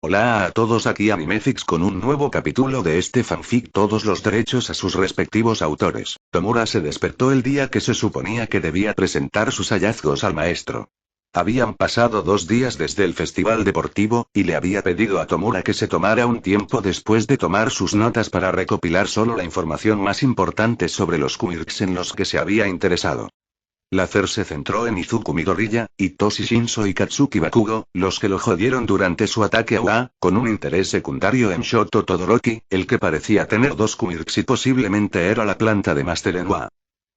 Hola a todos, aquí Animefix con un nuevo capítulo de este fanfic, todos los derechos a sus respectivos autores. Tomura se despertó el día que se suponía que debía presentar sus hallazgos al maestro. Habían pasado 2 días desde el festival deportivo, y le había pedido a Tomura que se tomara un tiempo después de tomar sus notas para recopilar solo la información más importante sobre los quirks en los que se había interesado. Láser se centró en Izuku Midoriya, Itoshi Shinso y Katsuki Bakugo, los que lo jodieron durante su ataque a UA, con un interés secundario en Shoto Todoroki, el que parecía tener dos quirks y posiblemente era la planta de Master en UA.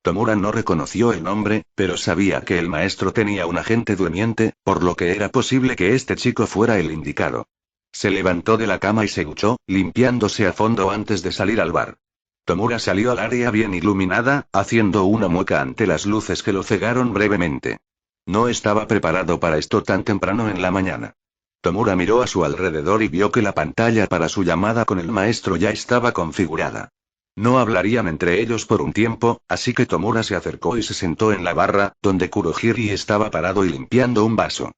Tomura no reconoció el nombre, pero sabía que el maestro tenía un agente durmiente, por lo que era posible que este chico fuera el indicado. Se levantó de la cama y se duchó, limpiándose a fondo antes de salir al bar. Tomura salió al área bien iluminada, haciendo una mueca ante las luces que lo cegaron brevemente. No estaba preparado para esto tan temprano en la mañana. Tomura miró a su alrededor y vio que la pantalla para su llamada con el maestro ya estaba configurada. No hablarían entre ellos por un tiempo, así que Tomura se acercó y se sentó en la barra, donde Kurohiri estaba parado y limpiando un vaso.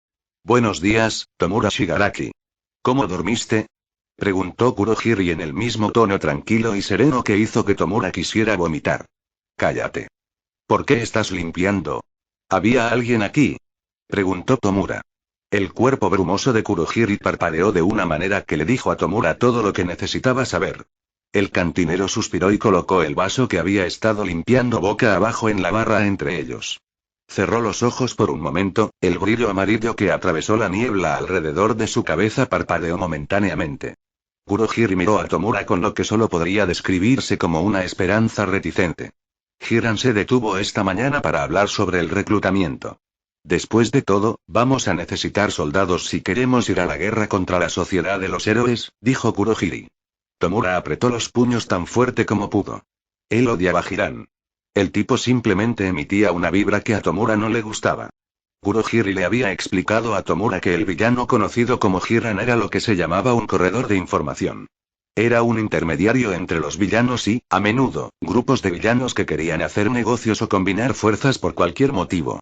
Buenos días, Tomura Shigaraki. ¿Cómo dormiste? Preguntó Kurohiri en el mismo tono tranquilo y sereno que hizo que Tomura quisiera vomitar. Cállate. ¿Por qué estás limpiando? ¿Había alguien aquí? Preguntó Tomura. El cuerpo brumoso de Kurohiri parpadeó de una manera que le dijo a Tomura todo lo que necesitaba saber. El cantinero suspiró y colocó el vaso que había estado limpiando boca abajo en la barra entre ellos. Cerró los ojos por un momento, el brillo amarillo que atravesó la niebla alrededor de su cabeza parpadeó momentáneamente. Kurohiri miró a Tomura con lo que solo podría describirse como una esperanza reticente. Hiran se detuvo esta mañana para hablar sobre el reclutamiento. Después de todo, vamos a necesitar soldados si queremos ir a la guerra contra la sociedad de los héroes, dijo Kurohiri. Tomura apretó los puños tan fuerte como pudo. Él odiaba a Hiran. El tipo simplemente emitía una vibra que a Tomura no le gustaba. Kurohiri le había explicado a Tomura que el villano conocido como Hiran era lo que se llamaba un corredor de información. Era un intermediario entre los villanos y, a menudo, grupos de villanos que querían hacer negocios o combinar fuerzas por cualquier motivo.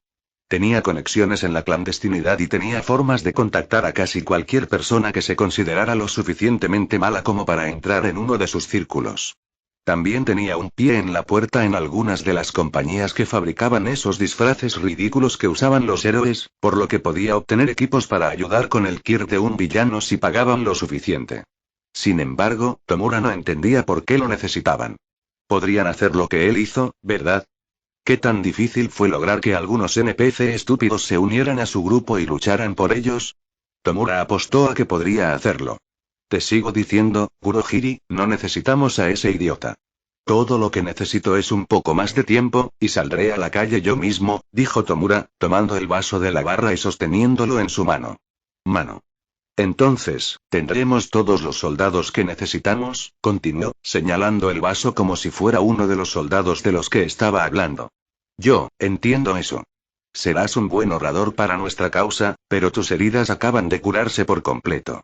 Tenía conexiones en la clandestinidad y tenía formas de contactar a casi cualquier persona que se considerara lo suficientemente mala como para entrar en uno de sus círculos. También tenía un pie en la puerta en algunas de las compañías que fabricaban esos disfraces ridículos que usaban los héroes, por lo que podía obtener equipos para ayudar con el kit de un villano si pagaban lo suficiente. Sin embargo, Tomura no entendía por qué lo necesitaban. Podrían hacer lo que él hizo, ¿verdad? ¿Qué tan difícil fue lograr que algunos NPC estúpidos se unieran a su grupo y lucharan por ellos? Tomura apostó a que podría hacerlo. Te sigo diciendo, Kurohiri, no necesitamos a ese idiota. Todo lo que necesito es un poco más de tiempo, y saldré a la calle yo mismo, dijo Tomura, tomando el vaso de la barra y sosteniéndolo en su mano. Entonces, ¿tendremos todos los soldados que necesitamos? Continuó, señalando el vaso como si fuera uno de los soldados de los que estaba hablando. Yo, entiendo eso. Serás un buen orador para nuestra causa, pero tus heridas acaban de curarse por completo.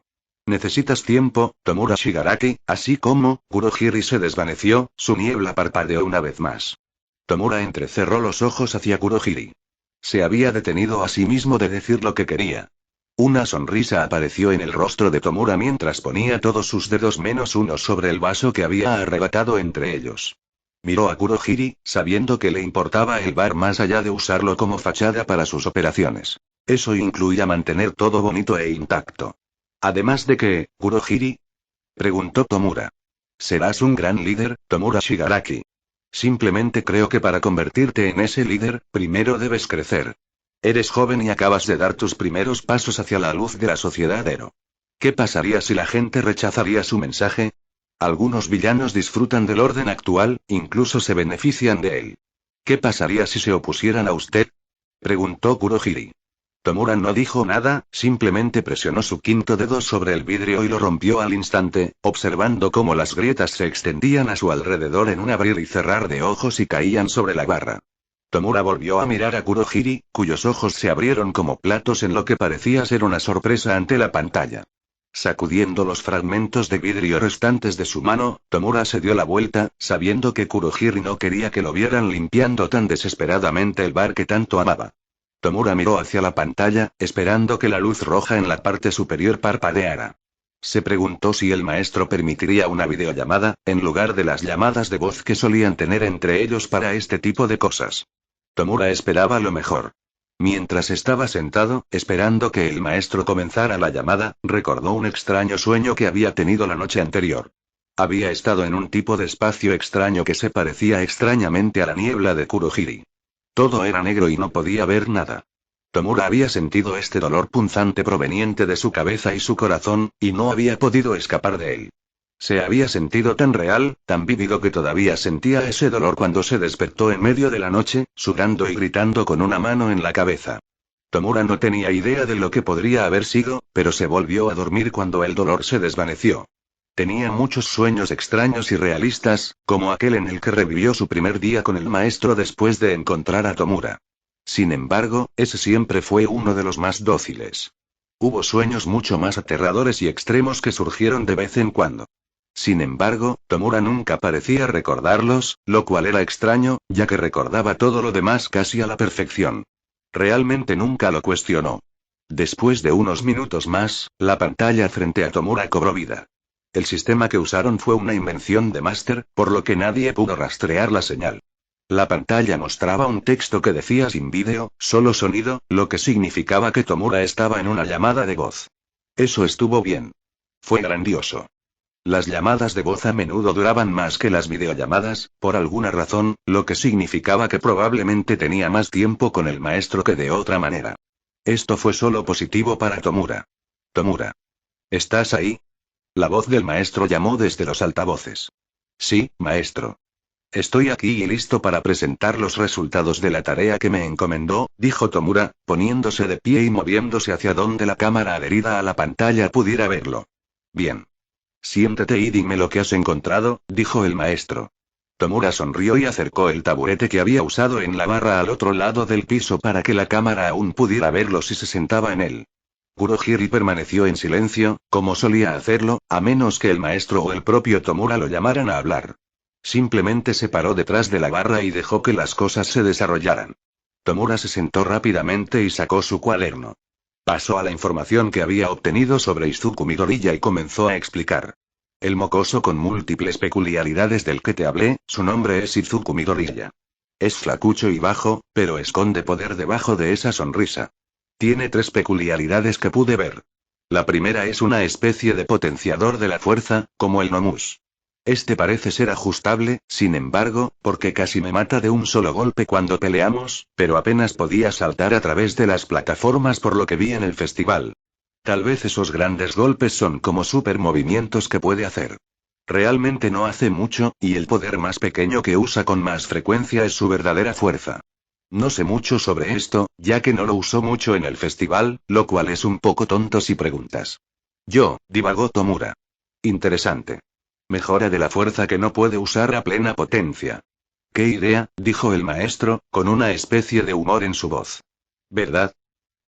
Necesitas tiempo, Tomura Shigaraki, así como, Kurohiri se desvaneció, su niebla parpadeó una vez más. Tomura entrecerró los ojos hacia Kurohiri. Se había detenido a sí mismo de decir lo que quería. Una sonrisa apareció en el rostro de Tomura mientras ponía todos sus dedos menos uno sobre el vaso que había arrebatado entre ellos. Miró a Kurohiri, sabiendo que le importaba el bar más allá de usarlo como fachada para sus operaciones. Eso incluía mantener todo bonito e intacto. Además de que, ¿Kurohiri? Preguntó Tomura. Serás un gran líder, Tomura Shigaraki. Simplemente creo que para convertirte en ese líder, primero debes crecer. Eres joven y acabas de dar tus primeros pasos hacia la luz de la sociedad Ero. ¿Qué pasaría si la gente rechazaría su mensaje? Algunos villanos disfrutan del orden actual, incluso se benefician de él. ¿Qué pasaría si se opusieran a usted? Preguntó Kurohiri. Tomura no dijo nada, simplemente presionó su quinto dedo sobre el vidrio y lo rompió al instante, observando cómo las grietas se extendían a su alrededor en un abrir y cerrar de ojos y caían sobre la barra. Tomura volvió a mirar a Kurohiri, cuyos ojos se abrieron como platos en lo que parecía ser una sorpresa ante la pantalla. Sacudiendo los fragmentos de vidrio restantes de su mano, Tomura se dio la vuelta, sabiendo que Kurohiri no quería que lo vieran limpiando tan desesperadamente el bar que tanto amaba. Tomura miró hacia la pantalla, esperando que la luz roja en la parte superior parpadeara. Se preguntó si el maestro permitiría una videollamada, en lugar de las llamadas de voz que solían tener entre ellos para este tipo de cosas. Tomura esperaba lo mejor. Mientras estaba sentado, esperando que el maestro comenzara la llamada, recordó un extraño sueño que había tenido la noche anterior. Había estado en un tipo de espacio extraño que se parecía extrañamente a la niebla de Kurohiri. Todo era negro y no podía ver nada. Tomura había sentido este dolor punzante proveniente de su cabeza y su corazón, y no había podido escapar de él. Se había sentido tan real, tan vívido que todavía sentía ese dolor cuando se despertó en medio de la noche, sudando y gritando con una mano en la cabeza. Tomura no tenía idea de lo que podría haber sido, pero se volvió a dormir cuando el dolor se desvaneció. Tenía muchos sueños extraños y realistas, como aquel en el que revivió su primer día con el maestro después de encontrar a Tomura. Sin embargo, ese siempre fue uno de los más dóciles. Hubo sueños mucho más aterradores y extremos que surgieron de vez en cuando. Sin embargo, Tomura nunca parecía recordarlos, lo cual era extraño, ya que recordaba todo lo demás casi a la perfección. Realmente nunca lo cuestionó. Después de unos minutos más, la pantalla frente a Tomura cobró vida. El sistema que usaron fue una invención de Master, por lo que nadie pudo rastrear la señal. La pantalla mostraba un texto que decía sin vídeo, solo sonido, lo que significaba que Tomura estaba en una llamada de voz. Eso estuvo bien. Fue grandioso. Las llamadas de voz a menudo duraban más que las videollamadas, por alguna razón, lo que significaba que probablemente tenía más tiempo con el maestro que de otra manera. Esto fue solo positivo para Tomura. Tomura. ¿Estás ahí? La voz del maestro llamó desde los altavoces. Sí, maestro. Estoy aquí y listo para presentar los resultados de la tarea que me encomendó, dijo Tomura, poniéndose de pie y moviéndose hacia donde la cámara adherida a la pantalla pudiera verlo. Bien. Siéntate y dime lo que has encontrado, dijo el maestro. Tomura sonrió y acercó el taburete que había usado en la barra al otro lado del piso para que la cámara aún pudiera verlo si se sentaba en él. Kurohiri permaneció en silencio, como solía hacerlo, a menos que el maestro o el propio Tomura lo llamaran a hablar. Simplemente se paró detrás de la barra y dejó que las cosas se desarrollaran. Tomura se sentó rápidamente y sacó su cuaderno. Pasó a la información que había obtenido sobre Izuku Midoriya y comenzó a explicar. El mocoso con múltiples peculiaridades del que te hablé, su nombre es Izuku Midoriya. Es flacucho y bajo, pero esconde poder debajo de esa sonrisa. Tiene 3 peculiaridades que pude ver. La primera es una especie de potenciador de la fuerza, como el Nomus. Este parece ser ajustable, sin embargo, porque casi me mata de un solo golpe cuando peleamos, pero apenas podía saltar a través de las plataformas por lo que vi en el festival. Tal vez esos grandes golpes son como supermovimientos que puede hacer. Realmente no hace mucho, y el poder más pequeño que usa con más frecuencia es su verdadera fuerza. No sé mucho sobre esto, ya que no lo usó mucho en el festival, lo cual es un poco tonto si preguntas. Divagó Tomura. Interesante. Mejora de la fuerza que no puede usar a plena potencia. ¿Qué idea?, dijo el maestro, con una especie de humor en su voz. ¿Verdad?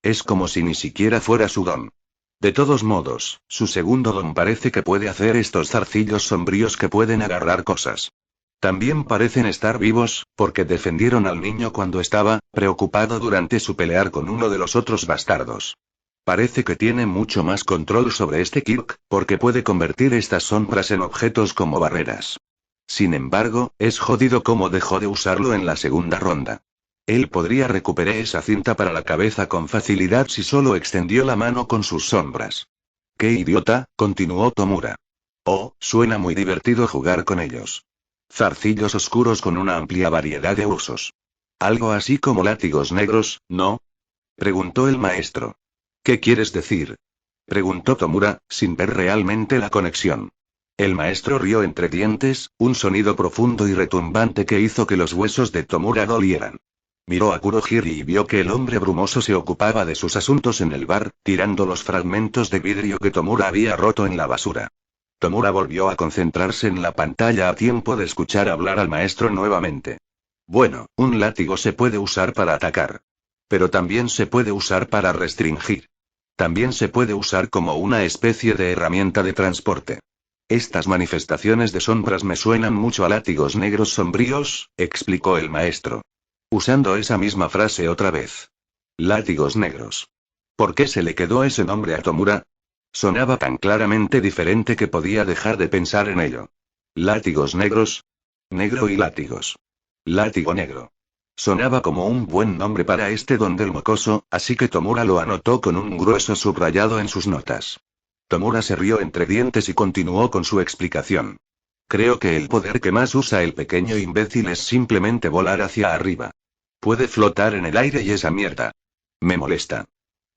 Es como si ni siquiera fuera su don. De todos modos, su segundo don parece que puede hacer estos zarcillos sombríos que pueden agarrar cosas. También parecen estar vivos, porque defendieron al niño cuando estaba preocupado durante su pelear con uno de los otros bastardos. Parece que tiene mucho más control sobre este Kirk, porque puede convertir estas sombras en objetos como barreras. Sin embargo, es jodido cómo dejó de usarlo en la segunda ronda. Él podría recuperar esa cinta para la cabeza con facilidad si solo extendió la mano con sus sombras. ¡Qué idiota!, continuó Tomura. Oh, suena muy divertido jugar con ellos. Zarcillos oscuros con una amplia variedad de usos. Algo así como látigos negros, ¿no? Preguntó el maestro. ¿Qué quieres decir? Preguntó Tomura, sin ver realmente la conexión. El maestro rió entre dientes, un sonido profundo y retumbante que hizo que los huesos de Tomura dolieran. Miró a Kurohiri y vio que el hombre brumoso se ocupaba de sus asuntos en el bar, tirando los fragmentos de vidrio que Tomura había roto en la basura. Tomura volvió a concentrarse en la pantalla a tiempo de escuchar hablar al maestro nuevamente. Bueno, un látigo se puede usar para atacar. Pero también se puede usar para restringir. También se puede usar como una especie de herramienta de transporte. Estas manifestaciones de sombras me suenan mucho a látigos negros sombríos, explicó el maestro. Usando esa misma frase otra vez. Látigos negros. ¿Por qué se le quedó ese nombre a Tomura? Sonaba tan claramente diferente que podía dejar de pensar en ello. ¿Látigos negros? Negro y látigos. Látigo negro. Sonaba como un buen nombre para este don del mocoso, así que Tomura lo anotó con un grueso subrayado en sus notas. Tomura se rió entre dientes y continuó con su explicación. Creo que el poder que más usa el pequeño imbécil es simplemente volar hacia arriba. Puede flotar en el aire y esa mierda. Me molesta.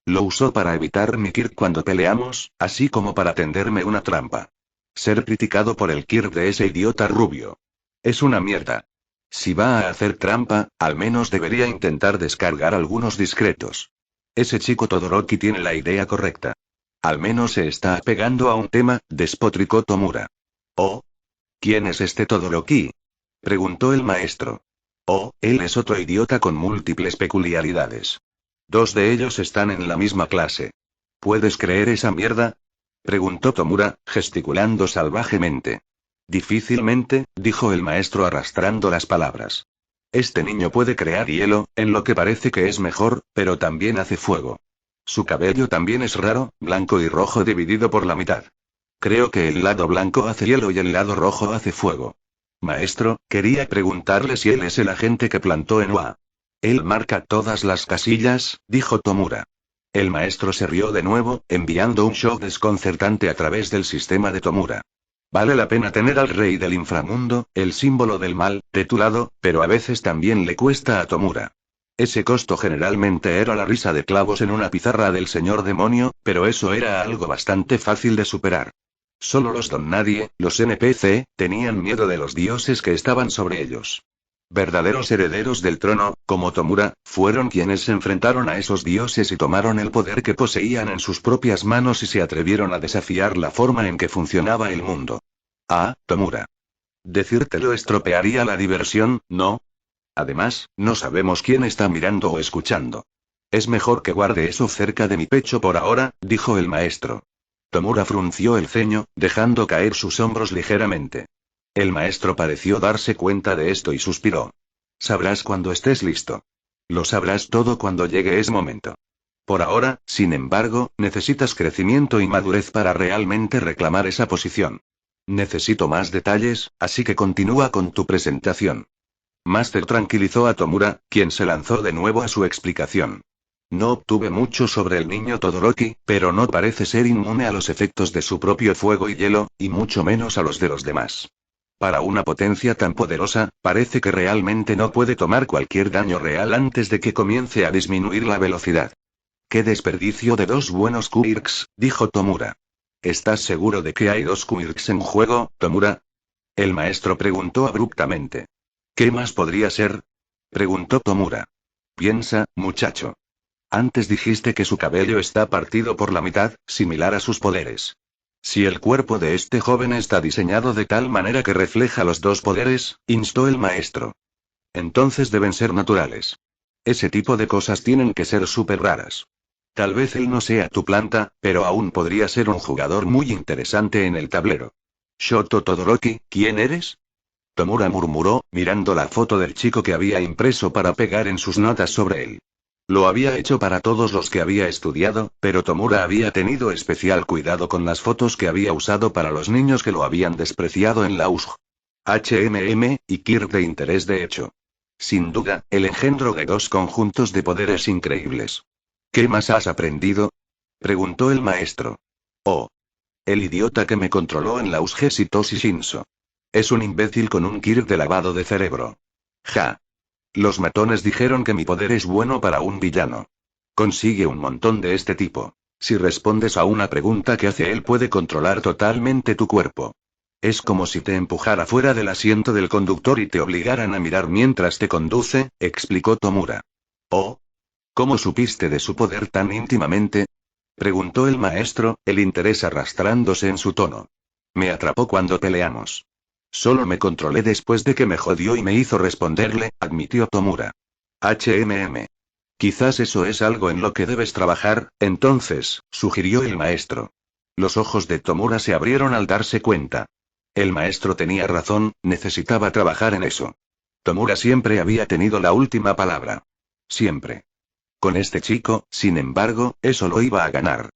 Lo usó para evitar mi Kirk cuando peleamos, así como para tenderme una trampa. Ser criticado por el Kirk de ese idiota rubio. Es una mierda. Si va a hacer trampa, al menos debería intentar descargar algunos discretos. Ese chico Todoroki tiene la idea correcta. Al menos se está apegando a un tema, despotricó Tomura. ¿Oh? ¿Quién es este Todoroki? Preguntó el maestro. Oh, él es otro idiota con múltiples peculiaridades. Dos de ellos están en la misma clase. ¿Puedes creer esa mierda? Preguntó Tomura, gesticulando salvajemente. Difícilmente, dijo el maestro arrastrando las palabras. Este niño puede crear hielo, en lo que parece que es mejor, pero también hace fuego. Su cabello también es raro, blanco y rojo dividido por la mitad. Creo que el lado blanco hace hielo y el lado rojo hace fuego. Maestro, quería preguntarle si él es el agente que plantó en UA. Él marca todas las casillas, dijo Tomura. El maestro se rió de nuevo, enviando un shock desconcertante a través del sistema de Tomura. Vale la pena tener al rey del inframundo, el símbolo del mal, de tu lado, pero a veces también le cuesta a Tomura. Ese costo generalmente era la risa de clavos en una pizarra del señor demonio, pero eso era algo bastante fácil de superar. Solo los don nadie, los NPC, tenían miedo de los dioses que estaban sobre ellos. Verdaderos herederos del trono, como Tomura, fueron quienes se enfrentaron a esos dioses y tomaron el poder que poseían en sus propias manos y se atrevieron a desafiar la forma en que funcionaba el mundo. Ah, Tomura. Decírtelo estropearía la diversión, ¿no? Además, no sabemos quién está mirando o escuchando. Es mejor que guarde eso cerca de mi pecho por ahora, dijo el maestro. Tomura frunció el ceño, dejando caer sus hombros ligeramente. El maestro pareció darse cuenta de esto y suspiró. Sabrás cuando estés listo. Lo sabrás todo cuando llegue ese momento. Por ahora, sin embargo, necesitas crecimiento y madurez para realmente reclamar esa posición. Necesito más detalles, así que continúa con tu presentación. Master tranquilizó a Tomura, quien se lanzó de nuevo a su explicación. No obtuve mucho sobre el niño Todoroki, pero no parece ser inmune a los efectos de su propio fuego y hielo, y mucho menos a los de los demás. Para una potencia tan poderosa, parece que realmente no puede tomar cualquier daño real antes de que comience a disminuir la velocidad. ¡Qué desperdicio de dos buenos quirks!, dijo Tomura. ¿Estás seguro de que hay dos quirks en juego, Tomura? El maestro preguntó abruptamente. ¿Qué más podría ser? Preguntó Tomura. Piensa, muchacho. Antes dijiste que su cabello está partido por la mitad, similar a sus poderes. Si el cuerpo de este joven está diseñado de tal manera que refleja los dos poderes, instó el maestro. Entonces deben ser naturales. Ese tipo de cosas tienen que ser súper raras. Tal vez él no sea tu planta, pero aún podría ser un jugador muy interesante en el tablero. Shoto Todoroki, ¿quién eres? Tomura murmuró, mirando la foto del chico que había impreso para pegar en sus notas sobre él. Lo había hecho para todos los que había estudiado, pero Tomura había tenido especial cuidado con las fotos que había usado para los niños que lo habían despreciado en la USG. Y Kirk de interés de hecho. Sin duda, el engendro de dos conjuntos de poderes increíbles. ¿Qué más has aprendido? Preguntó el maestro. Oh. El idiota que me controló en la USG es Hitoshi Shinso. Es un imbécil con un Kirk de lavado de cerebro. Ja. Los matones dijeron que mi poder es bueno para un villano. Consigue un montón de este tipo. Si respondes a una pregunta que hace él puede controlar totalmente tu cuerpo. Es como si te empujara fuera del asiento del conductor y te obligaran a mirar mientras te conduce, explicó Tomura. Oh. ¿Cómo supiste de su poder tan íntimamente? Preguntó el maestro, el interés arrastrándose en su tono. Me atrapó cuando peleamos. Solo me controlé después de que me jodió y me hizo responderle, admitió Tomura. Quizás eso es algo en lo que debes trabajar, entonces, sugirió el maestro. Los ojos de Tomura se abrieron al darse cuenta. El maestro tenía razón, necesitaba trabajar en eso. Tomura siempre había tenido la última palabra. Siempre. Con este chico, sin embargo, eso lo iba a ganar.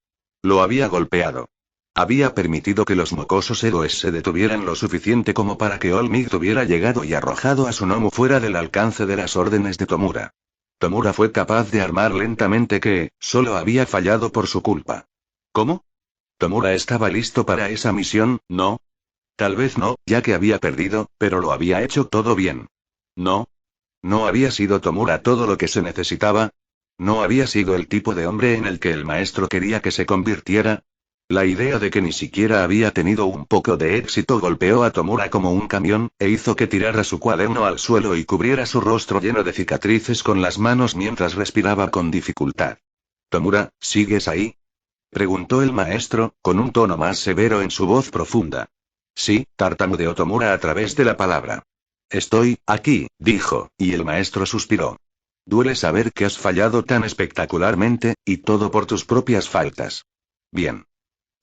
Lo había golpeado. Había permitido que los mocosos héroes se detuvieran lo suficiente como para que All Might hubiera llegado y arrojado a Sunomu fuera del alcance de las órdenes de Tomura. Tomura fue capaz de armar lentamente que, solo había fallado por su culpa. ¿Cómo? Tomura estaba listo para esa misión, ¿no? Tal vez no, ya que había perdido, pero lo había hecho todo bien. ¿No? ¿No había sido Tomura todo lo que se necesitaba? ¿No había sido el tipo de hombre en el que el maestro quería que se convirtiera? La idea de que ni siquiera había tenido un poco de éxito golpeó a Tomura como un camión, e hizo que tirara su cuaderno al suelo y cubriera su rostro lleno de cicatrices con las manos mientras respiraba con dificultad. «Tomura, ¿sigues ahí?», preguntó el maestro, con un tono más severo en su voz profunda. «Sí», tartamudeó Tomura a través de la palabra. «Estoy aquí», dijo, y el maestro suspiró. «Duele saber que has fallado tan espectacularmente, y todo por tus propias faltas. Bien.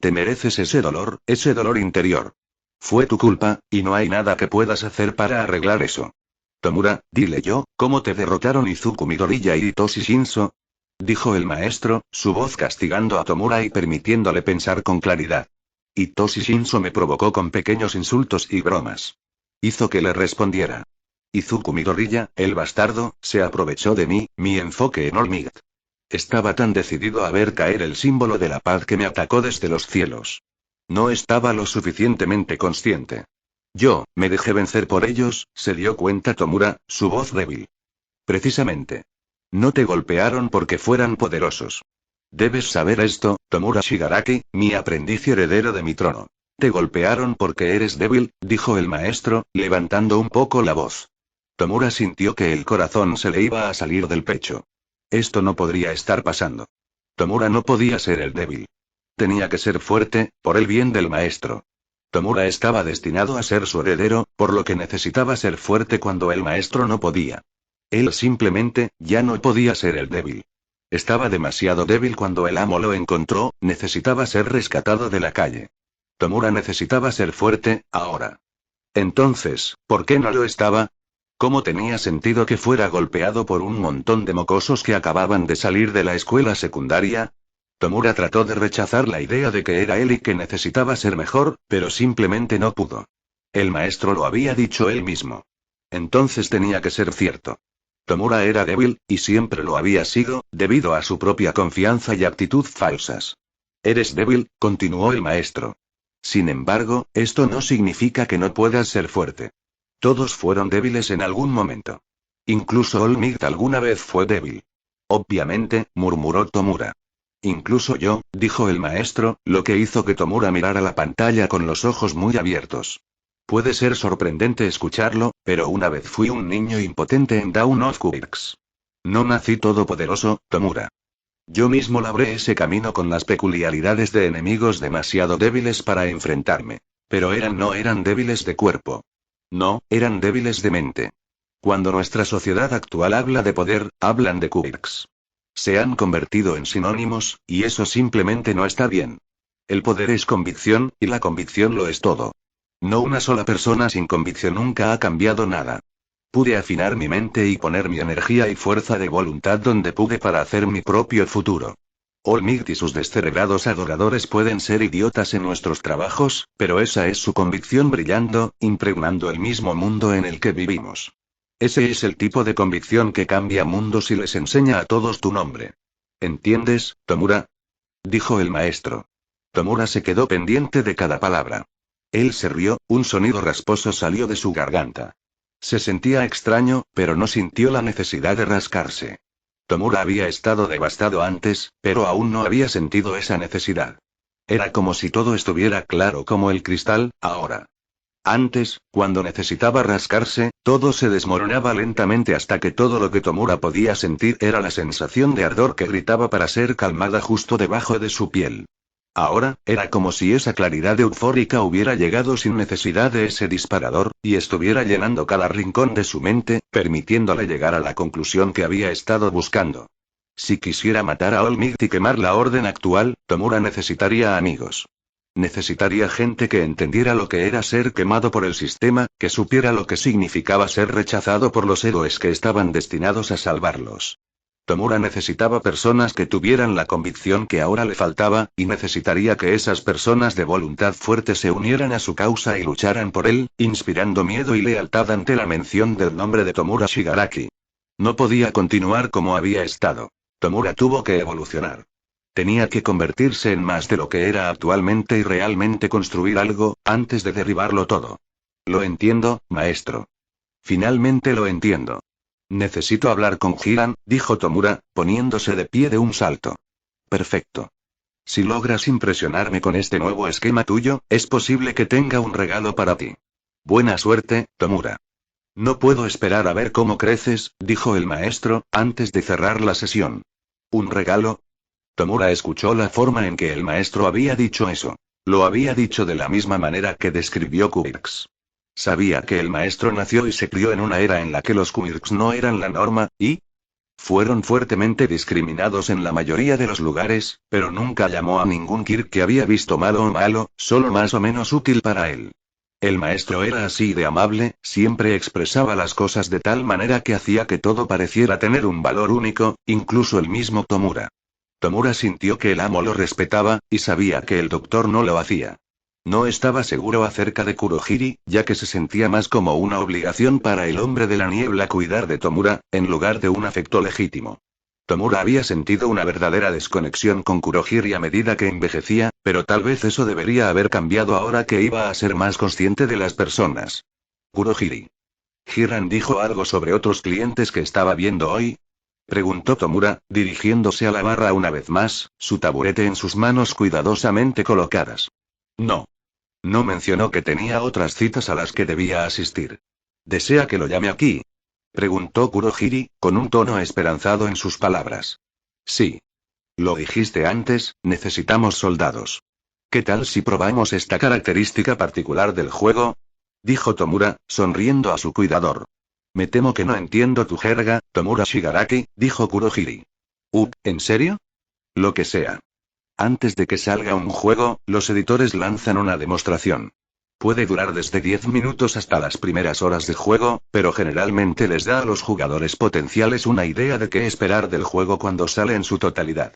Te mereces ese dolor interior. Fue tu culpa, y no hay nada que puedas hacer para arreglar eso. Tomura, dile yo, ¿cómo te derrotaron Izuku Midoriya y Hitoshi Shinso?», dijo el maestro, su voz castigando a Tomura y permitiéndole pensar con claridad. Hitoshi Shinso me provocó con pequeños insultos y bromas. Hizo que le respondiera. Izuku Midoriya, el bastardo, se aprovechó de mí, mi enfoque en All Might. Estaba tan decidido a ver caer el símbolo de la paz que me atacó desde los cielos. No estaba lo suficientemente consciente. Yo, me dejé vencer por ellos, se dio cuenta Tomura, su voz débil. Precisamente. No te golpearon porque fueran poderosos. Debes saber esto, Tomura Shigaraki, mi aprendiz y heredero de mi trono. Te golpearon porque eres débil, dijo el maestro, levantando un poco la voz. Tomura sintió que el corazón se le iba a salir del pecho. Esto no podría estar pasando. Tomura no podía ser el débil. Tenía que ser fuerte, por el bien del maestro. Tomura estaba destinado a ser su heredero, por lo que necesitaba ser fuerte cuando el maestro no podía. Él simplemente, ya no podía ser el débil. Estaba demasiado débil cuando el amo lo encontró, necesitaba ser rescatado de la calle. Tomura necesitaba ser fuerte, ahora. Entonces, ¿por qué no lo estaba? ¿Cómo tenía sentido que fuera golpeado por un montón de mocosos que acababan de salir de la escuela secundaria? Tomura trató de rechazar la idea de que era él y que necesitaba ser mejor, pero simplemente no pudo. El maestro lo había dicho él mismo. Entonces tenía que ser cierto. Tomura era débil, y siempre lo había sido, debido a su propia confianza y actitud falsas. «Eres débil», continuó el maestro. «Sin embargo, esto no significa que no puedas ser fuerte. Todos fueron débiles en algún momento. Incluso All Might alguna vez fue débil». «Obviamente», murmuró Tomura. «Incluso yo», dijo el maestro, lo que hizo que Tomura mirara la pantalla con los ojos muy abiertos. Puede ser sorprendente escucharlo, pero una vez fui un niño impotente en Dawn of Quirks. No nací todopoderoso, Tomura. Yo mismo labré ese camino con las peculiaridades de enemigos demasiado débiles para enfrentarme. Pero no eran débiles de cuerpo. No, eran débiles de mente. Cuando nuestra sociedad actual habla de poder, hablan de quirks. Se han convertido en sinónimos, y eso simplemente no está bien. El poder es convicción, y la convicción lo es todo. No una sola persona sin convicción nunca ha cambiado nada. Pude afinar mi mente y poner mi energía y fuerza de voluntad donde pude para hacer mi propio futuro. All Might y sus descerebrados adoradores pueden ser idiotas en nuestros trabajos, pero esa es su convicción brillando, impregnando el mismo mundo en el que vivimos. Ese es el tipo de convicción que cambia mundos y les enseña a todos tu nombre. ¿Entiendes, Tomura?, dijo el maestro. Tomura se quedó pendiente de cada palabra. Él se rió, un sonido rasposo salió de su garganta. Se sentía extraño, pero no sintió la necesidad de rascarse. Tomura había estado devastado antes, pero aún no había sentido esa necesidad. Era como si todo estuviera claro como el cristal, ahora. Antes, cuando necesitaba rascarse, todo se desmoronaba lentamente hasta que todo lo que Tomura podía sentir era la sensación de ardor que gritaba para ser calmada justo debajo de su piel. Ahora, era como si esa claridad eufórica hubiera llegado sin necesidad de ese disparador, y estuviera llenando cada rincón de su mente, permitiéndole llegar a la conclusión que había estado buscando. Si quisiera matar a All Might y quemar la orden actual, Tomura necesitaría amigos. Necesitaría gente que entendiera lo que era ser quemado por el sistema, que supiera lo que significaba ser rechazado por los héroes que estaban destinados a salvarlos. Tomura necesitaba personas que tuvieran la convicción que ahora le faltaba, y necesitaría que esas personas de voluntad fuerte se unieran a su causa y lucharan por él, inspirando miedo y lealtad ante la mención del nombre de Tomura Shigaraki. No podía continuar como había estado. Tomura tuvo que evolucionar. Tenía que convertirse en más de lo que era actualmente y realmente construir algo, antes de derribarlo todo. Lo entiendo, maestro. Finalmente lo entiendo. Necesito hablar con Hiran, dijo Tomura, poniéndose de pie de un salto. Perfecto. Si logras impresionarme con este nuevo esquema tuyo, es posible que tenga un regalo para ti. Buena suerte, Tomura. No puedo esperar a ver cómo creces, dijo el maestro, antes de cerrar la sesión. ¿Un regalo? Tomura escuchó la forma en que el maestro había dicho eso. Lo había dicho de la misma manera que describió Quirks. Sabía que el maestro nació y se crió en una era en la que los quirks no eran la norma, y fueron fuertemente discriminados en la mayoría de los lugares, pero nunca llamó a ningún quirk que había visto malo, solo más o menos útil para él. El maestro era así de amable, siempre expresaba las cosas de tal manera que hacía que todo pareciera tener un valor único, incluso el mismo Tomura. Tomura sintió que el amo lo respetaba, y sabía que el doctor no lo hacía. No estaba seguro acerca de Kurohiri, ya que se sentía más como una obligación para el hombre de la niebla cuidar de Tomura, en lugar de un afecto legítimo. Tomura había sentido una verdadera desconexión con Kurohiri a medida que envejecía, pero tal vez eso debería haber cambiado ahora que iba a ser más consciente de las personas. Kurohiri. ¿Hiran dijo algo sobre otros clientes que estaba viendo hoy? Preguntó Tomura, dirigiéndose a la barra una vez más, su taburete en sus manos cuidadosamente colocadas. No. No mencionó que tenía otras citas a las que debía asistir. ¿Desea que lo llame aquí? Preguntó Kurohiri, con un tono esperanzado en sus palabras. Sí. Lo dijiste antes, necesitamos soldados. ¿Qué tal si probamos esta característica particular del juego? Dijo Tomura, sonriendo a su cuidador. Me temo que no entiendo tu jerga, Tomura Shigaraki, dijo Kurohiri. ¿En serio? Lo que sea. Antes de que salga un juego, los editores lanzan una demostración. Puede durar desde 10 minutos hasta las primeras horas de juego, pero generalmente les da a los jugadores potenciales una idea de qué esperar del juego cuando sale en su totalidad.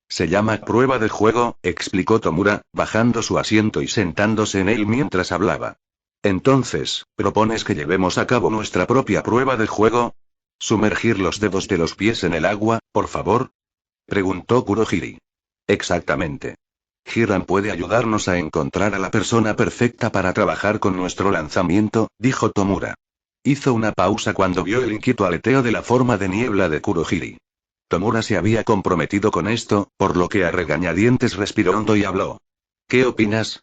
Se llama prueba de juego, explicó Tomura, bajando su asiento y sentándose en él mientras hablaba. Entonces, ¿propones que llevemos a cabo nuestra propia prueba de juego? ¿Sumergir los dedos de los pies en el agua, por favor? Preguntó Kurohiri. Exactamente. Hiran puede ayudarnos a encontrar a la persona perfecta para trabajar con nuestro lanzamiento, dijo Tomura. Hizo una pausa cuando vio el inquieto aleteo de la forma de niebla de Kurohiri. Tomura se había comprometido con esto, por lo que a regañadientes respiró hondo y habló. ¿Qué opinas?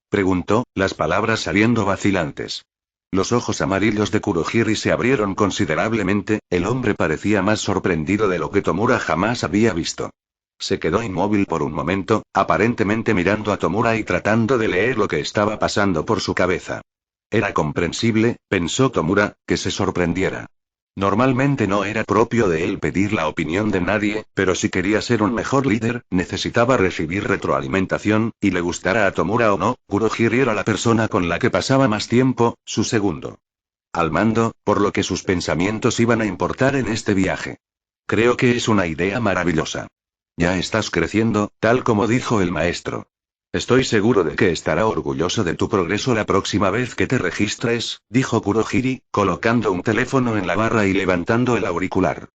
Preguntó, las palabras saliendo vacilantes. Los ojos amarillos de Kurohiri se abrieron considerablemente, el hombre parecía más sorprendido de lo que Tomura jamás había visto. Se quedó inmóvil por un momento, aparentemente mirando a Tomura y tratando de leer lo que estaba pasando por su cabeza. Era comprensible, pensó Tomura, que se sorprendiera. Normalmente no era propio de él pedir la opinión de nadie, pero si quería ser un mejor líder, necesitaba recibir retroalimentación, y le gustara a Tomura o no, Kurohiri era la persona con la que pasaba más tiempo, su segundo al mando, por lo que sus pensamientos iban a importar en este viaje. Creo que es una idea maravillosa. Ya estás creciendo, tal como dijo el maestro. Estoy seguro de que estará orgulloso de tu progreso la próxima vez que te registres, dijo Kurohiri, colocando un teléfono en la barra y levantando el auricular.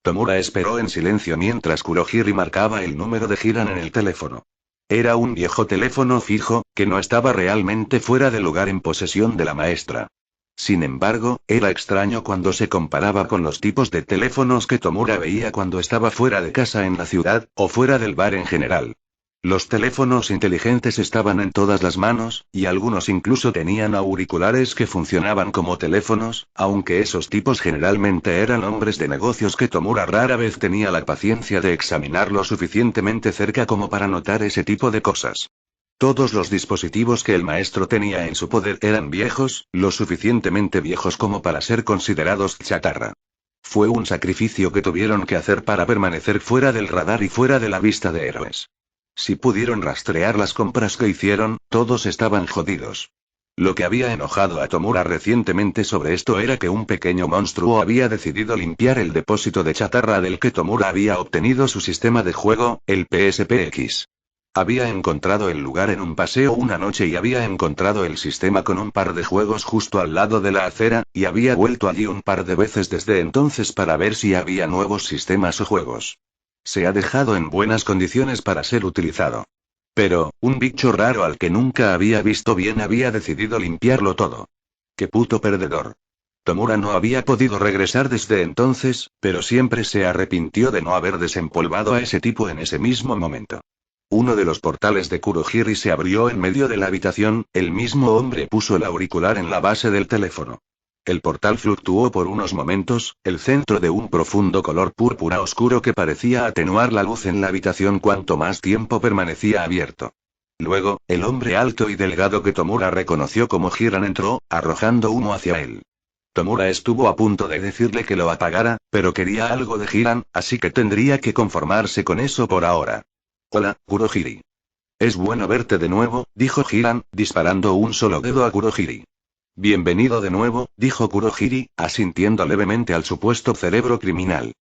Tomura esperó en silencio mientras Kurohiri marcaba el número de Hiran en el teléfono. Era un viejo teléfono fijo, que no estaba realmente fuera de lugar en posesión de la maestra. Sin embargo, era extraño cuando se comparaba con los tipos de teléfonos que Tomura veía cuando estaba fuera de casa en la ciudad, o fuera del bar en general. Los teléfonos inteligentes estaban en todas las manos, y algunos incluso tenían auriculares que funcionaban como teléfonos, aunque esos tipos generalmente eran hombres de negocios que Tomura rara vez tenía la paciencia de examinar lo suficientemente cerca como para notar ese tipo de cosas. Todos los dispositivos que el maestro tenía en su poder eran viejos, lo suficientemente viejos como para ser considerados chatarra. Fue un sacrificio que tuvieron que hacer para permanecer fuera del radar y fuera de la vista de héroes. Si pudieron rastrear las compras que hicieron, todos estaban jodidos. Lo que había enojado a Tomura recientemente sobre esto era que un pequeño monstruo había decidido limpiar el depósito de chatarra del que Tomura había obtenido su sistema de juego, el PSPX. Había encontrado el lugar en un paseo una noche y había encontrado el sistema con un par de juegos justo al lado de la acera, y había vuelto allí un par de veces desde entonces para ver si había nuevos sistemas o juegos. Se ha dejado en buenas condiciones para ser utilizado. Pero, un bicho raro al que nunca había visto bien había decidido limpiarlo todo. ¡Qué puto perdedor! Tomura no había podido regresar desde entonces, pero siempre se arrepintió de no haber desempolvado a ese tipo en ese mismo momento. Uno de los portales de Kurohiri se abrió en medio de la habitación, el mismo hombre puso el auricular en la base del teléfono. El portal fluctuó por unos momentos, el centro de un profundo color púrpura oscuro que parecía atenuar la luz en la habitación cuanto más tiempo permanecía abierto. Luego, el hombre alto y delgado que Tomura reconoció como Hiran entró, arrojando humo hacia él. Tomura estuvo a punto de decirle que lo apagara, pero quería algo de Hiran, así que tendría que conformarse con eso por ahora. Hola, Kurohiri. Es bueno verte de nuevo, dijo Hiran, disparando un solo dedo a Kurohiri. Bienvenido de nuevo, dijo Kurohiri, asintiendo levemente al supuesto cerebro criminal.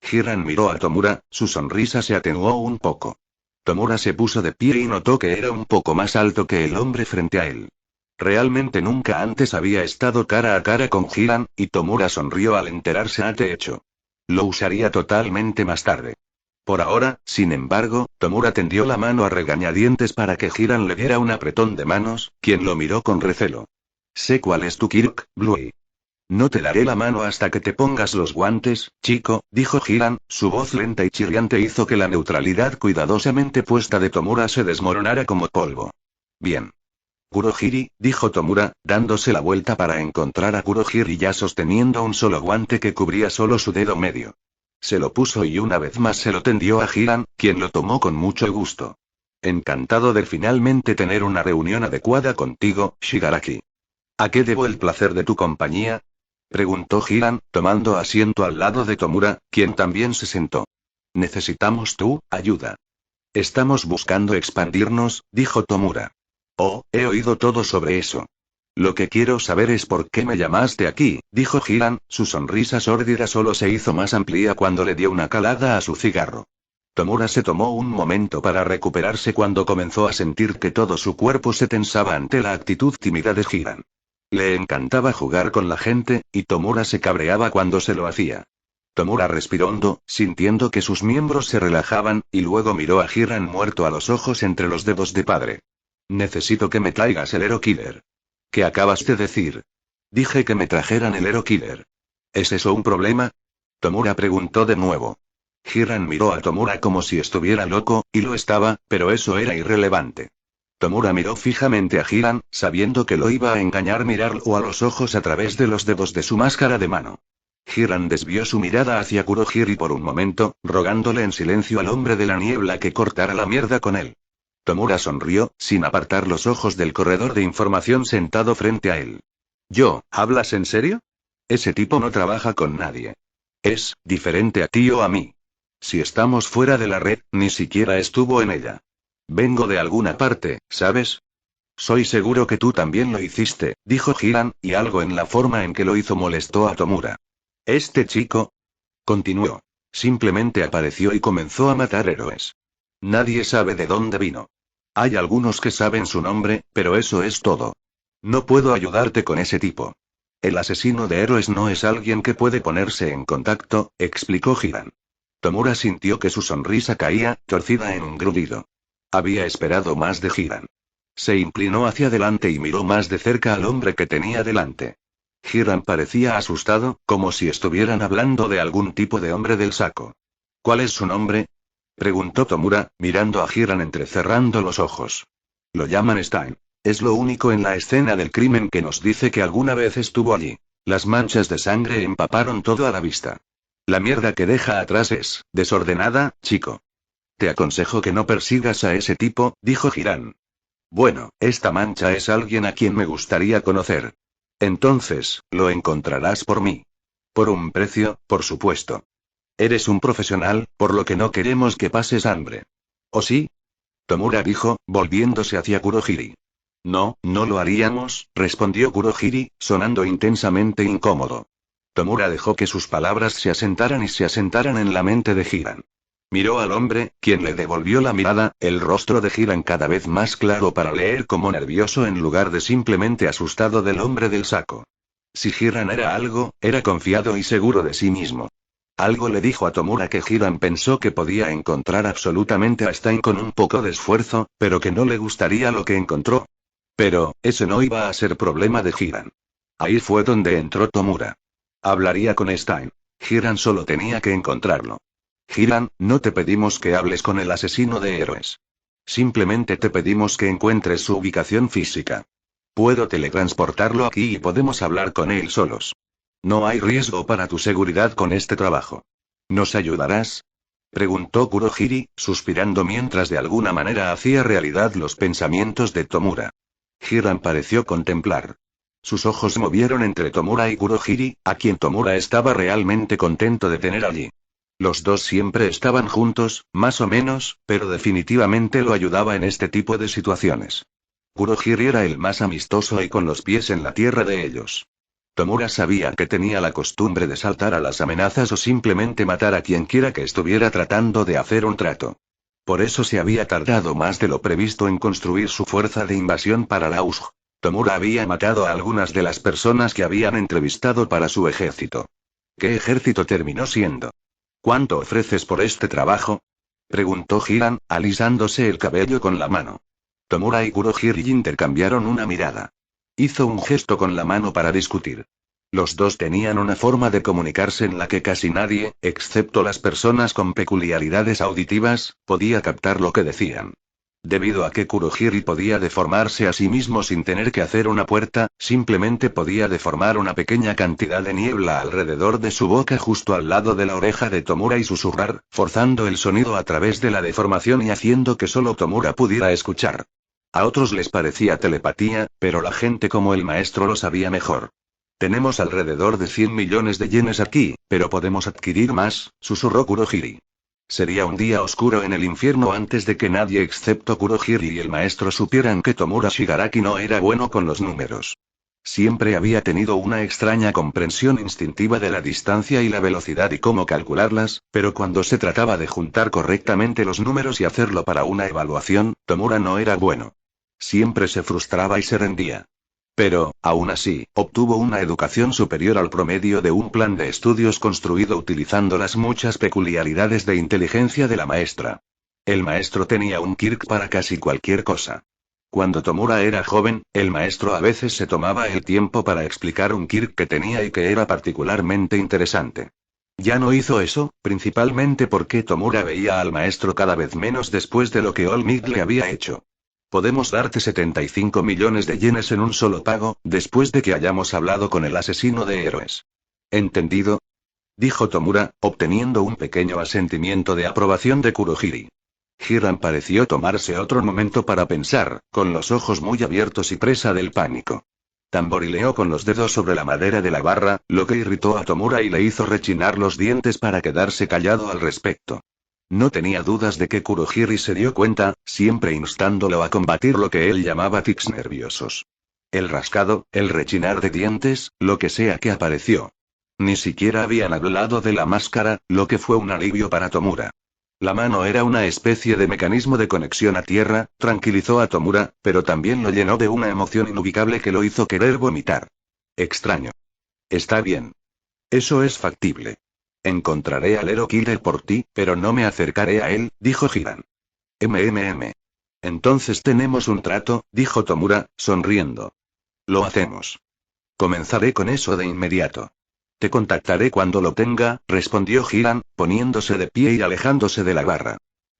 Hiran miró a Tomura, su sonrisa se atenuó un poco. Tomura se puso de pie y notó que era un poco más alto que el hombre frente a él. Realmente nunca antes había estado cara a cara con Hiran, y Tomura sonrió al enterarse de hecho. Lo usaría totalmente más tarde. Por ahora, sin embargo, Tomura tendió la mano a regañadientes para que Hiran le diera un apretón de manos, quien lo miró con recelo. Sé cuál es tu Kirk, Bluey. No te daré la mano hasta que te pongas los guantes, chico, dijo Hiran, su voz lenta y chirriante hizo que la neutralidad cuidadosamente puesta de Tomura se desmoronara como polvo. Bien. Kurohiri, dijo Tomura, dándose la vuelta para encontrar a Kurohiri ya sosteniendo un solo guante que cubría solo su dedo medio. Se lo puso y una vez más se lo tendió a Hiran, quien lo tomó con mucho gusto. Encantado de finalmente tener una reunión adecuada contigo, Shigaraki. ¿A qué debo el placer de tu compañía? Preguntó Hiran, tomando asiento al lado de Tomura, quien también se sentó. Necesitamos tu ayuda. Estamos buscando expandirnos, dijo Tomura. Oh, he oído todo sobre eso. Lo que quiero saber es por qué me llamaste aquí, dijo Hiran, su sonrisa sórdida solo se hizo más amplia cuando le dio una calada a su cigarro. Tomura se tomó un momento para recuperarse cuando comenzó a sentir que todo su cuerpo se tensaba ante la actitud tímida de Hiran. Le encantaba jugar con la gente, y Tomura se cabreaba cuando se lo hacía. Tomura respiró hondo, sintiendo que sus miembros se relajaban, y luego miró a Hiran muerto a los ojos entre los dedos de padre. Necesito que me traigas el Hero Killer. ¿Qué acabas de decir? Dije que me trajeran el Hero Killer. ¿Es eso un problema? Tomura preguntó de nuevo. Hiran miró a Tomura como si estuviera loco, y lo estaba, pero eso era irrelevante. Tomura miró fijamente a Hiran, sabiendo que lo iba a engañar mirarlo a los ojos a través de los dedos de su máscara de mano. Hiran desvió su mirada hacia Kurohiri por un momento, rogándole en silencio al hombre de la niebla que cortara la mierda con él. Tomura sonrió, sin apartar los ojos del corredor de información sentado frente a él. ¿Hablas en serio? Ese tipo no trabaja con nadie. Es diferente a ti o a mí. Si estamos fuera de la red, ni siquiera estuvo en ella. Vengo de alguna parte, ¿sabes? Soy seguro que tú también lo hiciste, dijo Hiran, y algo en la forma en que lo hizo molestó a Tomura. Este chico, continuó, simplemente apareció y comenzó a matar héroes. Nadie sabe de dónde vino. Hay algunos que saben su nombre, pero eso es todo. No puedo ayudarte con ese tipo. El asesino de héroes no es alguien que puede ponerse en contacto, explicó Hiran. Tomura sintió que su sonrisa caía, torcida en un grudido. Había esperado más de Hiran. Se inclinó hacia adelante y miró más de cerca al hombre que tenía delante. Hiran parecía asustado, como si estuvieran hablando de algún tipo de hombre del saco. ¿Cuál es su nombre? Preguntó Tomura, mirando a Hiran entrecerrando los ojos. Lo llaman Stein. Es lo único en la escena del crimen que nos dice que alguna vez estuvo allí. Las manchas de sangre empaparon todo a la vista. La mierda que deja atrás es desordenada, chico. Te aconsejo que no persigas a ese tipo, dijo Hiran. Bueno, esta mancha es alguien a quien me gustaría conocer. Entonces, lo encontrarás por mí. Por un precio, por supuesto. Eres un profesional, por lo que no queremos que pases hambre. ¿O sí? Tomura dijo, volviéndose hacia Kurohiri. No, no lo haríamos, respondió Kurohiri, sonando intensamente incómodo. Tomura dejó que sus palabras se asentaran en la mente de Hiran. Miró al hombre, quien le devolvió la mirada, el rostro de Hiran cada vez más claro para leer como nervioso en lugar de simplemente asustado del hombre del saco. Si Hiran era algo, era confiado y seguro de sí mismo. Algo le dijo a Tomura que Hiran pensó que podía encontrar absolutamente a Stein con un poco de esfuerzo, pero que no le gustaría lo que encontró. Pero, ese no iba a ser problema de Hiran. Ahí fue donde entró Tomura. Hablaría con Stein. Hiran solo tenía que encontrarlo. Hiran, no te pedimos que hables con el asesino de héroes. Simplemente te pedimos que encuentres su ubicación física. Puedo teletransportarlo aquí y podemos hablar con él solos. No hay riesgo para tu seguridad con este trabajo. ¿Nos ayudarás? Preguntó Kurohiri, suspirando mientras de alguna manera hacía realidad los pensamientos de Tomura. Hiran pareció contemplar. Sus ojos se movieron entre Tomura y Kurohiri, a quien Tomura estaba realmente contento de tener allí. Los dos siempre estaban juntos, más o menos, pero definitivamente lo ayudaba en este tipo de situaciones. Kurohiri era el más amistoso y con los pies en la tierra de ellos. Tomura sabía que tenía la costumbre de saltar a las amenazas o simplemente matar a quien quiera que estuviera tratando de hacer un trato. Por eso se había tardado más de lo previsto en construir su fuerza de invasión para la USG. Tomura había matado a algunas de las personas que habían entrevistado para su ejército. ¿Qué ejército terminó siendo? ¿Cuánto ofreces por este trabajo? Preguntó Hiran, alisándose el cabello con la mano. Tomura y Kurohiri intercambiaron una mirada. Hizo un gesto con la mano para discutir. Los dos tenían una forma de comunicarse en la que casi nadie, excepto las personas con peculiaridades auditivas, podía captar lo que decían. Debido a que Kurohiri podía deformarse a sí mismo sin tener que hacer una puerta, simplemente podía deformar una pequeña cantidad de niebla alrededor de su boca justo al lado de la oreja de Tomura y susurrar, forzando el sonido a través de la deformación y haciendo que solo Tomura pudiera escuchar. A otros les parecía telepatía, pero la gente como el maestro lo sabía mejor. Tenemos alrededor de 100 millones de yenes aquí, pero podemos adquirir más, susurró Kurohiri. Sería un día oscuro en el infierno antes de que nadie excepto Kurohiri y el maestro supieran que Tomura Shigaraki no era bueno con los números. Siempre había tenido una extraña comprensión instintiva de la distancia y la velocidad y cómo calcularlas, pero cuando se trataba de juntar correctamente los números y hacerlo para una evaluación, Tomura no era bueno. Siempre se frustraba y se rendía. Pero, aún así, obtuvo una educación superior al promedio de un plan de estudios construido utilizando las muchas peculiaridades de inteligencia de la maestra. El maestro tenía un Kirk para casi cualquier cosa. Cuando Tomura era joven, el maestro a veces se tomaba el tiempo para explicar un Kirk que tenía y que era particularmente interesante. Ya no hizo eso, principalmente porque Tomura veía al maestro cada vez menos después de lo que All-Might le había hecho. Podemos darte 75 millones de yenes en un solo pago, después de que hayamos hablado con el asesino de héroes. ¿Entendido? Dijo Tomura, obteniendo un pequeño asentimiento de aprobación de Kurohiri. Hiran pareció tomarse otro momento para pensar, con los ojos muy abiertos y presa del pánico. Tamborileó con los dedos sobre la madera de la barra, lo que irritó a Tomura y le hizo rechinar los dientes para quedarse callado al respecto. No tenía dudas de que Kurohiri se dio cuenta, siempre instándolo a combatir lo que él llamaba tics nerviosos. El rascado, el rechinar de dientes, lo que sea que apareció. Ni siquiera habían hablado de la máscara, lo que fue un alivio para Tomura. La mano era una especie de mecanismo de conexión a tierra, tranquilizó a Tomura, pero también lo llenó de una emoción inubicable que lo hizo querer vomitar. Extraño. Está bien. Eso es factible. Encontraré al Hero Killer por ti, pero no me acercaré a él, dijo Hiran. Entonces tenemos un trato, dijo Tomura, sonriendo. Lo hacemos. Comenzaré con eso de inmediato. Te contactaré cuando lo tenga, respondió Hiran, poniéndose de pie y alejándose de la barra.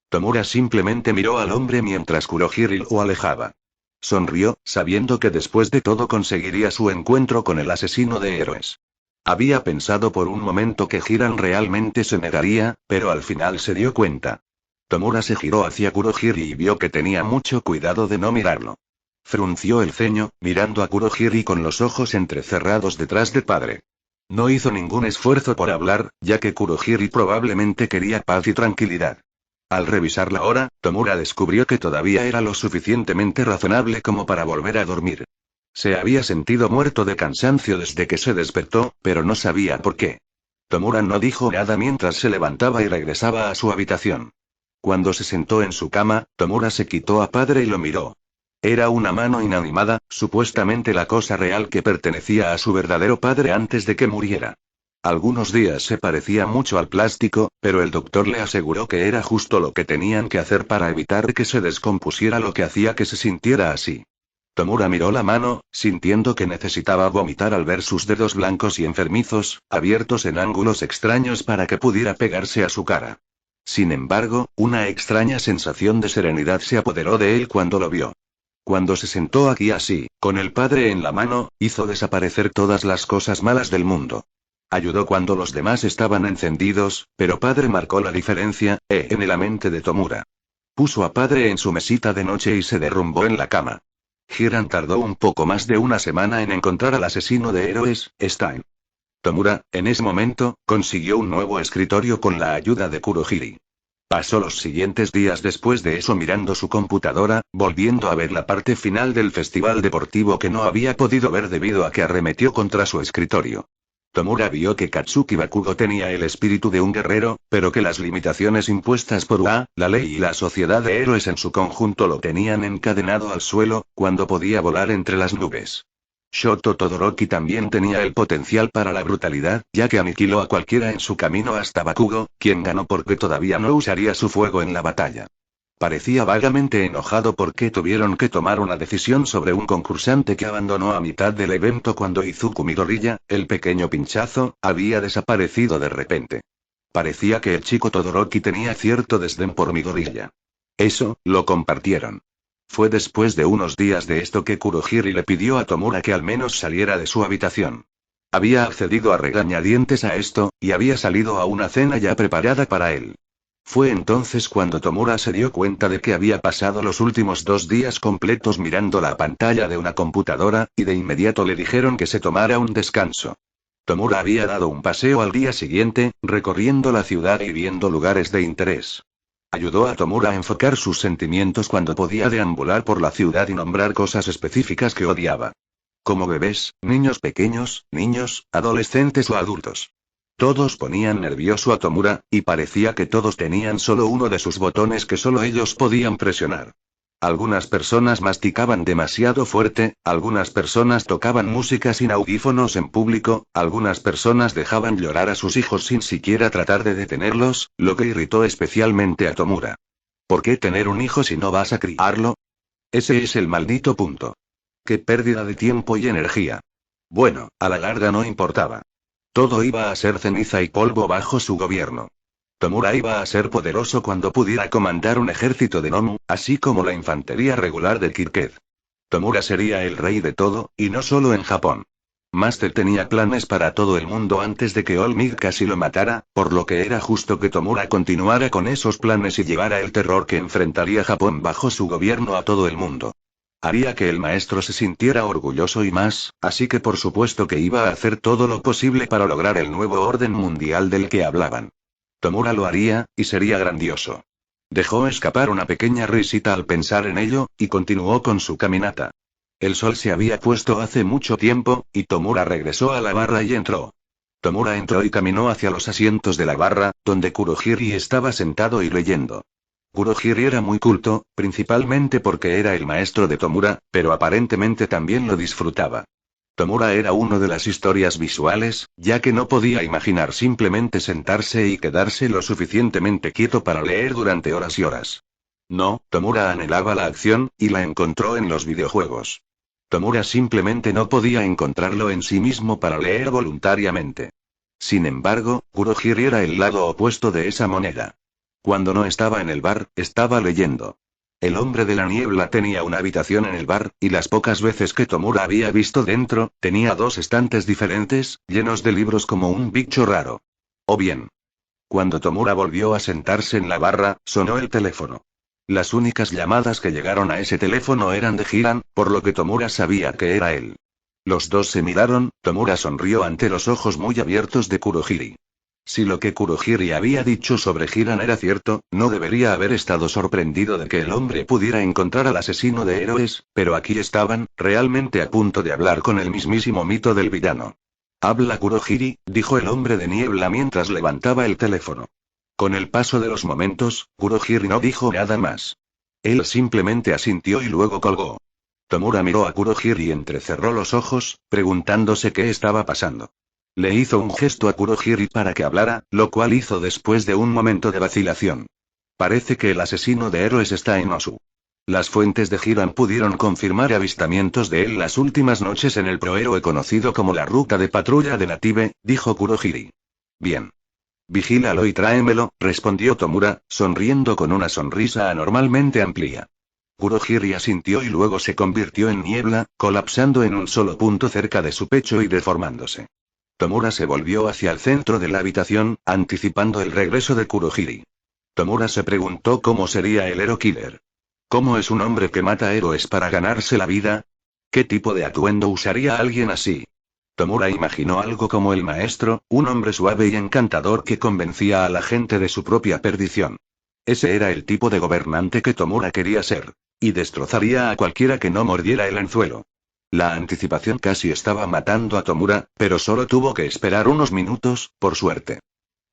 Tomura simplemente miró al hombre mientras Kurohiri lo alejaba. Sonrió, sabiendo que después de todo conseguiría su encuentro con el asesino de héroes. Había pensado por un momento que Hiran realmente se negaría, pero al final se dio cuenta. Tomura se giró hacia Kurohiri y vio que tenía mucho cuidado de no mirarlo. Frunció el ceño, mirando a Kurohiri con los ojos entrecerrados detrás de padre. No hizo ningún esfuerzo por hablar, ya que Kurohiri probablemente quería paz y tranquilidad. Al revisar la hora, Tomura descubrió que todavía era lo suficientemente razonable como para volver a dormir. Se había sentido muerto de cansancio desde que se despertó, pero no sabía por qué. Tomura no dijo nada mientras se levantaba y regresaba a su habitación. Cuando se sentó en su cama, Tomura se quitó a padre y lo miró. Era una mano inanimada, supuestamente la cosa real que pertenecía a su verdadero padre antes de que muriera. Algunos días se parecía mucho al plástico, pero el doctor le aseguró que era justo lo que tenían que hacer para evitar que se descompusiera lo que hacía que se sintiera así. Tomura miró la mano, sintiendo que necesitaba vomitar al ver sus dedos blancos y enfermizos, abiertos en ángulos extraños para que pudiera pegarse a su cara. Sin embargo, una extraña sensación de serenidad se apoderó de él cuando lo vio. Cuando se sentó aquí así, con el padre en la mano, hizo desaparecer todas las cosas malas del mundo. Ayudó cuando los demás estaban encendidos, pero padre marcó la diferencia, en la mente de Tomura. Puso a padre en su mesita de noche y se derrumbó en la cama. Hiran tardó un poco más de una semana en encontrar al asesino de héroes, Stein. Tomura, en ese momento, consiguió un nuevo escritorio con la ayuda de Kurohiri. Pasó los siguientes días después de eso mirando su computadora, volviendo a ver la parte final del festival deportivo que no había podido ver debido a que arremetió contra su escritorio. Tomura vio que Katsuki Bakugo tenía el espíritu de un guerrero, pero que las limitaciones impuestas por UA, la ley y la sociedad de héroes en su conjunto lo tenían encadenado al suelo, cuando podía volar entre las nubes. Shoto Todoroki también tenía el potencial para la brutalidad, ya que aniquiló a cualquiera en su camino hasta Bakugo, quien ganó porque todavía no usaría su fuego en la batalla. Parecía vagamente enojado porque tuvieron que tomar una decisión sobre un concursante que abandonó a mitad del evento cuando Izuku Midoriya, el pequeño pinchazo, había desaparecido de repente. Parecía que el chico Todoroki tenía cierto desdén por Midoriya. Eso, lo compartieron. Fue después de unos días de esto que Kurohiri le pidió a Tomura que al menos saliera de su habitación. Había accedido a regañadientes a esto, y había salido a una cena ya preparada para él. Fue entonces cuando Tomura se dio cuenta de que había pasado los últimos 2 días completos mirando la pantalla de una computadora, y de inmediato le dijeron que se tomara un descanso. Tomura había dado un paseo al día siguiente, recorriendo la ciudad y viendo lugares de interés. Ayudó a Tomura a enfocar sus sentimientos cuando podía deambular por la ciudad y nombrar cosas específicas que odiaba. Como bebés, niños pequeños, niños, adolescentes o adultos. Todos ponían nervioso a Tomura, y parecía que todos tenían solo uno de sus botones que solo ellos podían presionar. Algunas personas masticaban demasiado fuerte, algunas personas tocaban música sin audífonos en público, algunas personas dejaban llorar a sus hijos sin siquiera tratar de detenerlos, lo que irritó especialmente a Tomura. ¿Por qué tener un hijo si no vas a criarlo? Ese es el maldito punto. ¡Qué pérdida de tiempo y energía! Bueno, a la larga no importaba. Todo iba a ser ceniza y polvo bajo su gobierno. Tomura iba a ser poderoso cuando pudiera comandar un ejército de Nomu, así como la infantería regular de Kirked. Tomura sería el rey de todo, y no solo en Japón. Master tenía planes para todo el mundo antes de que All Might casi lo matara, por lo que era justo que Tomura continuara con esos planes y llevara el terror que enfrentaría Japón bajo su gobierno a todo el mundo. Haría que el maestro se sintiera orgulloso y más, así que por supuesto que iba a hacer todo lo posible para lograr el nuevo orden mundial del que hablaban. Tomura lo haría, y sería grandioso. Dejó escapar una pequeña risita al pensar en ello, y continuó con su caminata. El sol se había puesto hace mucho tiempo, y Tomura regresó a la barra y entró. Tomura entró y caminó hacia los asientos de la barra, donde Kurohiri estaba sentado y leyendo. Kurohiri era muy culto, principalmente porque era el maestro de Tomura, pero aparentemente también lo disfrutaba. Tomura era uno de las historias visuales, ya que no podía imaginar simplemente sentarse y quedarse lo suficientemente quieto para leer durante horas y horas. No, Tomura anhelaba la acción, y la encontró en los videojuegos. Tomura simplemente no podía encontrarlo en sí mismo para leer voluntariamente. Sin embargo, Kurohiri era el lado opuesto de esa moneda. Cuando no estaba en el bar, estaba leyendo. El hombre de la niebla tenía una habitación en el bar, y las pocas veces que Tomura había visto dentro, tenía 2 estantes diferentes, llenos de libros como un bicho raro. O bien. Cuando Tomura volvió a sentarse en la barra, sonó el teléfono. Las únicas llamadas que llegaron a ese teléfono eran de Hiran, por lo que Tomura sabía que era él. Los dos se miraron, Tomura sonrió ante los ojos muy abiertos de Kurohiri. Si lo que Kurohiri había dicho sobre Hiran era cierto, no debería haber estado sorprendido de que el hombre pudiera encontrar al asesino de héroes, pero aquí estaban, realmente a punto de hablar con el mismísimo mito del villano. Habla Kurohiri, dijo el hombre de niebla mientras levantaba el teléfono. Con el paso de los momentos, Kurohiri no dijo nada más. Él simplemente asintió y luego colgó. Tomura miró a Kurohiri y entrecerró los ojos, preguntándose qué estaba pasando. Le hizo un gesto a Kurohiri para que hablara, lo cual hizo después de un momento de vacilación. Parece que el asesino de héroes está en Osu. Las fuentes de Hiran pudieron confirmar avistamientos de él las últimas noches en el prohéroe conocido como la ruta de patrulla de Native, dijo Kurohiri. Bien. Vigílalo y tráemelo, respondió Tomura, sonriendo con una sonrisa anormalmente amplia. Kurohiri asintió y luego se convirtió en niebla, colapsando en un solo punto cerca de su pecho y deformándose. Tomura se volvió hacia el centro de la habitación, anticipando el regreso de Kurohiri. Tomura se preguntó cómo sería el Hero Killer. ¿Cómo es un hombre que mata héroes para ganarse la vida? ¿Qué tipo de atuendo usaría alguien así? Tomura imaginó algo como el maestro, un hombre suave y encantador que convencía a la gente de su propia perdición. Ese era el tipo de gobernante que Tomura quería ser. Y destrozaría a cualquiera que no mordiera el anzuelo. La anticipación casi estaba matando a Tomura, pero solo tuvo que esperar unos minutos, por suerte.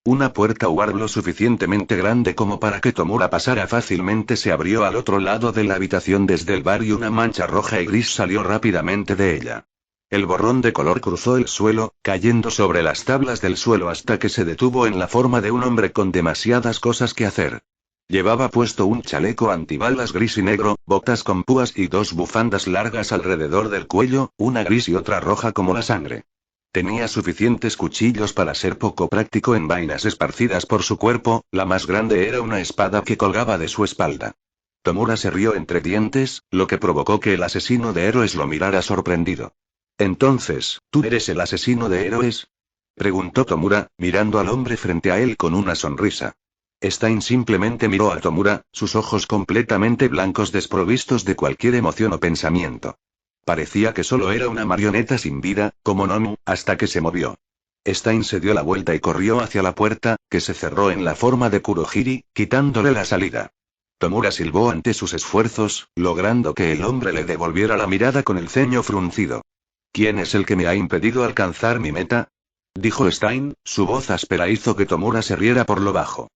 Una puerta Ward lo suficientemente grande como para que Tomura pasara fácilmente se abrió al otro lado de la habitación desde el bar y una mancha roja y gris salió rápidamente de ella. El borrón de color cruzó el suelo, cayendo sobre las tablas del suelo hasta que se detuvo en la forma de un hombre con demasiadas cosas que hacer. Llevaba puesto un chaleco antibalas gris y negro, botas con púas y dos bufandas largas alrededor del cuello, una gris y otra roja como la sangre. Tenía suficientes cuchillos para ser poco práctico en vainas esparcidas por su cuerpo, la más grande era una espada que colgaba de su espalda. Tomura se rió entre dientes, lo que provocó que el asesino de héroes lo mirara sorprendido. Entonces, ¿tú eres el asesino de héroes? Preguntó Tomura, mirando al hombre frente a él con una sonrisa. Stein simplemente miró a Tomura, sus ojos completamente blancos desprovistos de cualquier emoción o pensamiento. Parecía que solo era una marioneta sin vida, como Nomu, hasta que se movió. Stein se dio la vuelta y corrió hacia la puerta, que se cerró en la forma de Kurohiri, quitándole la salida. Tomura silbó ante sus esfuerzos, logrando que el hombre le devolviera la mirada con el ceño fruncido. ¿Quién es el que me ha impedido alcanzar mi meta? Dijo Stein, su voz áspera hizo que Tomura se riera por lo bajo.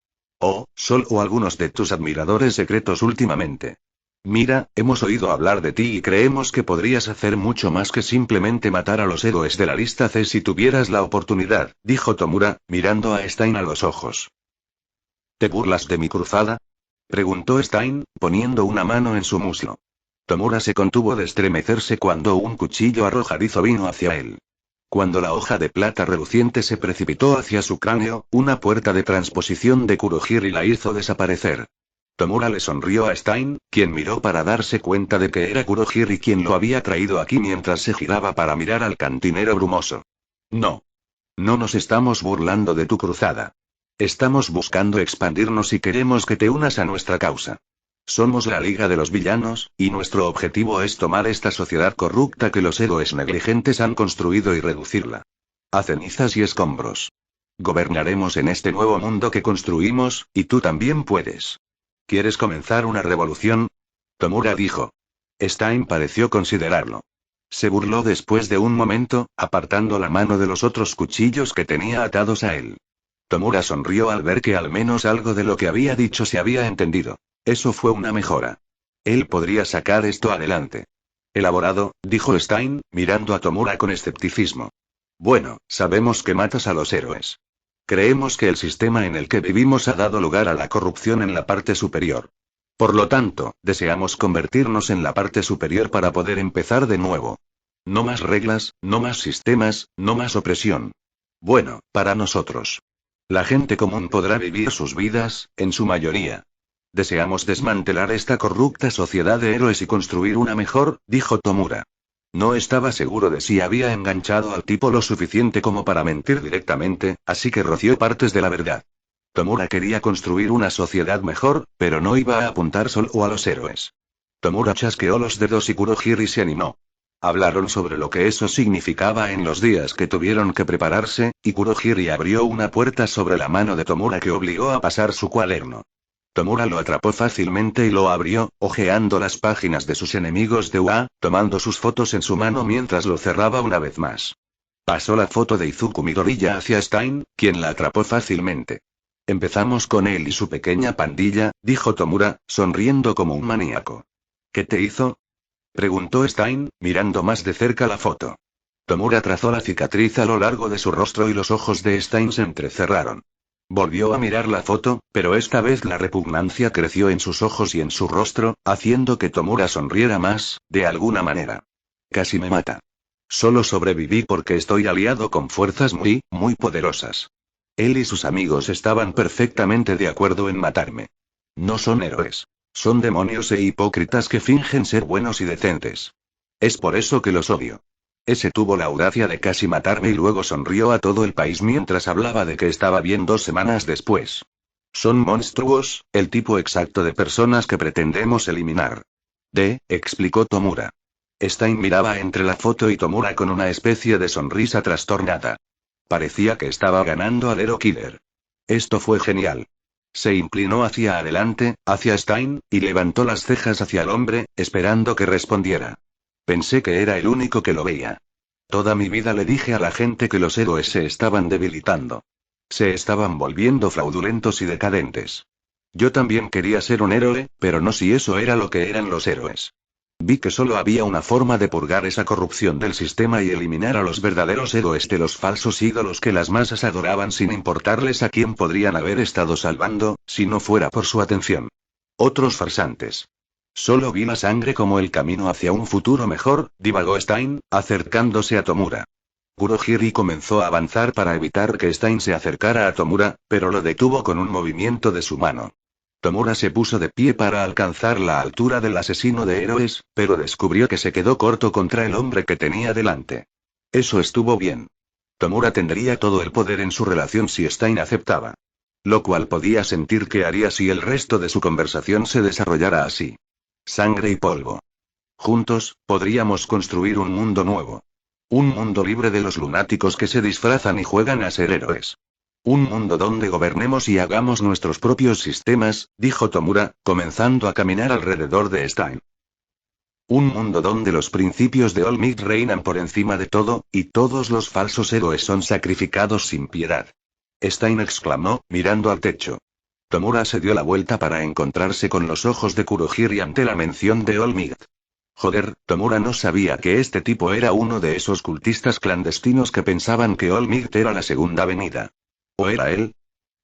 Oh, solo algunos de tus admiradores secretos últimamente. Mira, hemos oído hablar de ti y creemos que podrías hacer mucho más que simplemente matar a los héroes de la lista C si tuvieras la oportunidad, dijo Tomura, mirando a Stein a los ojos. ¿Te burlas de mi cruzada? Preguntó Stein, poniendo una mano en su muslo. Tomura se contuvo de estremecerse cuando un cuchillo arrojadizo vino hacia él. Cuando la hoja de plata reluciente se precipitó hacia su cráneo, una puerta de transposición de Kurohiri la hizo desaparecer. Tomura le sonrió a Stein, quien miró para darse cuenta de que era Kurohiri quien lo había traído aquí mientras se giraba para mirar al cantinero brumoso. No. No nos estamos burlando de tu cruzada. Estamos buscando expandirnos y queremos que te unas a nuestra causa. Somos la Liga de los Villanos, y nuestro objetivo es tomar esta sociedad corrupta que los héroes negligentes han construido y reducirla a cenizas y escombros. Gobernaremos en este nuevo mundo que construimos, y tú también puedes. ¿Quieres comenzar una revolución? Tomura dijo. Stein pareció considerarlo. Se burló después de un momento, apartando la mano de los otros cuchillos que tenía atados a él. Tomura sonrió al ver que al menos algo de lo que había dicho se había entendido. Eso fue una mejora. Él podría sacar esto adelante. Elaborado, dijo Stein, mirando a Tomura con escepticismo. Bueno, sabemos que matas a los héroes. Creemos que el sistema en el que vivimos ha dado lugar a la corrupción en la parte superior. Por lo tanto, deseamos convertirnos en la parte superior para poder empezar de nuevo. No más reglas, no más sistemas, no más opresión. Bueno, para nosotros. La gente común podrá vivir sus vidas, en su mayoría. Deseamos desmantelar esta corrupta sociedad de héroes y construir una mejor, dijo Tomura. No estaba seguro de si había enganchado al tipo lo suficiente como para mentir directamente, así que roció partes de la verdad. Tomura quería construir una sociedad mejor, pero no iba a apuntar solo a los héroes. Tomura chasqueó los dedos y Kurohiri se animó. Hablaron sobre lo que eso significaba en los días que tuvieron que prepararse, y Kurohiri abrió una puerta sobre la mano de Tomura que obligó a pasar su cuaderno. Tomura lo atrapó fácilmente y lo abrió, hojeando las páginas de sus enemigos de UA, tomando sus fotos en su mano mientras lo cerraba una vez más. Pasó la foto de Izuku Midoriya hacia Stein, quien la atrapó fácilmente. Empezamos con él y su pequeña pandilla, dijo Tomura, sonriendo como un maníaco. ¿Qué te hizo? Preguntó Stein, mirando más de cerca la foto. Tomura trazó la cicatriz a lo largo de su rostro y los ojos de Stein se entrecerraron. Volvió a mirar la foto, pero esta vez la repugnancia creció en sus ojos y en su rostro, haciendo que Tomura sonriera más, de alguna manera. Casi me mata. Solo sobreviví porque estoy aliado con fuerzas muy, muy poderosas. Él y sus amigos estaban perfectamente de acuerdo en matarme. No son héroes. Son demonios e hipócritas que fingen ser buenos y decentes. Es por eso que los odio. Ese tuvo la audacia de casi matarme y luego sonrió a todo el país mientras hablaba de que estaba bien 2 semanas después. Son monstruos, el tipo exacto de personas que pretendemos eliminar. Explicó Tomura. Stein miraba entre la foto y Tomura con una especie de sonrisa trastornada. Parecía que estaba ganando al Hero Killer. Esto fue genial. Se inclinó hacia adelante, hacia Stein, y levantó las cejas hacia el hombre, esperando que respondiera. Pensé que era el único que lo veía. Toda mi vida le dije a la gente que los héroes se estaban debilitando. Se estaban volviendo fraudulentos y decadentes. Yo también quería ser un héroe, pero no si eso era lo que eran los héroes. Vi que solo había una forma de purgar esa corrupción del sistema y eliminar a los verdaderos héroes de los falsos ídolos que las masas adoraban sin importarles a quién podrían haber estado salvando, si no fuera por su atención. Otros farsantes. Solo vi la sangre como el camino hacia un futuro mejor, divagó Stein, acercándose a Tomura. Kurohiri comenzó a avanzar para evitar que Stein se acercara a Tomura, pero lo detuvo con un movimiento de su mano. Tomura se puso de pie para alcanzar la altura del asesino de héroes, pero descubrió que se quedó corto contra el hombre que tenía delante. Eso estuvo bien. Tomura tendría todo el poder en su relación si Stein aceptaba. Lo cual podía sentir que haría si el resto de su conversación se desarrollara así. Sangre y polvo. Juntos, podríamos construir un mundo nuevo. Un mundo libre de los lunáticos que se disfrazan y juegan a ser héroes. Un mundo donde gobernemos y hagamos nuestros propios sistemas, dijo Tomura, comenzando a caminar alrededor de Stein. Un mundo donde los principios de All Might reinan por encima de todo, y todos los falsos héroes son sacrificados sin piedad. Stein exclamó, mirando al techo. Tomura se dio la vuelta para encontrarse con los ojos de Kurohiri ante la mención de All Might. Joder, Tomura no sabía que este tipo era uno de esos cultistas clandestinos que pensaban que All Might era la segunda venida. ¿O era él?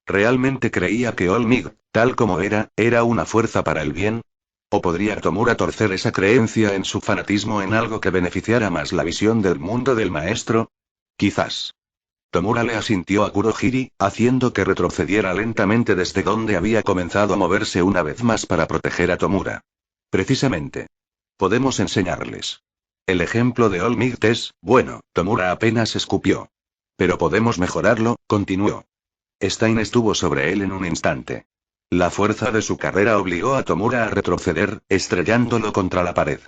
¿Realmente creía que All Might, tal como era una fuerza para el bien? ¿O podría Tomura torcer esa creencia en su fanatismo en algo que beneficiara más la visión del mundo del maestro? Quizás. Tomura le asintió a Kurohiri, haciendo que retrocediera lentamente desde donde había comenzado a moverse una vez más para proteger a Tomura. Precisamente. Podemos enseñarles. El ejemplo de All Might es, bueno, Tomura apenas escupió. Pero podemos mejorarlo, continuó. Stein estuvo sobre él en un instante. La fuerza de su carrera obligó a Tomura a retroceder, estrellándolo contra la pared.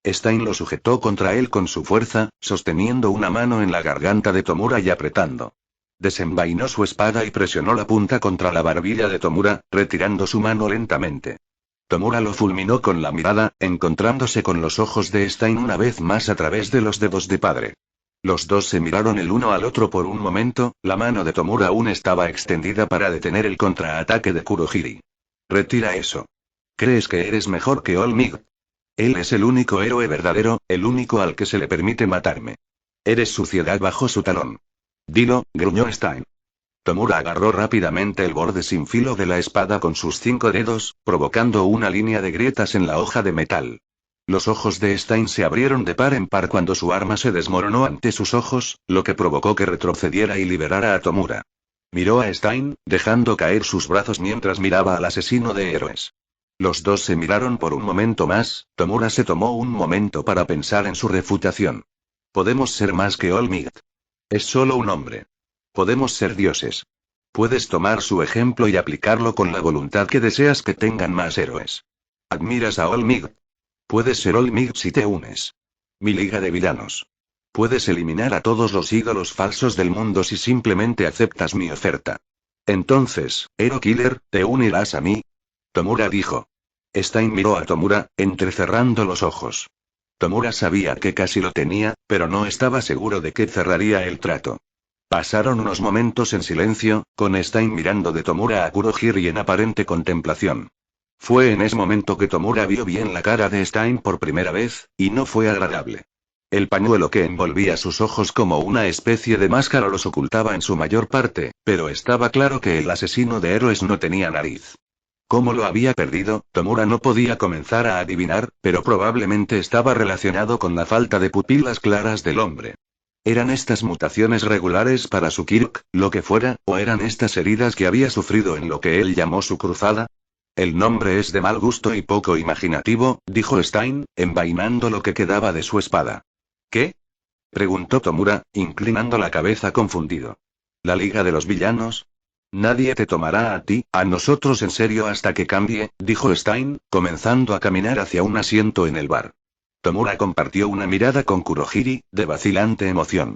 Stein lo sujetó contra él con su fuerza, sosteniendo una mano en la garganta de Tomura y apretando. Desenvainó su espada y presionó la punta contra la barbilla de Tomura, retirando su mano lentamente. Tomura lo fulminó con la mirada, encontrándose con los ojos de Stein una vez más a través de los dedos de padre. Los dos se miraron el uno al otro por un momento, la mano de Tomura aún estaba extendida para detener el contraataque de Kurohiri. Retira eso. ¿Crees que eres mejor que All Might? Él es el único héroe verdadero, el único al que se le permite matarme. Eres suciedad bajo su talón. Dilo, gruñó Stein. Tomura agarró rápidamente el borde sin filo de la espada con sus 5 dedos, provocando una línea de grietas en la hoja de metal. Los ojos de Stein se abrieron de par en par cuando su arma se desmoronó ante sus ojos, lo que provocó que retrocediera y liberara a Tomura. Miró a Stein, dejando caer sus brazos mientras miraba al asesino de héroes. Los dos se miraron por un momento más, Tomura se tomó un momento para pensar en su refutación. Podemos ser más que All Might. Es solo un hombre. Podemos ser dioses. Puedes tomar su ejemplo y aplicarlo con la voluntad que deseas que tengan más héroes. ¿Admiras a All Might? Puedes ser All Might si te unes. Mi liga de villanos. Puedes eliminar a todos los ídolos falsos del mundo si simplemente aceptas mi oferta. Entonces, Hero Killer, ¿te unirás a mí? Tomura dijo. Stein miró a Tomura, entrecerrando los ojos. Tomura sabía que casi lo tenía, pero no estaba seguro de que cerraría el trato. Pasaron unos momentos en silencio, con Stein mirando de Tomura a Kurohiri en aparente contemplación. Fue en ese momento que Tomura vio bien la cara de Stein por primera vez, y no fue agradable. El pañuelo que envolvía sus ojos como una especie de máscara los ocultaba en su mayor parte, pero estaba claro que el asesino de héroes no tenía nariz. ¿Cómo lo había perdido? Tomura no podía comenzar a adivinar, pero probablemente estaba relacionado con la falta de pupilas claras del hombre. ¿Eran estas mutaciones regulares para su Kirk, lo que fuera, o eran estas heridas que había sufrido en lo que él llamó su cruzada? El nombre es de mal gusto y poco imaginativo, dijo Stein, envainando lo que quedaba de su espada. ¿Qué? Preguntó Tomura, inclinando la cabeza confundido. ¿La Liga de los Villanos? Nadie te tomará a ti, a nosotros en serio hasta que cambie, dijo Stein, comenzando a caminar hacia un asiento en el bar. Tomura compartió una mirada con Kurohiri, de vacilante emoción.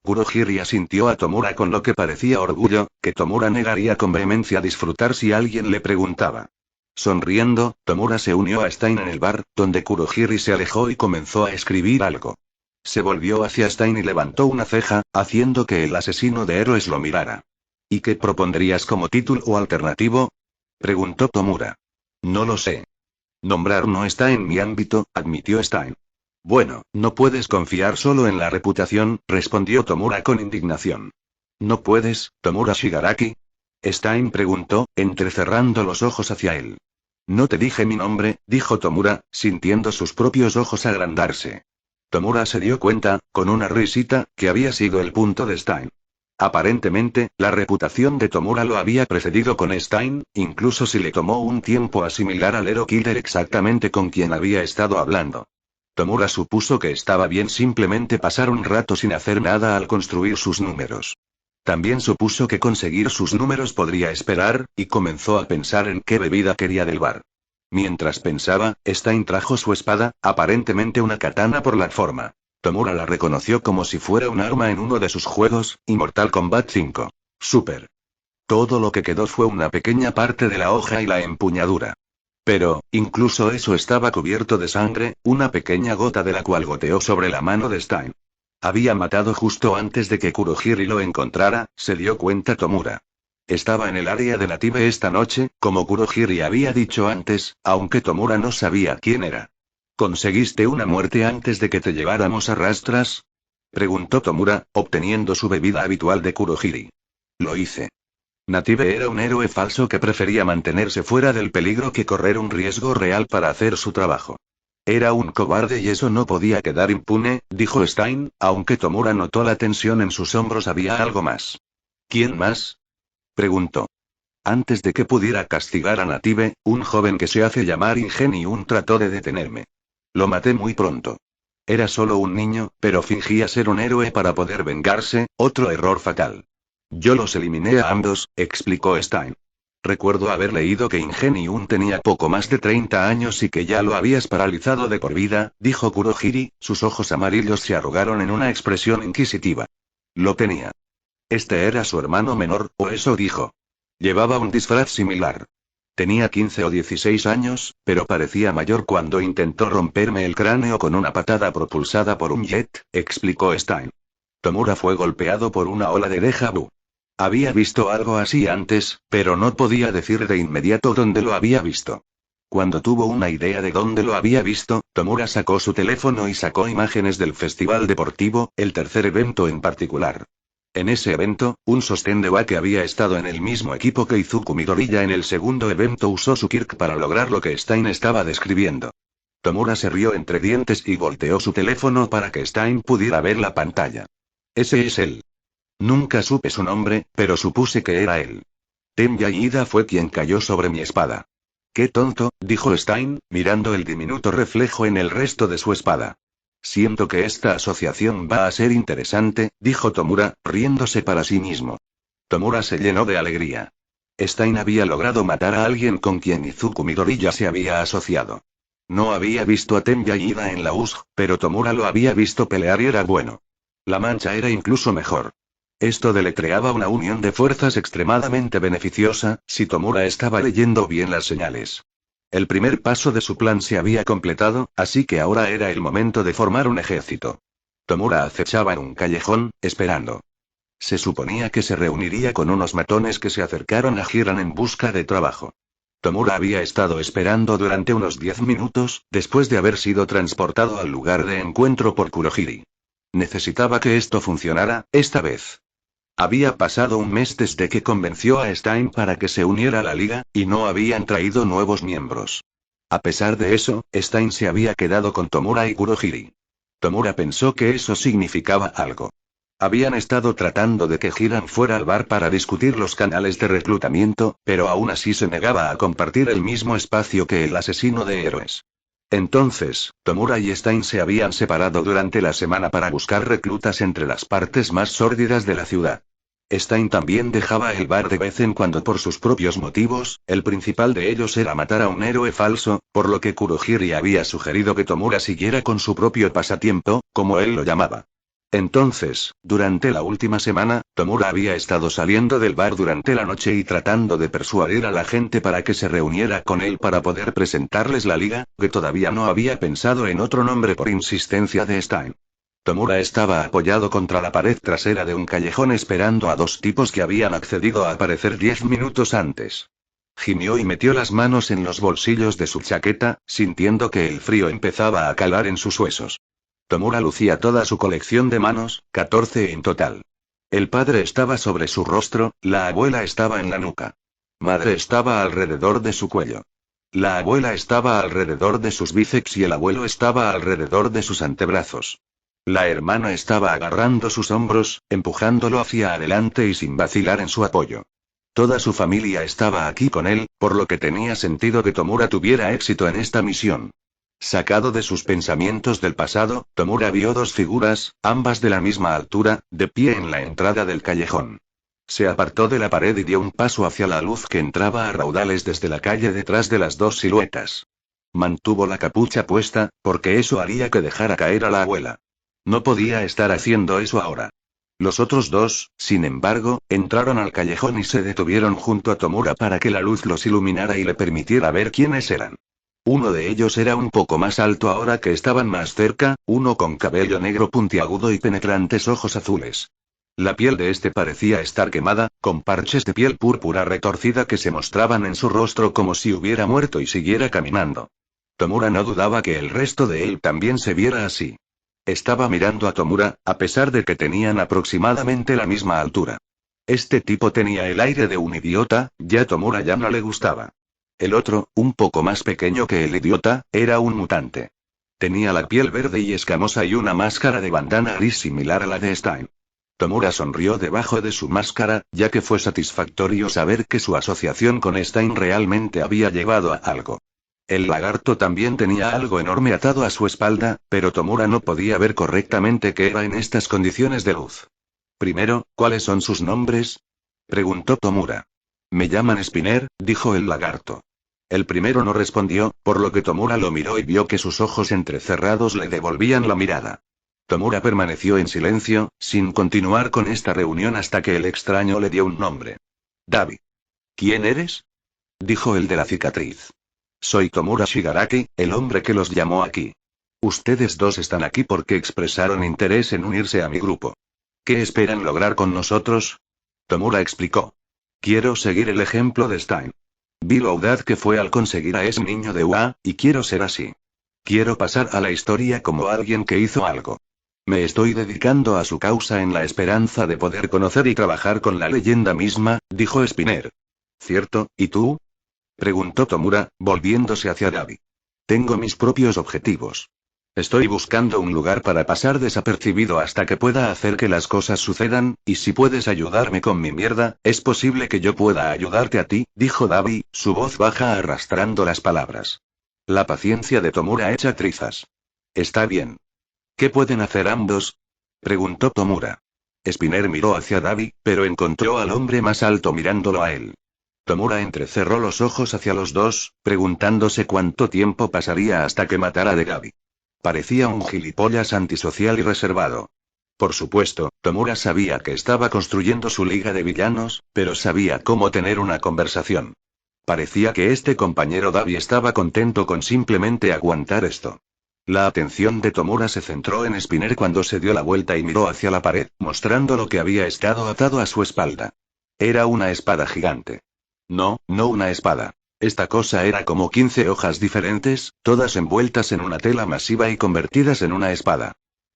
Kurohiri asintió a Tomura con lo que parecía orgullo, que Tomura negaría con vehemencia disfrutar si alguien le preguntaba. Sonriendo, Tomura se unió a Stein en el bar, donde Kurohiri se alejó y comenzó a escribir algo. Se volvió hacia Stein y levantó una ceja, haciendo que el asesino de héroes lo mirara. ¿Y qué propondrías como título o alternativo? Preguntó Tomura. No lo sé. Nombrar no está en mi ámbito, admitió Stein. Bueno, no puedes confiar solo en la reputación, respondió Tomura con indignación. ¿No puedes, Tomura Shigaraki? Stein preguntó, entrecerrando los ojos hacia él. No te dije mi nombre, dijo Tomura, sintiendo sus propios ojos agrandarse. Tomura se dio cuenta, con una risita, que había sido el punto de Stein. Aparentemente, la reputación de Tomura lo había precedido con Stein, incluso si le tomó un tiempo asimilar al Hero Killer exactamente con quien había estado hablando. Tomura supuso que estaba bien simplemente pasar un rato sin hacer nada al construir sus números. También supuso que conseguir sus números podría esperar, y comenzó a pensar en qué bebida quería del bar. Mientras pensaba, Stein trajo su espada, aparentemente una katana por la forma. Tomura la reconoció como si fuera un arma en uno de sus juegos, y Mortal Kombat 5. Super. Todo lo que quedó fue una pequeña parte de la hoja y la empuñadura. Pero, incluso eso estaba cubierto de sangre, una pequeña gota de la cual goteó sobre la mano de Stein. Había matado justo antes de que Kurohiri lo encontrara, se dio cuenta Tomura. Estaba en el área de Native esta noche, como Kurohiri había dicho antes, aunque Tomura no sabía quién era. ¿Conseguiste una muerte antes de que te lleváramos a rastras? Preguntó Tomura, obteniendo su bebida habitual de Kurohiri. Lo hice. Native era un héroe falso que prefería mantenerse fuera del peligro que correr un riesgo real para hacer su trabajo. Era un cobarde y eso no podía quedar impune, dijo Stein, aunque Tomura notó la tensión en sus hombros. ¿Había algo más? ¿Quién más? Preguntó. Antes de que pudiera castigar a Native, un joven que se hace llamar Ingenium trató de detenerme. Lo maté muy pronto. Era solo un niño, pero fingía ser un héroe para poder vengarse, otro error fatal. Yo los eliminé a ambos, explicó Stein. Recuerdo haber leído que Ingenium tenía poco más de 30 años y que ya lo habías paralizado de por vida, dijo Kurohiri, sus ojos amarillos se arrugaron en una expresión inquisitiva. Lo tenía. Este era su hermano menor, o eso dijo. Llevaba un disfraz similar. Tenía 15 o 16 años, pero parecía mayor cuando intentó romperme el cráneo con una patada propulsada por un jet, explicó Stein. Tomura fue golpeado por una ola de déjà vu. Había visto algo así antes, pero no podía decir de inmediato dónde lo había visto. Cuando tuvo una idea de dónde lo había visto, Tomura sacó su teléfono y sacó imágenes del festival deportivo, el tercer evento en particular. En ese evento, un sostén de Wake había estado en el mismo equipo que Izuku Midoriya. En el segundo evento usó su Kirk para lograr lo que Stein estaba describiendo. Tomura se rió entre dientes y volteó su teléfono para que Stein pudiera ver la pantalla. Ese es él. Nunca supe su nombre, pero supuse que era él. Tenya Ida fue quien cayó sobre mi espada. Qué tonto, dijo Stein, mirando el diminuto reflejo en el resto de su espada. Siento que esta asociación va a ser interesante, dijo Tomura, riéndose para sí mismo. Tomura se llenó de alegría. Stein había logrado matar a alguien con quien Izuku Midoriya se había asociado. No había visto a Tenya y Ida en la USG, pero Tomura lo había visto pelear y era bueno. La mancha era incluso mejor. Esto deletreaba una unión de fuerzas extremadamente beneficiosa, si Tomura estaba leyendo bien las señales. El primer paso de su plan se había completado, así que ahora era el momento de formar un ejército. Tomura acechaba en un callejón, esperando. Se suponía que se reuniría con unos matones que se acercaron a Hiran en busca de trabajo. Tomura había estado esperando durante unos 10 minutos, después de haber sido transportado al lugar de encuentro por Kurohiri. Necesitaba que esto funcionara, esta vez. Había pasado un mes desde que convenció a Stein para que se uniera a la liga, y no habían traído nuevos miembros. A pesar de eso, Stein se había quedado con Tomura y Kurohiri. Tomura pensó que eso significaba algo. Habían estado tratando de que Hiran fuera al bar para discutir los canales de reclutamiento, pero aún así se negaba a compartir el mismo espacio que el asesino de héroes. Entonces, Tomura y Stein se habían separado durante la semana para buscar reclutas entre las partes más sórdidas de la ciudad. Stein también dejaba el bar de vez en cuando por sus propios motivos, el principal de ellos era matar a un héroe falso, por lo que Kurohiri había sugerido que Tomura siguiera con su propio pasatiempo, como él lo llamaba. Entonces, durante la última semana, Tomura había estado saliendo del bar durante la noche y tratando de persuadir a la gente para que se reuniera con él para poder presentarles la liga, que todavía no había pensado en otro nombre por insistencia de Stein. Tomura estaba apoyado contra la pared trasera de un callejón esperando a dos tipos que habían accedido a aparecer 10 minutos antes. Gimió y metió las manos en los bolsillos de su chaqueta, sintiendo que el frío empezaba a calar en sus huesos. Tomura lucía toda su colección de manos, 14 en total. El padre estaba sobre su rostro, la abuela estaba en la nuca. Madre estaba alrededor de su cuello. La abuela estaba alrededor de sus bíceps y el abuelo estaba alrededor de sus antebrazos. La hermana estaba agarrando sus hombros, empujándolo hacia adelante y sin vacilar en su apoyo. Toda su familia estaba aquí con él, por lo que tenía sentido que Tomura tuviera éxito en esta misión. Sacado de sus pensamientos del pasado, Tomura vio dos figuras, ambas de la misma altura, de pie en la entrada del callejón. Se apartó de la pared y dio un paso hacia la luz que entraba a raudales desde la calle detrás de las dos siluetas. Mantuvo la capucha puesta, porque eso haría que dejara caer a la abuela. No podía estar haciendo eso ahora. Los otros dos, sin embargo, entraron al callejón y se detuvieron junto a Tomura para que la luz los iluminara y le permitiera ver quiénes eran. Uno de ellos era un poco más alto ahora que estaban más cerca, uno con cabello negro puntiagudo y penetrantes ojos azules. La piel de este parecía estar quemada, con parches de piel púrpura retorcida que se mostraban en su rostro como si hubiera muerto y siguiera caminando. Tomura no dudaba que el resto de él también se viera así. Estaba mirando a Tomura, a pesar de que tenían aproximadamente la misma altura. Este tipo tenía el aire de un idiota, ya Tomura ya no le gustaba. El otro, un poco más pequeño que el idiota, era un mutante. Tenía la piel verde y escamosa y una máscara de bandana gris similar a la de Stein. Tomura sonrió debajo de su máscara, ya que fue satisfactorio saber que su asociación con Stein realmente había llevado a algo. El lagarto también tenía algo enorme atado a su espalda, pero Tomura no podía ver correctamente qué era en estas condiciones de luz. Primero, ¿cuáles son sus nombres?, preguntó Tomura. Me llaman Spinner, dijo el lagarto. El primero no respondió, por lo que Tomura lo miró y vio que sus ojos entrecerrados le devolvían la mirada. Tomura permaneció en silencio, sin continuar con esta reunión hasta que el extraño le dio un nombre. Davi. ¿Quién eres?, dijo el de la cicatriz. Soy Tomura Shigaraki, el hombre que los llamó aquí. Ustedes dos están aquí porque expresaron interés en unirse a mi grupo. ¿Qué esperan lograr con nosotros?, Tomura explicó. Quiero seguir el ejemplo de Stein. Vi lo audaz que fue al conseguir a ese niño de UA, y quiero ser así. Quiero pasar a la historia como alguien que hizo algo. Me estoy dedicando a su causa en la esperanza de poder conocer y trabajar con la leyenda misma, dijo Spinner. ¿Cierto, y tú?, preguntó Tomura, volviéndose hacia Davi. Tengo mis propios objetivos. Estoy buscando un lugar para pasar desapercibido hasta que pueda hacer que las cosas sucedan, y si puedes ayudarme con mi mierda, es posible que yo pueda ayudarte a ti, dijo Davi, su voz baja arrastrando las palabras. La paciencia de Tomura hecha trizas. Está bien. ¿Qué pueden hacer ambos?, preguntó Tomura. Spinner miró hacia Davi, pero encontró al hombre más alto mirándolo a él. Tomura entrecerró los ojos hacia los dos, preguntándose cuánto tiempo pasaría hasta que matara de Gabi. Parecía un gilipollas antisocial y reservado. Por supuesto, Tomura sabía que estaba construyendo su liga de villanos, pero sabía cómo tener una conversación. Parecía que este compañero Dabi estaba contento con simplemente aguantar esto. La atención de Tomura se centró en Spinner cuando se dio la vuelta y miró hacia la pared, mostrando lo que había estado atado a su espalda. Era una espada gigante. No, no una espada. Esta cosa era como 15 hojas diferentes, todas envueltas en una tela masiva y convertidas en una espada.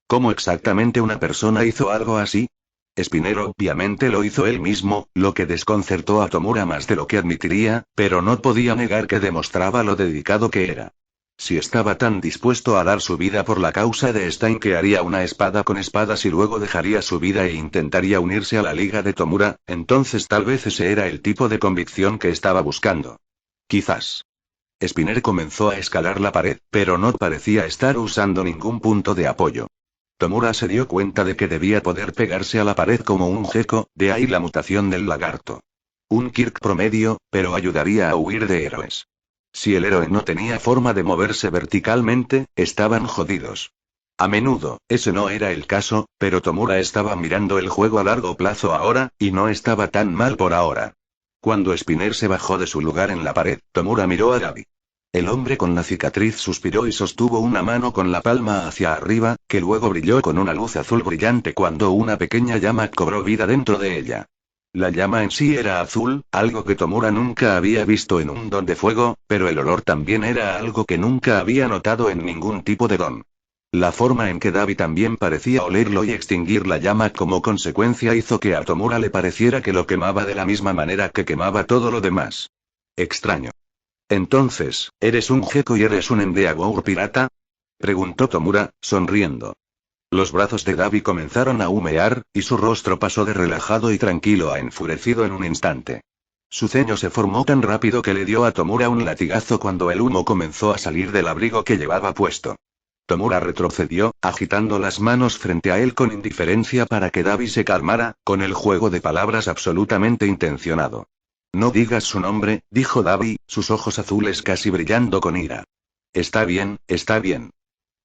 ¿Cómo exactamente una persona hizo algo así? Spinner obviamente lo hizo él mismo, lo que desconcertó a Tomura más de lo que admitiría, pero no podía negar que demostraba lo dedicado que era. Si estaba tan dispuesto a dar su vida por la causa de Stein que haría una espada con espadas y luego dejaría su vida e intentaría unirse a la liga de Tomura, entonces tal vez ese era el tipo de convicción que estaba buscando. Quizás. Spinner comenzó a escalar la pared, pero no parecía estar usando ningún punto de apoyo. Tomura se dio cuenta de que debía poder pegarse a la pared como un gecko, de ahí la mutación del lagarto. Un Kirk promedio, pero ayudaría a huir de héroes. Si el héroe no tenía forma de moverse verticalmente, estaban jodidos. A menudo, ese no era el caso, pero Tomura estaba mirando el juego a largo plazo ahora, y no estaba tan mal por ahora. Cuando Spinner se bajó de su lugar en la pared, Tomura miró a Gabi. El hombre con la cicatriz suspiró y sostuvo una mano con la palma hacia arriba, que luego brilló con una luz azul brillante cuando una pequeña llama cobró vida dentro de ella. La llama en sí era azul, algo que Tomura nunca había visto en un don de fuego, pero el olor también era algo que nunca había notado en ningún tipo de don. La forma en que Dabi también parecía olerlo y extinguir la llama como consecuencia hizo que a Tomura le pareciera que lo quemaba de la misma manera que quemaba todo lo demás. Extraño. Entonces, ¿eres un gecko y eres un Endeavour pirata? Preguntó Tomura, sonriendo. Los brazos de Dabi comenzaron a humear, y su rostro pasó de relajado y tranquilo a enfurecido en un instante. Su ceño se formó tan rápido que le dio a Tomura un latigazo cuando el humo comenzó a salir del abrigo que llevaba puesto. Tomura retrocedió, agitando las manos frente a él con indiferencia para que Dabi se calmara, con el juego de palabras absolutamente intencionado. No digas su nombre, dijo Dabi, sus ojos azules casi brillando con ira. Está bien, está bien.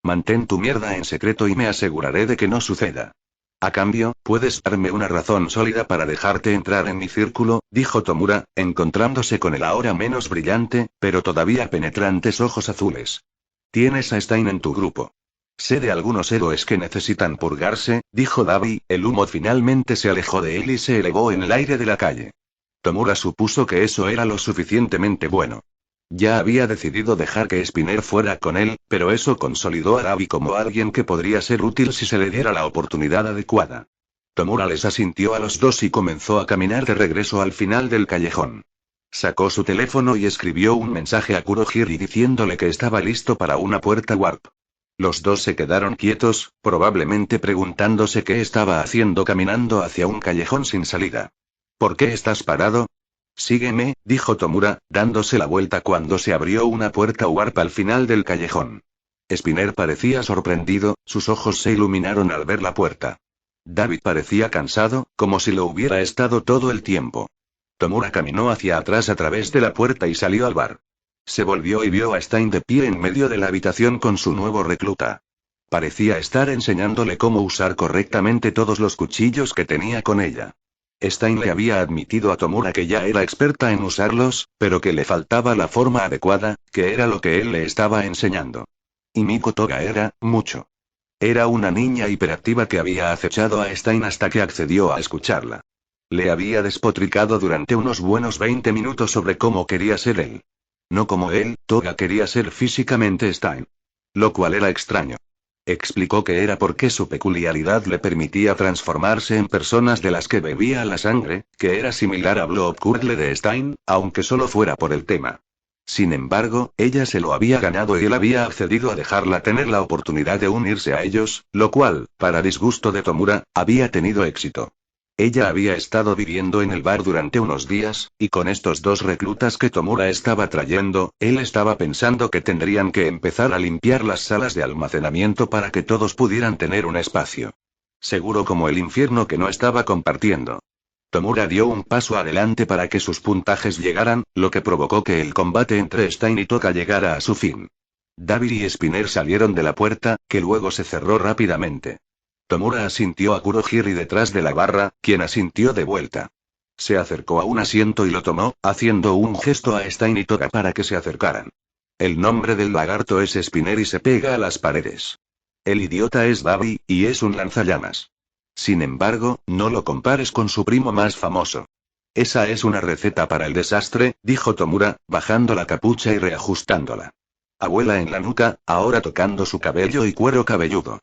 Mantén tu mierda en secreto y me aseguraré de que no suceda. A cambio, puedes darme una razón sólida para dejarte entrar en mi círculo, dijo Tomura, encontrándose con el ahora menos brillante, pero todavía penetrantes ojos azules. Tienes a Stein en tu grupo. Sé de algunos héroes que necesitan purgarse, dijo Dabi, el humo finalmente se alejó de él y se elevó en el aire de la calle. Tomura supuso que eso era lo suficientemente bueno. Ya había decidido dejar que Spinner fuera con él, pero eso consolidó a Dabi como alguien que podría ser útil si se le diera la oportunidad adecuada. Tomura les asintió a los dos y comenzó a caminar de regreso al final del callejón. Sacó su teléfono y escribió un mensaje a Kurohiri diciéndole que estaba listo para una puerta warp. Los dos se quedaron quietos, probablemente preguntándose qué estaba haciendo caminando hacia un callejón sin salida. ¿Por qué estás parado? Sígueme, dijo Tomura, dándose la vuelta cuando se abrió una puerta warp al final del callejón. Spinner parecía sorprendido, sus ojos se iluminaron al ver la puerta. David parecía cansado, como si lo hubiera estado todo el tiempo. Tomura caminó hacia atrás a través de la puerta y salió al bar. Se volvió y vio a Stein de pie en medio de la habitación con su nuevo recluta. Parecía estar enseñándole cómo usar correctamente todos los cuchillos que tenía con ella. Stein le había admitido a Tomura que ya era experta en usarlos, pero que le faltaba la forma adecuada, que era lo que él le estaba enseñando. Y Miko Toga era, mucho. Era una niña hiperactiva que había acechado a Stein hasta que accedió a escucharla. Le había despotricado durante unos buenos 20 minutos sobre cómo quería ser él. No como él, Toga quería ser físicamente Stein. Lo cual era extraño. Explicó que era porque su peculiaridad le permitía transformarse en personas de las que bebía la sangre, que era similar a Blob Curtle de Stein, aunque solo fuera por el tema. Sin embargo, ella se lo había ganado y él había accedido a dejarla tener la oportunidad de unirse a ellos, lo cual, para disgusto de Tomura, había tenido éxito. Ella había estado viviendo en el bar durante unos días, y con estos dos reclutas que Tomura estaba trayendo, él estaba pensando que tendrían que empezar a limpiar las salas de almacenamiento para que todos pudieran tener un espacio. Seguro como el infierno que no estaba compartiendo. Tomura dio un paso adelante para que sus puntajes llegaran, lo que provocó que el combate entre Stein y Toga llegara a su fin. David y Spinner salieron de la puerta, que luego se cerró rápidamente. Tomura asintió a Kurohiri detrás de la barra, quien asintió de vuelta. Se acercó a un asiento y lo tomó, haciendo un gesto a Stein y Toga para que se acercaran. El nombre del lagarto es Spinner y se pega a las paredes. El idiota es David, y es un lanzallamas. Sin embargo, no lo compares con su primo más famoso. Esa es una receta para el desastre, dijo Tomura, bajando la capucha y reajustándola. Abuela en la nuca, ahora tocando su cabello y cuero cabelludo.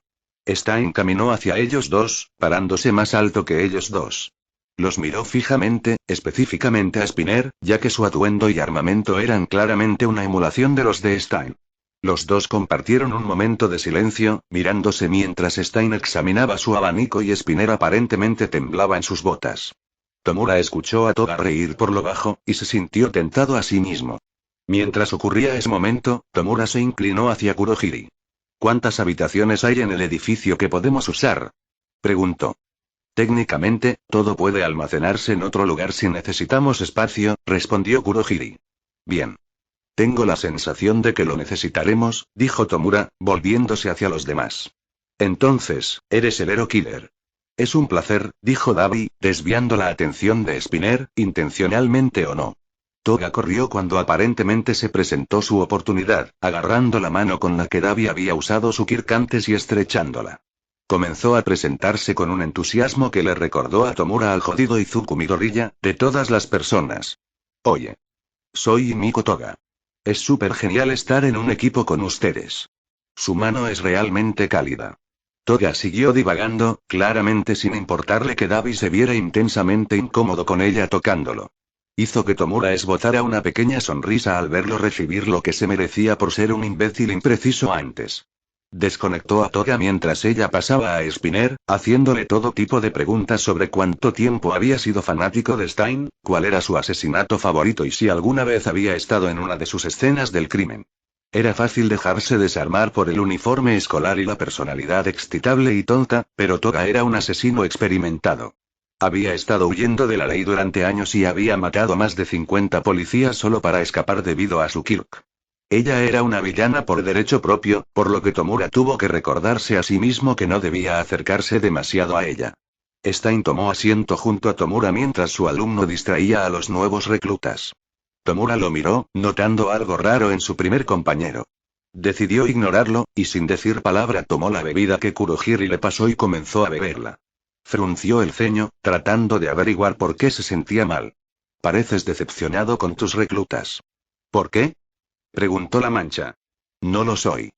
Stein caminó hacia ellos dos, parándose más alto que ellos dos. Los miró fijamente, específicamente a Spinner, ya que su atuendo y armamento eran claramente una emulación de los de Stein. Los dos compartieron un momento de silencio, mirándose mientras Stein examinaba su abanico y Spinner aparentemente temblaba en sus botas. Tomura escuchó a Toga reír por lo bajo, y se sintió tentado a sí mismo. Mientras ocurría ese momento, Tomura se inclinó hacia Kurohiri. ¿Cuántas habitaciones hay en el edificio que podemos usar?, preguntó. Técnicamente, todo puede almacenarse en otro lugar si necesitamos espacio, respondió Kurohiri. Bien. Tengo la sensación de que lo necesitaremos, dijo Tomura, volviéndose hacia los demás. Entonces, eres el Hero Killer. Es un placer, dijo David, desviando la atención de Spinner, intencionalmente o no. Toga corrió cuando aparentemente se presentó su oportunidad, agarrando la mano con la que David había usado su Kirk antes y estrechándola. Comenzó a presentarse con un entusiasmo que le recordó a Tomura al jodido Izuku Midoriya, de todas las personas. Oye. Soy Miko Toga. Es súper genial estar en un equipo con ustedes. Su mano es realmente cálida. Toga siguió divagando, claramente sin importarle que David se viera intensamente incómodo con ella tocándolo. Hizo que Tomura esbozara una pequeña sonrisa al verlo recibir lo que se merecía por ser un imbécil impreciso antes. Desconectó a Toga mientras ella pasaba a Spinner, haciéndole todo tipo de preguntas sobre cuánto tiempo había sido fanático de Stein, cuál era su asesinato favorito y si alguna vez había estado en una de sus escenas del crimen. Era fácil dejarse desarmar por el uniforme escolar y la personalidad excitable y tonta, pero Toga era un asesino experimentado. Había estado huyendo de la ley durante años y había matado a más de 50 policías solo para escapar debido a su Kirk. Ella era una villana por derecho propio, por lo que Tomura tuvo que recordarse a sí mismo que no debía acercarse demasiado a ella. Stein tomó asiento junto a Tomura mientras su alumno distraía a los nuevos reclutas. Tomura lo miró, notando algo raro en su primer compañero. Decidió ignorarlo, y sin decir palabra tomó la bebida que Kurohiri le pasó y comenzó a beberla. Frunció el ceño, tratando de averiguar por qué se sentía mal. Pareces decepcionado con tus reclutas. ¿Por qué?, preguntó la mancha. No lo soy.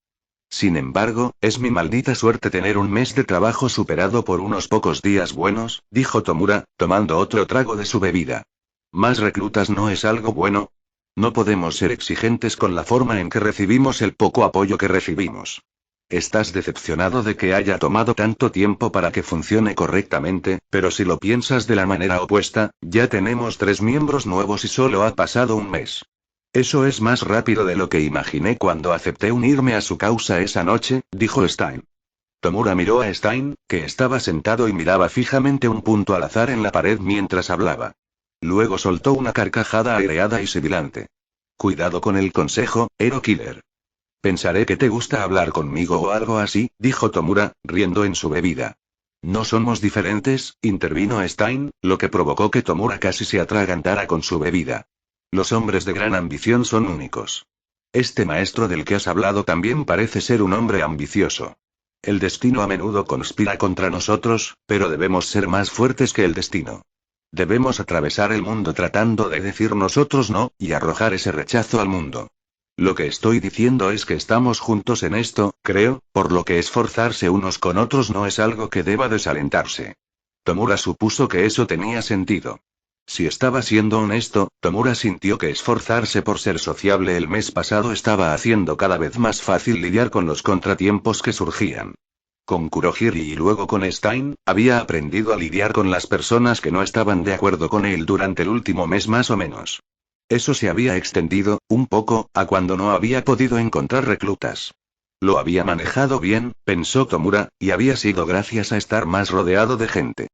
Sin embargo, es mi maldita suerte tener un mes de trabajo superado por unos pocos días buenos, dijo Tomura, tomando otro trago de su bebida. ¿Más reclutas no es algo bueno? No podemos ser exigentes con la forma en que recibimos el poco apoyo que recibimos. Estás decepcionado de que haya tomado tanto tiempo para que funcione correctamente, pero si lo piensas de la manera opuesta, ya tenemos 3 miembros nuevos y solo ha pasado un mes. Eso es más rápido de lo que imaginé cuando acepté unirme a su causa esa noche, dijo Stein. Tomura miró a Stein, que estaba sentado y miraba fijamente un punto al azar en la pared mientras hablaba. Luego soltó una carcajada aireada y sibilante. Cuidado con el consejo, Hero Killer. Pensaré que te gusta hablar conmigo o algo así, dijo Tomura, riendo en su bebida. No somos diferentes, intervino Stein, lo que provocó que Tomura casi se atragantara con su bebida. Los hombres de gran ambición son únicos. Este maestro del que has hablado también parece ser un hombre ambicioso. El destino a menudo conspira contra nosotros, pero debemos ser más fuertes que el destino. Debemos atravesar el mundo tratando de decir nosotros no, y arrojar ese rechazo al mundo. Lo que estoy diciendo es que estamos juntos en esto, creo, por lo que esforzarse unos con otros no es algo que deba desalentarse. Tomura supuso que eso tenía sentido. Si estaba siendo honesto, Tomura sintió que esforzarse por ser sociable el mes pasado estaba haciendo cada vez más fácil lidiar con los contratiempos que surgían. Con Kurohiri y luego con Stein, había aprendido a lidiar con las personas que no estaban de acuerdo con él durante el último mes más o menos. Eso se había extendido, un poco, a cuando no había podido encontrar reclutas. Lo había manejado bien, pensó Tomura, y había sido gracias a estar más rodeado de gente.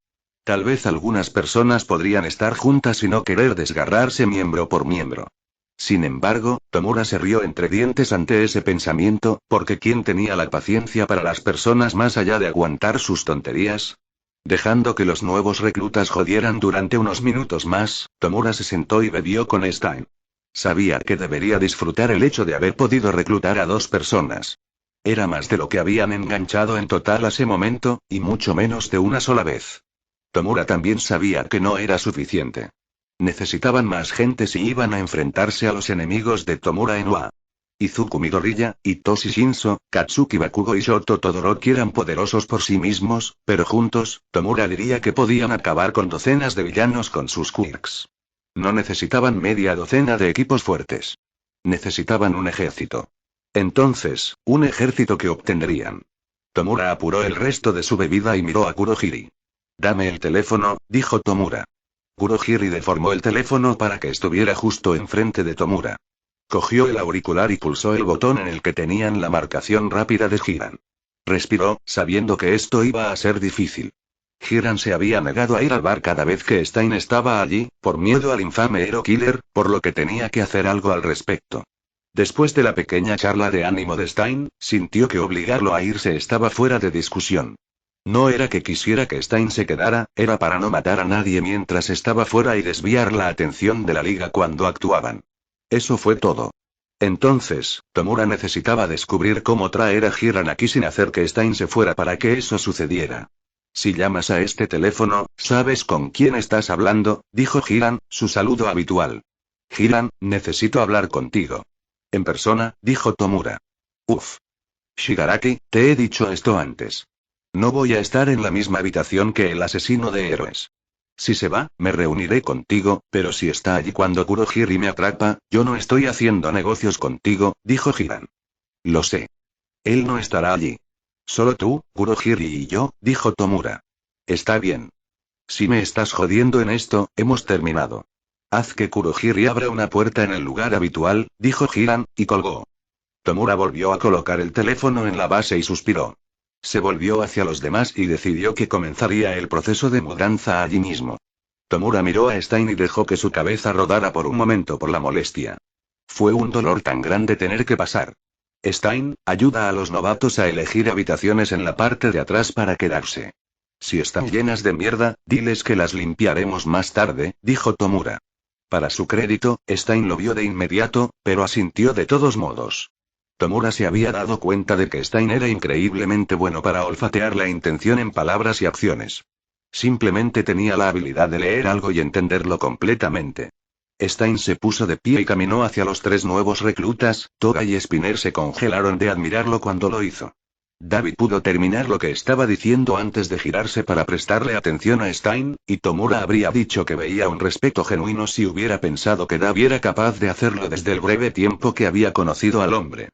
Tal vez algunas personas podrían estar juntas y no querer desgarrarse miembro por miembro. Sin embargo, Tomura se rió entre dientes ante ese pensamiento, porque ¿quién tenía la paciencia para las personas más allá de aguantar sus tonterías? Dejando que los nuevos reclutas jodieran durante unos minutos más, Tomura se sentó y bebió con Stein. Sabía que debería disfrutar el hecho de haber podido reclutar a 2 personas. Era más de lo que habían enganchado en total a ese momento, y mucho menos de una sola vez. Tomura también sabía que no era suficiente. Necesitaban más gente si iban a enfrentarse a los enemigos de Tomura en Wa. Izuku Midoriya, Itoshi Shinso, Katsuki Bakugo y Shoto Todoroki eran poderosos por sí mismos, pero juntos, Tomura diría que podían acabar con docenas de villanos con sus quirks. No necesitaban media docena de equipos fuertes. Necesitaban un ejército. Entonces, un ejército que obtendrían. Tomura apuró el resto de su bebida y miró a Kurohiri. Dame el teléfono, dijo Tomura. Kurohiri deformó el teléfono para que estuviera justo enfrente de Tomura. Cogió el auricular y pulsó el botón en el que tenían la marcación rápida de Hiran. Respiró, sabiendo que esto iba a ser difícil. Hiran se había negado a ir al bar cada vez que Stein estaba allí, por miedo al infame Hero Killer, por lo que tenía que hacer algo al respecto. Después de la pequeña charla de ánimo de Stein, sintió que obligarlo a irse estaba fuera de discusión. No era que quisiera que Stein se quedara, era para no matar a nadie mientras estaba fuera y desviar la atención de la liga cuando actuaban. Eso fue todo. Entonces, Tomura necesitaba descubrir cómo traer a Hiran aquí sin hacer que Stein se fuera para que eso sucediera. Si llamas a este teléfono, ¿sabes con quién estás hablando?, dijo Hiran, su saludo habitual. Hiran, necesito hablar contigo. En persona, dijo Tomura. Uf. Shigaraki, te he dicho esto antes. No voy a estar en la misma habitación que el asesino de héroes. Si se va, me reuniré contigo, pero si está allí cuando Kurohiri me atrapa, yo no estoy haciendo negocios contigo, dijo Hiran. Lo sé. Él no estará allí. Solo tú, Kurohiri y yo, dijo Tomura. Está bien. Si me estás jodiendo en esto, hemos terminado. Haz que Kurohiri abra una puerta en el lugar habitual, dijo Hiran, y colgó. Tomura volvió a colocar el teléfono en la base y suspiró. Se volvió hacia los demás y decidió que comenzaría el proceso de mudanza allí mismo. Tomura miró a Stein y dejó que su cabeza rodara por un momento por la molestia. Fue un dolor tan grande tener que pasar. Stein, ayuda a los novatos a elegir habitaciones en la parte de atrás para quedarse. Si están llenas de mierda, diles que las limpiaremos más tarde, dijo Tomura. Para su crédito, Stein lo vio de inmediato, pero asintió de todos modos. Tomura se había dado cuenta de que Stein era increíblemente bueno para olfatear la intención en palabras y acciones. Simplemente tenía la habilidad de leer algo y entenderlo completamente. Stein se puso de pie y caminó hacia los 3 nuevos reclutas. Toga y Spinner se congelaron de admirarlo cuando lo hizo. David pudo terminar lo que estaba diciendo antes de girarse para prestarle atención a Stein, y Tomura habría dicho que veía un respeto genuino si hubiera pensado que David era capaz de hacerlo desde el breve tiempo que había conocido al hombre.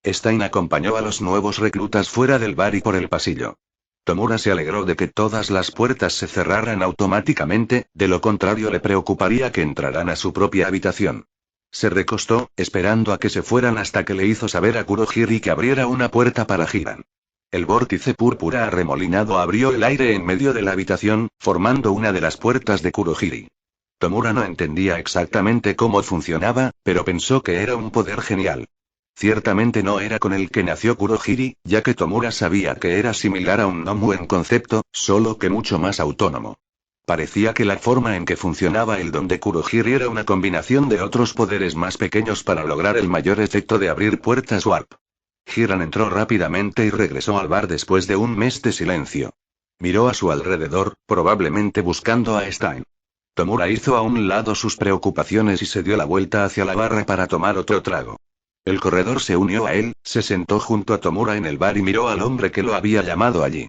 Stein acompañó a los nuevos reclutas fuera del bar y por el pasillo. Tomura se alegró de que todas las puertas se cerraran automáticamente, de lo contrario le preocuparía que entraran a su propia habitación. Se recostó, esperando a que se fueran hasta que le hizo saber a Kurohiri que abriera una puerta para Hiran. El vórtice púrpura arremolinado abrió el aire en medio de la habitación, formando una de las puertas de Kurohiri. Tomura no entendía exactamente cómo funcionaba, pero pensó que era un poder genial. Ciertamente no era con el que nació Kurohiri, ya que Tomura sabía que era similar a un Nomu en concepto, solo que mucho más autónomo. Parecía que la forma en que funcionaba el don de Kurohiri era una combinación de otros poderes más pequeños para lograr el mayor efecto de abrir puertas warp. Hiran entró rápidamente y regresó al bar después de un mes de silencio. Miró a su alrededor, probablemente buscando a Stein. Tomura hizo a un lado sus preocupaciones y se dio la vuelta hacia la barra para tomar otro trago. El corredor se unió a él, se sentó junto a Tomura en el bar y miró al hombre que lo había llamado allí.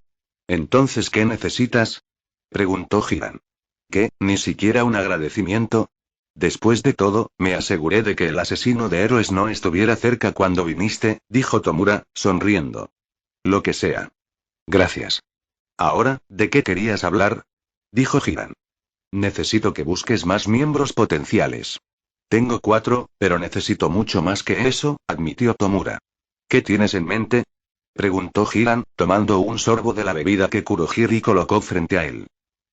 ¿Entonces qué necesitas?, preguntó Hiran. ¿Qué, ni siquiera un agradecimiento? Después de todo, me aseguré de que el asesino de héroes no estuviera cerca cuando viniste, dijo Tomura, sonriendo. Lo que sea. Gracias. Ahora, ¿de qué querías hablar?, dijo Hiran. Necesito que busques más miembros potenciales. Tengo 4, pero necesito mucho más que eso, admitió Tomura. ¿Qué tienes en mente?, preguntó Hiran, tomando un sorbo de la bebida que Kurohiri colocó frente a él.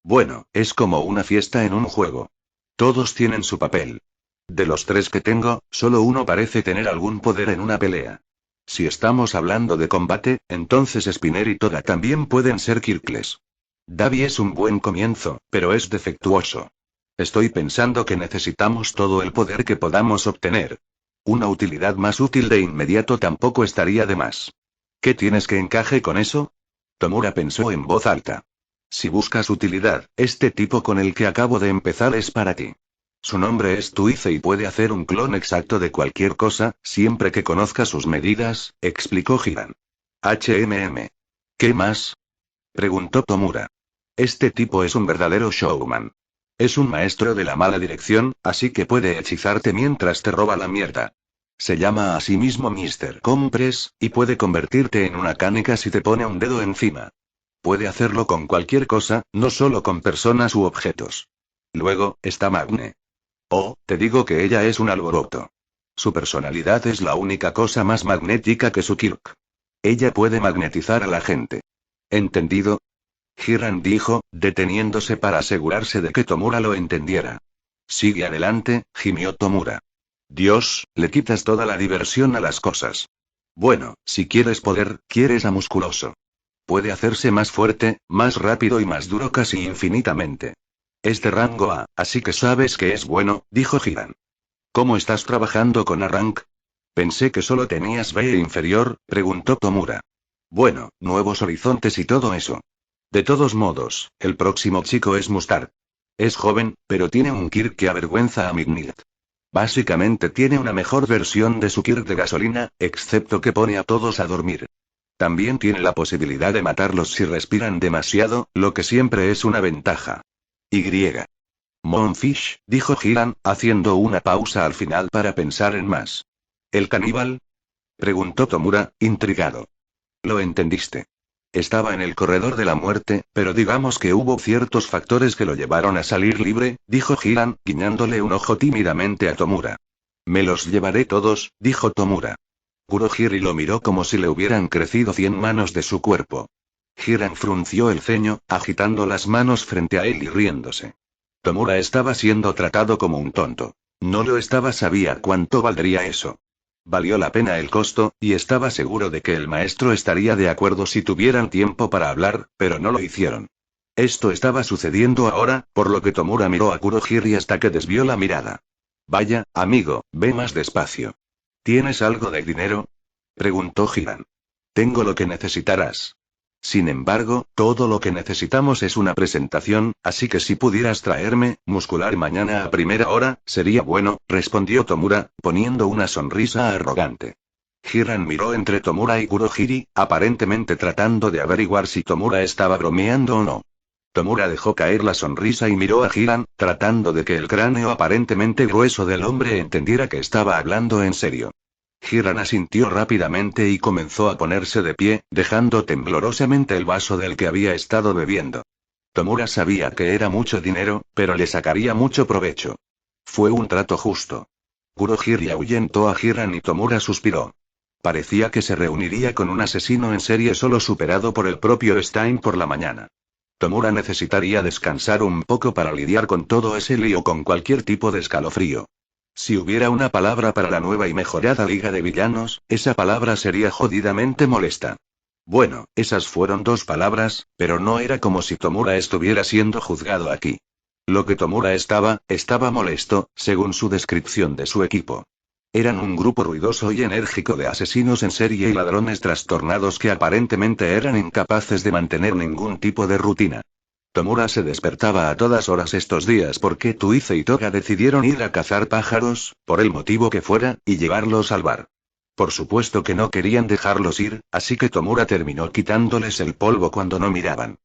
Bueno, es como una fiesta en un juego. Todos tienen su papel. De los 3 que tengo, solo uno parece tener algún poder en una pelea. Si estamos hablando de combate, entonces Spinner y Toga también pueden ser Kirkles. Davi es un buen comienzo, pero es defectuoso. Estoy pensando que necesitamos todo el poder que podamos obtener. Una utilidad más útil de inmediato tampoco estaría de más. ¿Qué tienes que encaje con eso? Tomura pensó en voz alta. Si buscas utilidad, este tipo con el que acabo de empezar es para ti. Su nombre es Tuice y puede hacer un clon exacto de cualquier cosa, siempre que conozca sus medidas, explicó Hiran. ¿Qué más? Preguntó Tomura. Este tipo es un verdadero showman. Es un maestro de la mala dirección, así que puede hechizarte mientras te roba la mierda. Se llama a sí mismo Mr. Compress, y puede convertirte en una canica si te pone un dedo encima. Puede hacerlo con cualquier cosa, no solo con personas u objetos. Luego, está Magne. Oh, te digo que ella es un alboroto. Su personalidad es la única cosa más magnética que su Kirk. Ella puede magnetizar a la gente. ¿Entendido? Hiran dijo, deteniéndose para asegurarse de que Tomura lo entendiera. Sigue adelante, gimió Tomura. Dios, le quitas toda la diversión a las cosas. Bueno, si quieres poder, quieres a musculoso. Puede hacerse más fuerte, más rápido y más duro casi infinitamente. Es de rango A, así que sabes que es bueno, dijo Hiran. ¿Cómo estás trabajando con Arrank? Pensé que solo tenías B inferior, preguntó Tomura. Bueno, nuevos horizontes y todo eso. De todos modos, el próximo chico es Mustard. Es joven, pero tiene un Kirk que avergüenza a Midnight. Básicamente tiene una mejor versión de su Kirk de gasolina, excepto que pone a todos a dormir. También tiene la posibilidad de matarlos si respiran demasiado, lo que siempre es una ventaja. Y. Moonfish, dijo Hiran, haciendo una pausa al final para pensar en más. ¿El caníbal? Preguntó Tomura, intrigado. Lo entendiste. Estaba en el corredor de la muerte, pero digamos que hubo ciertos factores que lo llevaron a salir libre, dijo Hiran, guiñándole un ojo tímidamente a Tomura. Me los llevaré todos, dijo Tomura. Kurohiri lo miró como si le hubieran crecido 100 manos de su cuerpo. Hiran frunció el ceño, agitando las manos frente a él y riéndose. Tomura estaba siendo tratado como un tonto. No lo estaba, sabía cuánto valdría eso. Valió la pena el costo, y estaba seguro de que el maestro estaría de acuerdo si tuvieran tiempo para hablar, pero no lo hicieron. Esto estaba sucediendo ahora, por lo que Tomura miró a Kurohiri hasta que desvió la mirada. Vaya, amigo, ve más despacio. ¿Tienes algo de dinero? Preguntó Hiran. Tengo lo que necesitarás. Sin embargo, todo lo que necesitamos es una presentación, así que si pudieras traerme, muscular mañana a primera hora, sería bueno, respondió Tomura, poniendo una sonrisa arrogante. Hiran miró entre Tomura y Kurohiri, aparentemente tratando de averiguar si Tomura estaba bromeando o no. Tomura dejó caer la sonrisa y miró a Hiran, tratando de que el cráneo aparentemente grueso del hombre entendiera que estaba hablando en serio. Hiran asintió rápidamente y comenzó a ponerse de pie, dejando temblorosamente el vaso del que había estado bebiendo. Tomura sabía que era mucho dinero, pero le sacaría mucho provecho. Fue un trato justo. Kurohiri ahuyentó a Hiran y Tomura suspiró. Parecía que se reuniría con un asesino en serie solo superado por el propio Stein por la mañana. Tomura necesitaría descansar un poco para lidiar con todo ese lío con cualquier tipo de escalofrío. Si hubiera una palabra para la nueva y mejorada Liga de Villanos, esa palabra sería jodidamente molesta. Bueno, esas fueron 2 palabras, pero no era como si Tomura estuviera siendo juzgado aquí. Lo que Tomura estaba molesto, según su descripción de su equipo. Eran un grupo ruidoso y enérgico de asesinos en serie y ladrones trastornados que aparentemente eran incapaces de mantener ningún tipo de rutina. Tomura se despertaba a todas horas estos días porque Tuice y Toga decidieron ir a cazar pájaros, por el motivo que fuera, y llevarlos al bar. Por supuesto que no querían dejarlos ir, así que Tomura terminó quitándoles el polvo cuando no miraban.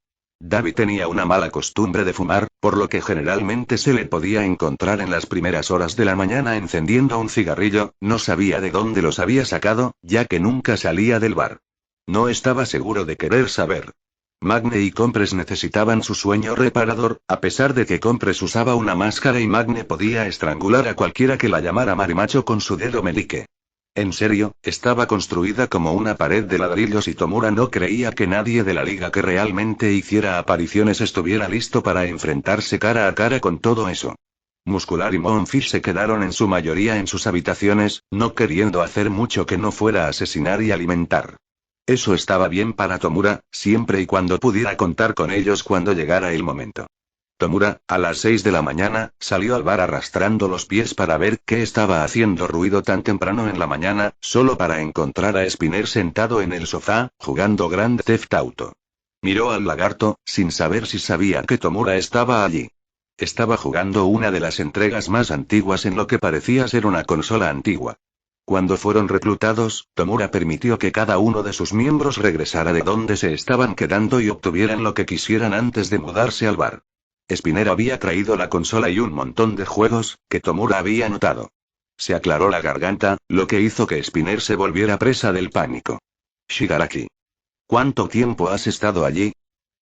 Davi tenía una mala costumbre de fumar, por lo que generalmente se le podía encontrar en las primeras horas de la mañana encendiendo un cigarrillo, no sabía de dónde los había sacado, ya que nunca salía del bar. No estaba seguro de querer saber. Magne y Compress necesitaban su sueño reparador, a pesar de que Compress usaba una máscara y Magne podía estrangular a cualquiera que la llamara marimacho con su dedo meñique. En serio, estaba construida como una pared de ladrillos y Tomura no creía que nadie de la liga que realmente hiciera apariciones estuviera listo para enfrentarse cara a cara con todo eso. Muscular y Monfish se quedaron en su mayoría en sus habitaciones, no queriendo hacer mucho que no fuera asesinar y alimentar. Eso estaba bien para Tomura, siempre y cuando pudiera contar con ellos cuando llegara el momento. Tomura, a las 6 de la mañana, salió al bar arrastrando los pies para ver qué estaba haciendo ruido tan temprano en la mañana, solo para encontrar a Spinner sentado en el sofá, jugando Grand Theft Auto. Miró al lagarto, sin saber si sabía que Tomura estaba allí. Estaba jugando una de las entregas más antiguas en lo que parecía ser una consola antigua. Cuando fueron reclutados, Tomura permitió que cada uno de sus miembros regresara de donde se estaban quedando y obtuvieran lo que quisieran antes de mudarse al bar. Spinner había traído la consola y un montón de juegos, que Tomura había notado. Se aclaró la garganta, lo que hizo que Spinner se volviera presa del pánico. Shigaraki. ¿Cuánto tiempo has estado allí?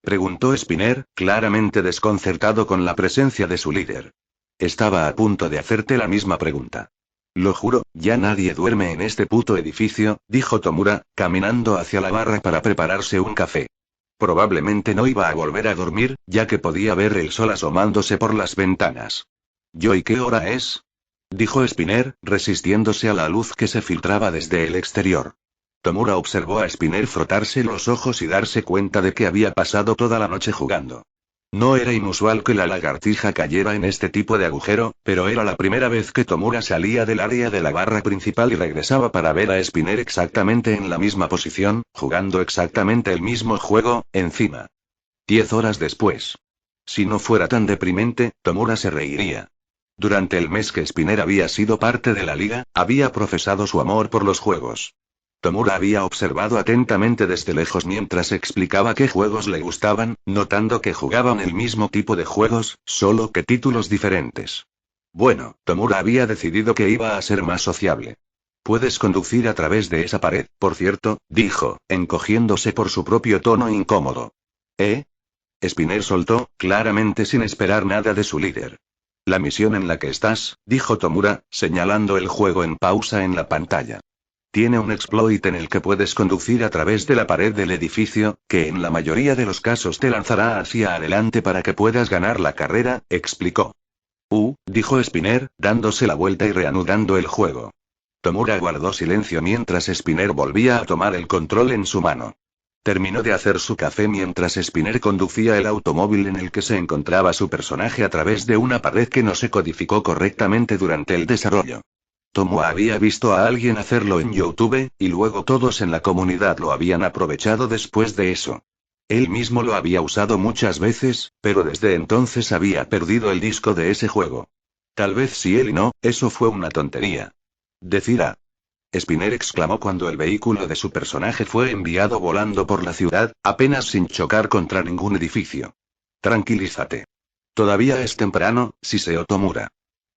Preguntó Spinner, claramente desconcertado con la presencia de su líder. Estaba a punto de hacerte la misma pregunta. Lo juro, ya nadie duerme en este puto edificio, dijo Tomura, caminando hacia la barra para prepararse un café. Probablemente no iba a volver a dormir, ya que podía ver el sol asomándose por las ventanas. ¿Y qué hora es? Dijo Spinner, resistiéndose a la luz que se filtraba desde el exterior. Tomura observó a Spinner frotarse los ojos y darse cuenta de que había pasado toda la noche jugando. No era inusual que la lagartija cayera en este tipo de agujero, pero era la primera vez que Tomura salía del área de la barra principal y regresaba para ver a Spinner exactamente en la misma posición, jugando exactamente el mismo juego, encima. 10 horas después. Si no fuera tan deprimente, Tomura se reiría. Durante el mes que Spinner había sido parte de la liga, había profesado su amor por los juegos. Tomura había observado atentamente desde lejos mientras explicaba qué juegos le gustaban, notando que jugaban el mismo tipo de juegos, solo que títulos diferentes. Bueno, Tomura había decidido que iba a ser más sociable. Puedes conducir a través de esa pared, por cierto, dijo, encogiéndose por su propio tono incómodo. ¿Eh? Spinner soltó, claramente sin esperar nada de su líder. La misión en la que estás, dijo Tomura, señalando el juego en pausa en la pantalla. Tiene un exploit en el que puedes conducir a través de la pared del edificio, que en la mayoría de los casos te lanzará hacia adelante para que puedas ganar la carrera, explicó. Dijo Spinner, dándose la vuelta y reanudando el juego. Tomura guardó silencio mientras Spinner volvía a tomar el control en su mano. Terminó de hacer su café mientras Spinner conducía el automóvil en el que se encontraba su personaje a través de una pared que no se codificó correctamente durante el desarrollo. Tomo había visto a alguien hacerlo en YouTube, y luego todos en la comunidad lo habían aprovechado después de eso. Él mismo lo había usado muchas veces, pero desde entonces había perdido el disco de ese juego. Tal vez sí él y no, eso fue una tontería. Decir a. Spinner exclamó cuando el vehículo de su personaje fue enviado volando por la ciudad, apenas sin chocar contra ningún edificio. Tranquilízate. Todavía es temprano, siseó Tomura.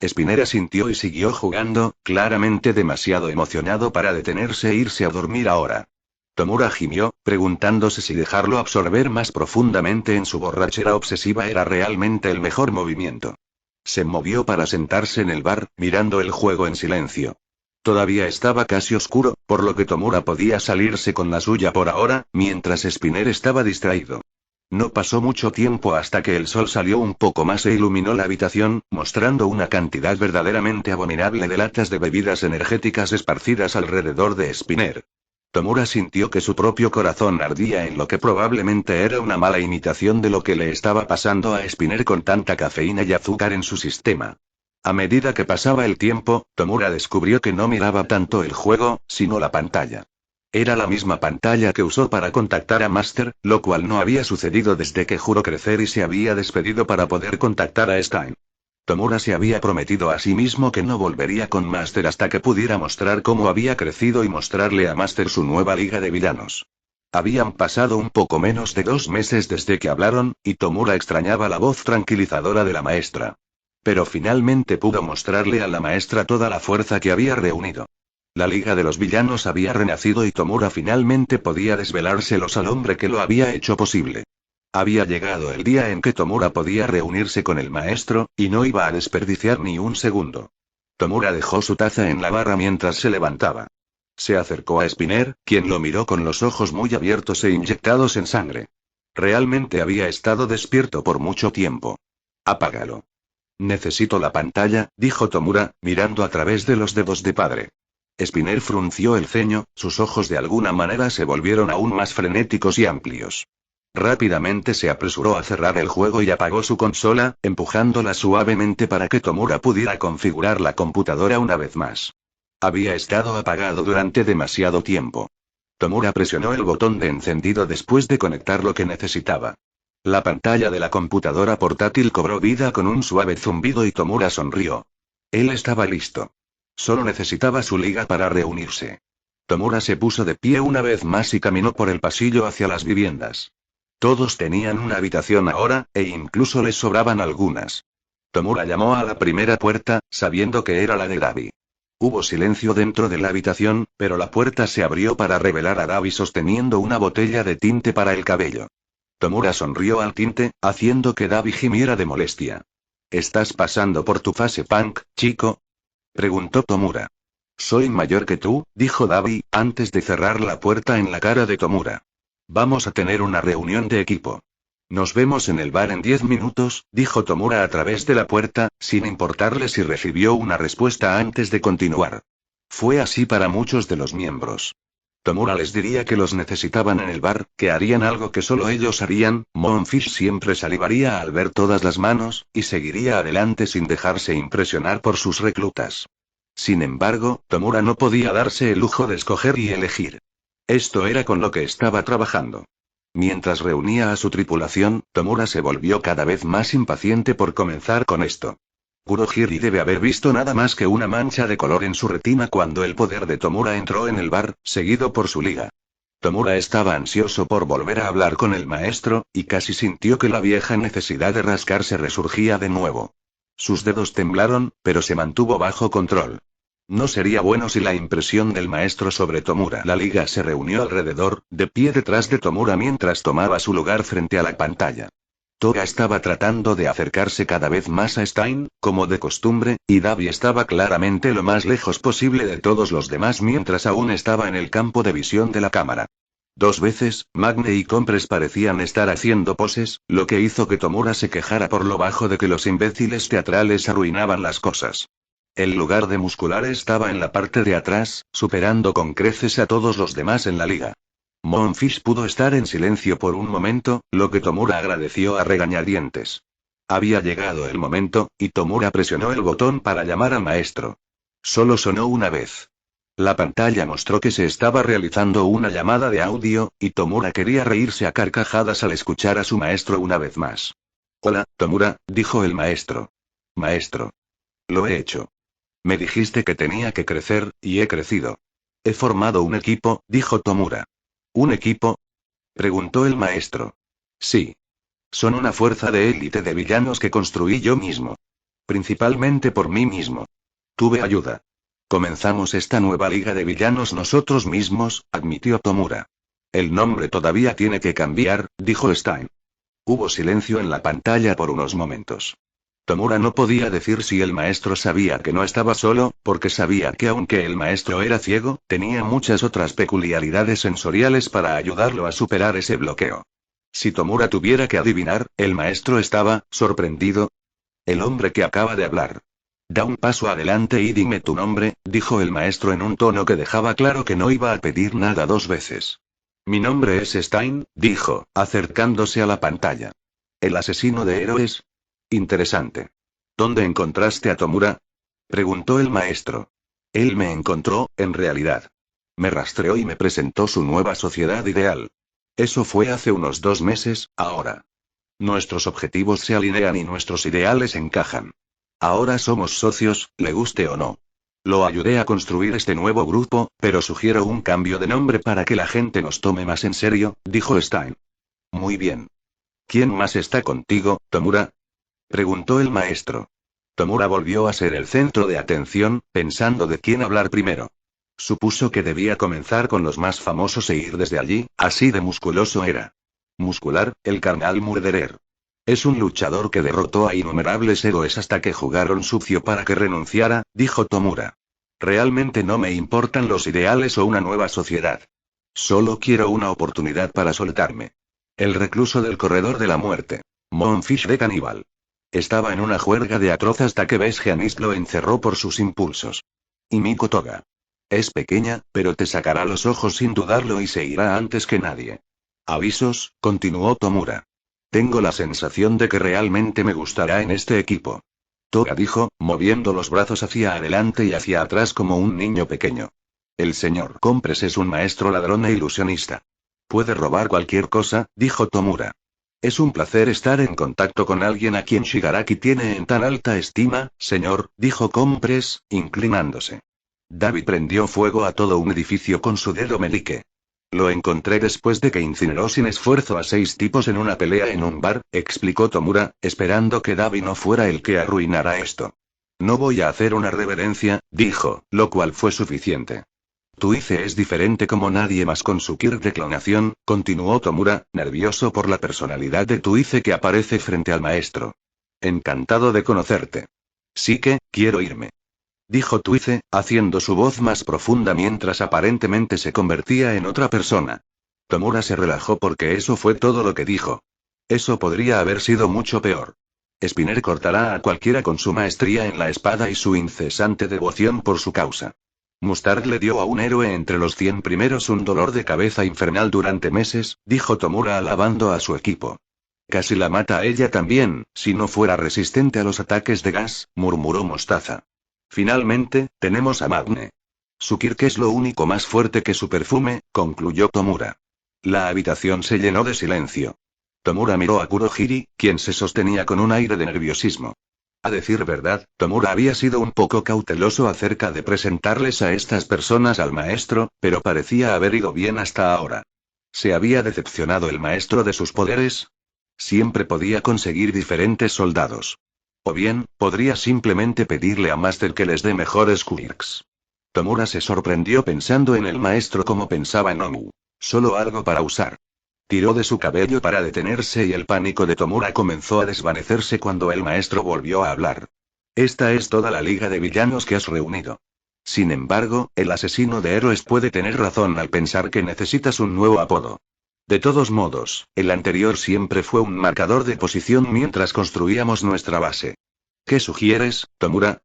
Spinner asintió y siguió jugando, claramente demasiado emocionado para detenerse e irse a dormir ahora. Tomura gimió, preguntándose si dejarlo absorber más profundamente en su borrachera obsesiva era realmente el mejor movimiento. Se movió para sentarse en el bar, mirando el juego en silencio. Todavía estaba casi oscuro, por lo que Tomura podía salirse con la suya por ahora, mientras Spinner estaba distraído. No pasó mucho tiempo hasta que el sol salió un poco más e iluminó la habitación, mostrando una cantidad verdaderamente abominable de latas de bebidas energéticas esparcidas alrededor de Spinner. Tomura sintió que su propio corazón ardía en lo que probablemente era una mala imitación de lo que le estaba pasando a Spinner con tanta cafeína y azúcar en su sistema. A medida que pasaba el tiempo, Tomura descubrió que no miraba tanto el juego, sino la pantalla. Era la misma pantalla que usó para contactar a Master, lo cual no había sucedido desde que juró crecer y se había despedido para poder contactar a Stein. Tomura se había prometido a sí mismo que no volvería con Master hasta que pudiera mostrar cómo había crecido y mostrarle a Master su nueva liga de villanos. Habían pasado un poco menos de 2 meses desde que hablaron, y Tomura extrañaba la voz tranquilizadora de la maestra. Pero finalmente pudo mostrarle a la maestra toda la fuerza que había reunido. La Liga de los Villanos había renacido y Tomura finalmente podía desvelárselos al hombre que lo había hecho posible. Había llegado el día en que Tomura podía reunirse con el maestro, y no iba a desperdiciar ni un segundo. Tomura dejó su taza en la barra mientras se levantaba. Se acercó a Spinner, quien lo miró con los ojos muy abiertos e inyectados en sangre. Realmente había estado despierto por mucho tiempo. Apágalo. Necesito la pantalla, dijo Tomura, mirando a través de los dedos de padre. Spinner frunció el ceño, sus ojos de alguna manera se volvieron aún más frenéticos y amplios. Rápidamente se apresuró a cerrar el juego y apagó su consola, empujándola suavemente para que Tomura pudiera configurar la computadora una vez más. Había estado apagado durante demasiado tiempo. Tomura presionó el botón de encendido después de conectar lo que necesitaba. La pantalla de la computadora portátil cobró vida con un suave zumbido y Tomura sonrió. Él estaba listo. Solo necesitaba su liga para reunirse. Tomura se puso de pie una vez más y caminó por el pasillo hacia las viviendas. Todos tenían una habitación ahora, e incluso les sobraban algunas. Tomura llamó a la primera puerta, sabiendo que era la de Dabi. Hubo silencio dentro de la habitación, pero la puerta se abrió para revelar a Dabi sosteniendo una botella de tinte para el cabello. Tomura sonrió al tinte, haciendo que Dabi gimiera de molestia. ¿Estás pasando por tu fase punk, chico? Preguntó Tomura. Soy mayor que tú, dijo Dabi, antes de cerrar la puerta en la cara de Tomura. Vamos a tener una reunión de equipo. Nos vemos en el bar en 10 minutos, dijo Tomura a través de la puerta, sin importarle si recibió una respuesta antes de continuar. Fue así para muchos de los miembros. Tomura les diría que los necesitaban en el bar, que harían algo que solo ellos harían. Monfish siempre salivaría al ver todas las manos, y seguiría adelante sin dejarse impresionar por sus reclutas. Sin embargo, Tomura no podía darse el lujo de escoger y elegir. Esto era con lo que estaba trabajando. Mientras reunía a su tripulación, Tomura se volvió cada vez más impaciente por comenzar con esto. Kurohiri debe haber visto nada más que una mancha de color en su retina cuando el poder de Tomura entró en el bar, seguido por su liga. Tomura estaba ansioso por volver a hablar con el maestro, y casi sintió que la vieja necesidad de rascarse resurgía de nuevo. Sus dedos temblaron, pero se mantuvo bajo control. No sería bueno si la impresión del maestro sobre Tomura. La liga se reunió alrededor, de pie detrás de Tomura mientras tomaba su lugar frente a la pantalla. Toga estaba tratando de acercarse cada vez más a Stein, como de costumbre, y Dabi estaba claramente lo más lejos posible de todos los demás mientras aún estaba en el campo de visión de la cámara. 2 veces, Magne y Compress parecían estar haciendo poses, lo que hizo que Tomura se quejara por lo bajo de que los imbéciles teatrales arruinaban las cosas. El lugar de Muscular estaba en la parte de atrás, superando con creces a todos los demás en la liga. Monfish pudo estar en silencio por un momento, lo que Tomura agradeció a regañadientes. Había llegado el momento, y Tomura presionó el botón para llamar al maestro. Solo sonó una vez. La pantalla mostró que se estaba realizando una llamada de audio, y Tomura quería reírse a carcajadas al escuchar a su maestro una vez más. Hola, Tomura, dijo el maestro. Maestro. Lo he hecho. Me dijiste que tenía que crecer, y he crecido. He formado un equipo, dijo Tomura. ¿Un equipo? Preguntó el maestro. Sí. Son una fuerza de élite de villanos que construí yo mismo. Principalmente por mí mismo. Tuve ayuda. Comenzamos esta nueva liga de villanos nosotros mismos, admitió Tomura. El nombre todavía tiene que cambiar, dijo Stein. Hubo silencio en la pantalla por unos momentos. Tomura no podía decir si el maestro sabía que no estaba solo, porque sabía que aunque el maestro era ciego, tenía muchas otras peculiaridades sensoriales para ayudarlo a superar ese bloqueo. Si Tomura tuviera que adivinar, el maestro estaba, sorprendido. El hombre que acaba de hablar. Da un paso adelante y dime tu nombre, dijo el maestro en un tono que dejaba claro que no iba a pedir nada 2 veces. Mi nombre es Stein, dijo, acercándose a la pantalla. ¿El asesino de héroes? Interesante. ¿Dónde encontraste a Tomura? Preguntó el maestro. Él me encontró, en realidad. Me rastreó y me presentó su nueva sociedad ideal. Eso fue hace unos 2 meses, ahora. Nuestros objetivos se alinean y nuestros ideales encajan. Ahora somos socios, le guste o no. Lo ayudé a construir este nuevo grupo, pero sugiero un cambio de nombre para que la gente nos tome más en serio, dijo Stein. Muy bien. ¿Quién más está contigo, Tomura? Preguntó el maestro. Tomura volvió a ser el centro de atención, pensando de quién hablar primero. Supuso que debía comenzar con los más famosos e ir desde allí, así de musculoso era. Muscular, el carnal Murderer. Es un luchador que derrotó a innumerables héroes hasta que jugaron sucio para que renunciara, dijo Tomura. Realmente no me importan los ideales o una nueva sociedad. Solo quiero una oportunidad para soltarme. El recluso del corredor de la muerte. Moonfish de caníbal. Estaba en una juerga de atroz hasta que Besgeanis lo encerró por sus impulsos. Y Miko Toga. Es pequeña, pero te sacará los ojos sin dudarlo y se irá antes que nadie. Avisos, continuó Tomura. Tengo la sensación de que realmente me gustará en este equipo. Toga dijo, moviendo los brazos hacia adelante y hacia atrás como un niño pequeño. El señor Compres es un maestro ladrón e ilusionista. Puede robar cualquier cosa, dijo Tomura. Es un placer estar en contacto con alguien a quien Shigaraki tiene en tan alta estima, señor, dijo Compres, inclinándose. David prendió fuego a todo un edificio con su dedo meñique. Lo encontré después de que incineró sin esfuerzo a 6 tipos en una pelea en un bar, explicó Tomura, esperando que David no fuera el que arruinara esto. No voy a hacer una reverencia, dijo, lo cual fue suficiente. Tuice es diferente como nadie más con su kit de clonación, continuó Tomura, nervioso por la personalidad de Tuice que aparece frente al maestro. Encantado de conocerte. Sí que, quiero irme. Dijo Tuice, haciendo su voz más profunda mientras aparentemente se convertía en otra persona. Tomura se relajó porque eso fue todo lo que dijo. Eso podría haber sido mucho peor. Spinner cortará a cualquiera con su maestría en la espada y su incesante devoción por su causa. Mustard le dio a un héroe entre los 100 primeros un dolor de cabeza infernal durante meses, dijo Tomura alabando a su equipo. Casi la mata a ella también, si no fuera resistente a los ataques de gas, murmuró Mostaza. Finalmente, tenemos a Magne. Su kirk es lo único más fuerte que su perfume, concluyó Tomura. La habitación se llenó de silencio. Tomura miró a Kurohiri, quien se sostenía con un aire de nerviosismo. A decir verdad, Tomura había sido un poco cauteloso acerca de presentarles a estas personas al maestro, pero parecía haber ido bien hasta ahora. ¿Se había decepcionado el maestro de sus poderes? Siempre podía conseguir diferentes soldados. O bien, podría simplemente pedirle a Master que les dé mejores quirks. Tomura se sorprendió pensando en el maestro como pensaba en Omu. Solo algo para usar. Tiró de su cabello para detenerse y el pánico de Tomura comenzó a desvanecerse cuando el maestro volvió a hablar. Esta es toda la liga de villanos que has reunido. Sin embargo, el asesino de héroes puede tener razón al pensar que necesitas un nuevo apodo. De todos modos, el anterior siempre fue un marcador de posición mientras construíamos nuestra base. ¿Qué sugieres, Tomura?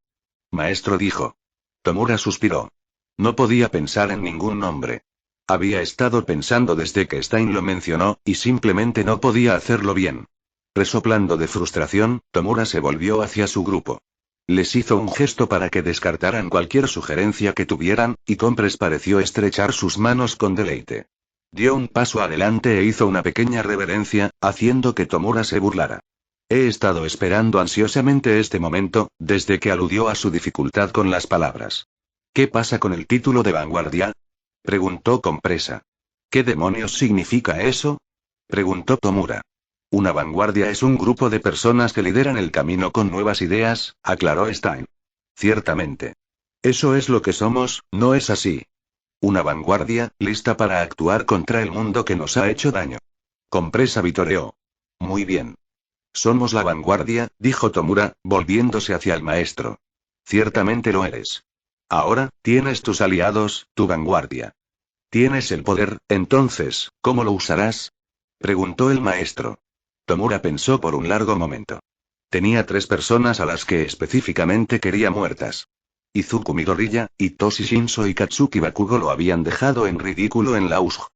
Maestro dijo. Tomura suspiró. No podía pensar en ningún nombre. Había estado pensando desde que Stein lo mencionó, y simplemente no podía hacerlo bien. Resoplando de frustración, Tomura se volvió hacia su grupo. Les hizo un gesto para que descartaran cualquier sugerencia que tuvieran, y Compres pareció estrechar sus manos con deleite. Dio un paso adelante e hizo una pequeña reverencia, haciendo que Tomura se burlara. He estado esperando ansiosamente este momento, desde que aludió a su dificultad con las palabras. ¿Qué pasa con el título de vanguardia? Preguntó Compresa. ¿Qué demonios significa eso? Preguntó Tomura. Una vanguardia es un grupo de personas que lideran el camino con nuevas ideas, aclaró Stein. Ciertamente. Eso es lo que somos, ¿no es así? Una vanguardia, lista para actuar contra el mundo que nos ha hecho daño. Compresa vitoreó. Muy bien. Somos la vanguardia, dijo Tomura, volviéndose hacia el maestro. Ciertamente lo eres. Ahora, tienes tus aliados, tu vanguardia. Tienes el poder, entonces, ¿cómo lo usarás? Preguntó el maestro. Tomura pensó por un largo momento. Tenía 3 personas a las que específicamente quería muertas. Izuku Midoriya, Hitoshi Shinso y Katsuki Bakugo lo habían dejado en ridículo en la USG.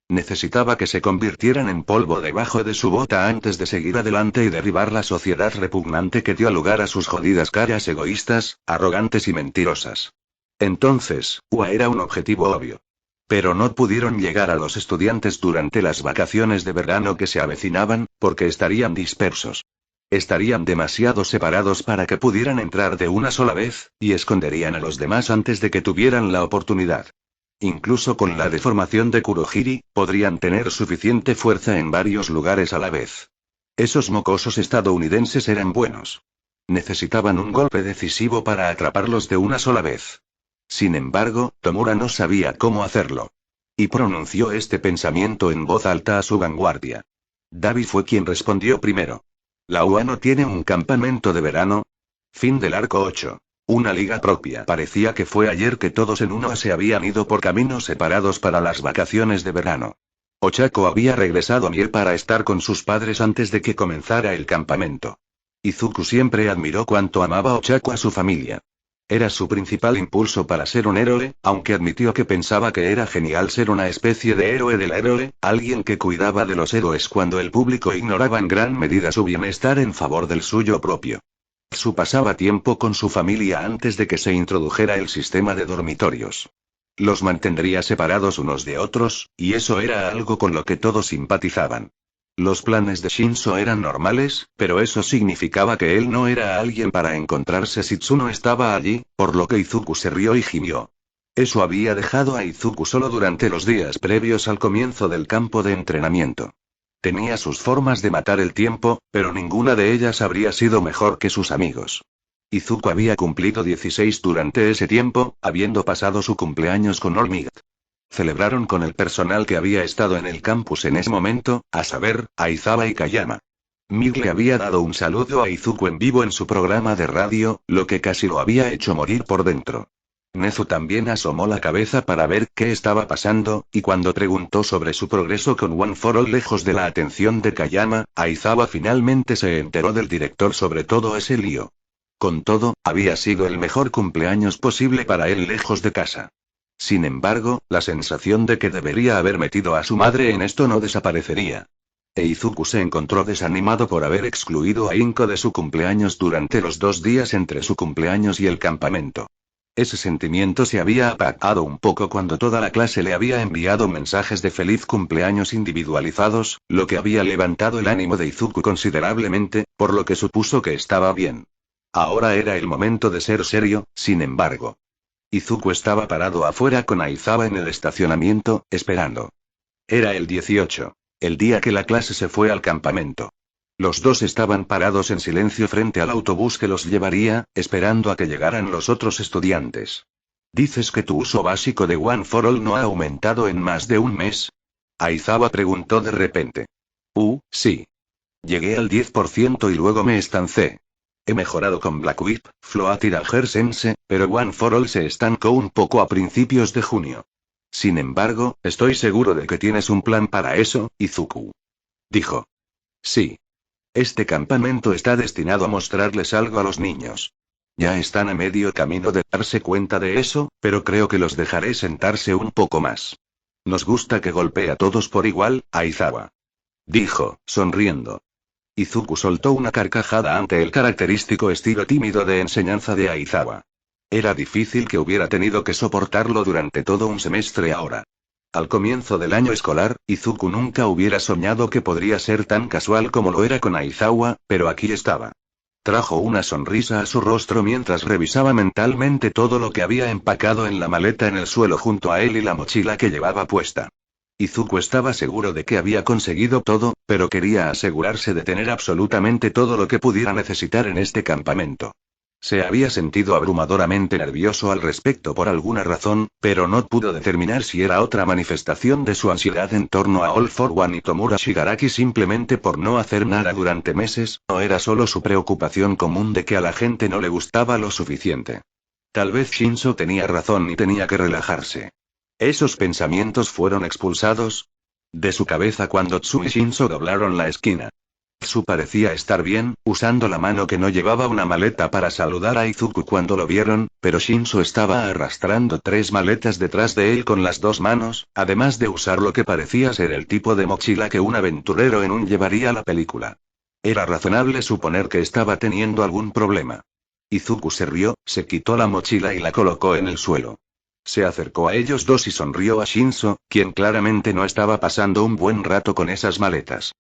Necesitaba que se convirtieran en polvo debajo de su bota antes de seguir adelante y derribar la sociedad repugnante que dio lugar a sus jodidas caras egoístas, arrogantes y mentirosas. Entonces, UA era un objetivo obvio. Pero no pudieron llegar a los estudiantes durante las vacaciones de verano que se avecinaban, porque estarían dispersos. Estarían demasiado separados para que pudieran entrar de una sola vez, y esconderían a los demás antes de que tuvieran la oportunidad. Incluso con la deformación de Kurohiri, podrían tener suficiente fuerza en varios lugares a la vez. Esos mocosos estadounidenses eran buenos. Necesitaban un golpe decisivo para atraparlos de una sola vez. Sin embargo, Tomura no sabía cómo hacerlo. Y pronunció este pensamiento en voz alta a su vanguardia. David fue quien respondió primero. ¿La UA no tiene un campamento de verano? Fin del arco 8. Una liga propia. Parecía que fue ayer que todos en uno se habían ido por caminos separados para las vacaciones de verano. Ochako había regresado a Mie para estar con sus padres antes de que comenzara el campamento. Izuku siempre admiró cuánto amaba Ochako a su familia. Era su principal impulso para ser un héroe, aunque admitió que pensaba que era genial ser una especie de héroe del héroe, alguien que cuidaba de los héroes cuando el público ignoraba en gran medida su bienestar en favor del suyo propio. Su pasaba tiempo con su familia antes de que se introdujera el sistema de dormitorios. Los mantendría separados unos de otros, y eso era algo con lo que todos simpatizaban. Los planes de Shinso eran normales, pero eso significaba que él no era alguien para encontrarse si Tsuno estaba allí, por lo que Izuku se rió y gimió. Eso había dejado a Izuku solo durante los días previos al comienzo del campo de entrenamiento. Tenía sus formas de matar el tiempo, pero ninguna de ellas habría sido mejor que sus amigos. Izuku había cumplido 16 durante ese tiempo, habiendo pasado su cumpleaños con All Might. Celebraron con el personal que había estado en el campus en ese momento, a saber, Aizawa y Kayama. Mig le había dado un saludo a Izuku en vivo en su programa de radio, lo que casi lo había hecho morir por dentro. Nezu también asomó la cabeza para ver qué estaba pasando, y cuando preguntó sobre su progreso con One for All lejos de la atención de Kayama, Aizawa finalmente se enteró del director sobre todo ese lío. Con todo, había sido el mejor cumpleaños posible para él lejos de casa. Sin embargo, la sensación de que debería haber metido a su madre en esto no desaparecería. Izuku se encontró desanimado por haber excluido a Inko de su cumpleaños durante los 2 días entre su cumpleaños y el campamento. Ese sentimiento se había apagado un poco cuando toda la clase le había enviado mensajes de feliz cumpleaños individualizados, lo que había levantado el ánimo de Izuku considerablemente, por lo que supuso que estaba bien. Ahora era el momento de ser serio, sin embargo. Izuku estaba parado afuera con Aizawa en el estacionamiento, esperando. Era el 18, el día que la clase se fue al campamento. Los dos estaban parados en silencio frente al autobús que los llevaría, esperando a que llegaran los otros estudiantes. ¿Dices que tu uso básico de One for All no ha aumentado en más de un mes? Aizawa preguntó de repente. Sí. Llegué al 10% y luego me estancé. He mejorado con Black Whip, Float y Danger Sense, pero One for All se estancó un poco a principios de junio. Sin embargo, estoy seguro de que tienes un plan para eso, Izuku. Dijo. Sí. Este campamento está destinado a mostrarles algo a los niños. Ya están a medio camino de darse cuenta de eso, pero creo que los dejaré sentarse un poco más. Nos gusta que golpee a todos por igual, Aizawa. Dijo, sonriendo. Izuku soltó una carcajada ante el característico estilo tímido de enseñanza de Aizawa. Era difícil que hubiera tenido que soportarlo durante todo un semestre ahora. Al comienzo del año escolar, Izuku nunca hubiera soñado que podría ser tan casual como lo era con Aizawa, pero aquí estaba. Trajo una sonrisa a su rostro mientras revisaba mentalmente todo lo que había empacado en la maleta en el suelo junto a él y la mochila que llevaba puesta. Izuku estaba seguro de que había conseguido todo, pero quería asegurarse de tener absolutamente todo lo que pudiera necesitar en este campamento. Se había sentido abrumadoramente nervioso al respecto por alguna razón, pero no pudo determinar si era otra manifestación de su ansiedad en torno a All for One y Tomura Shigaraki simplemente por no hacer nada durante meses, o era solo su preocupación común de que a la gente no le gustaba lo suficiente. Tal vez Shinso tenía razón y tenía que relajarse. Esos pensamientos fueron expulsados de su cabeza cuando Tsu y Shinso doblaron la esquina. Tsu parecía estar bien, usando la mano que no llevaba una maleta para saludar a Izuku cuando lo vieron, pero Shinso estaba arrastrando 3 maletas detrás de él con las 2 manos, además de usar lo que parecía ser el tipo de mochila que un aventurero en un llevaría a la película. Era razonable suponer que estaba teniendo algún problema. Izuku se rió, se quitó la mochila y la colocó en el suelo. Se acercó a ellos dos y sonrió a Shinso, quien claramente no estaba pasando un buen rato con esas maletas.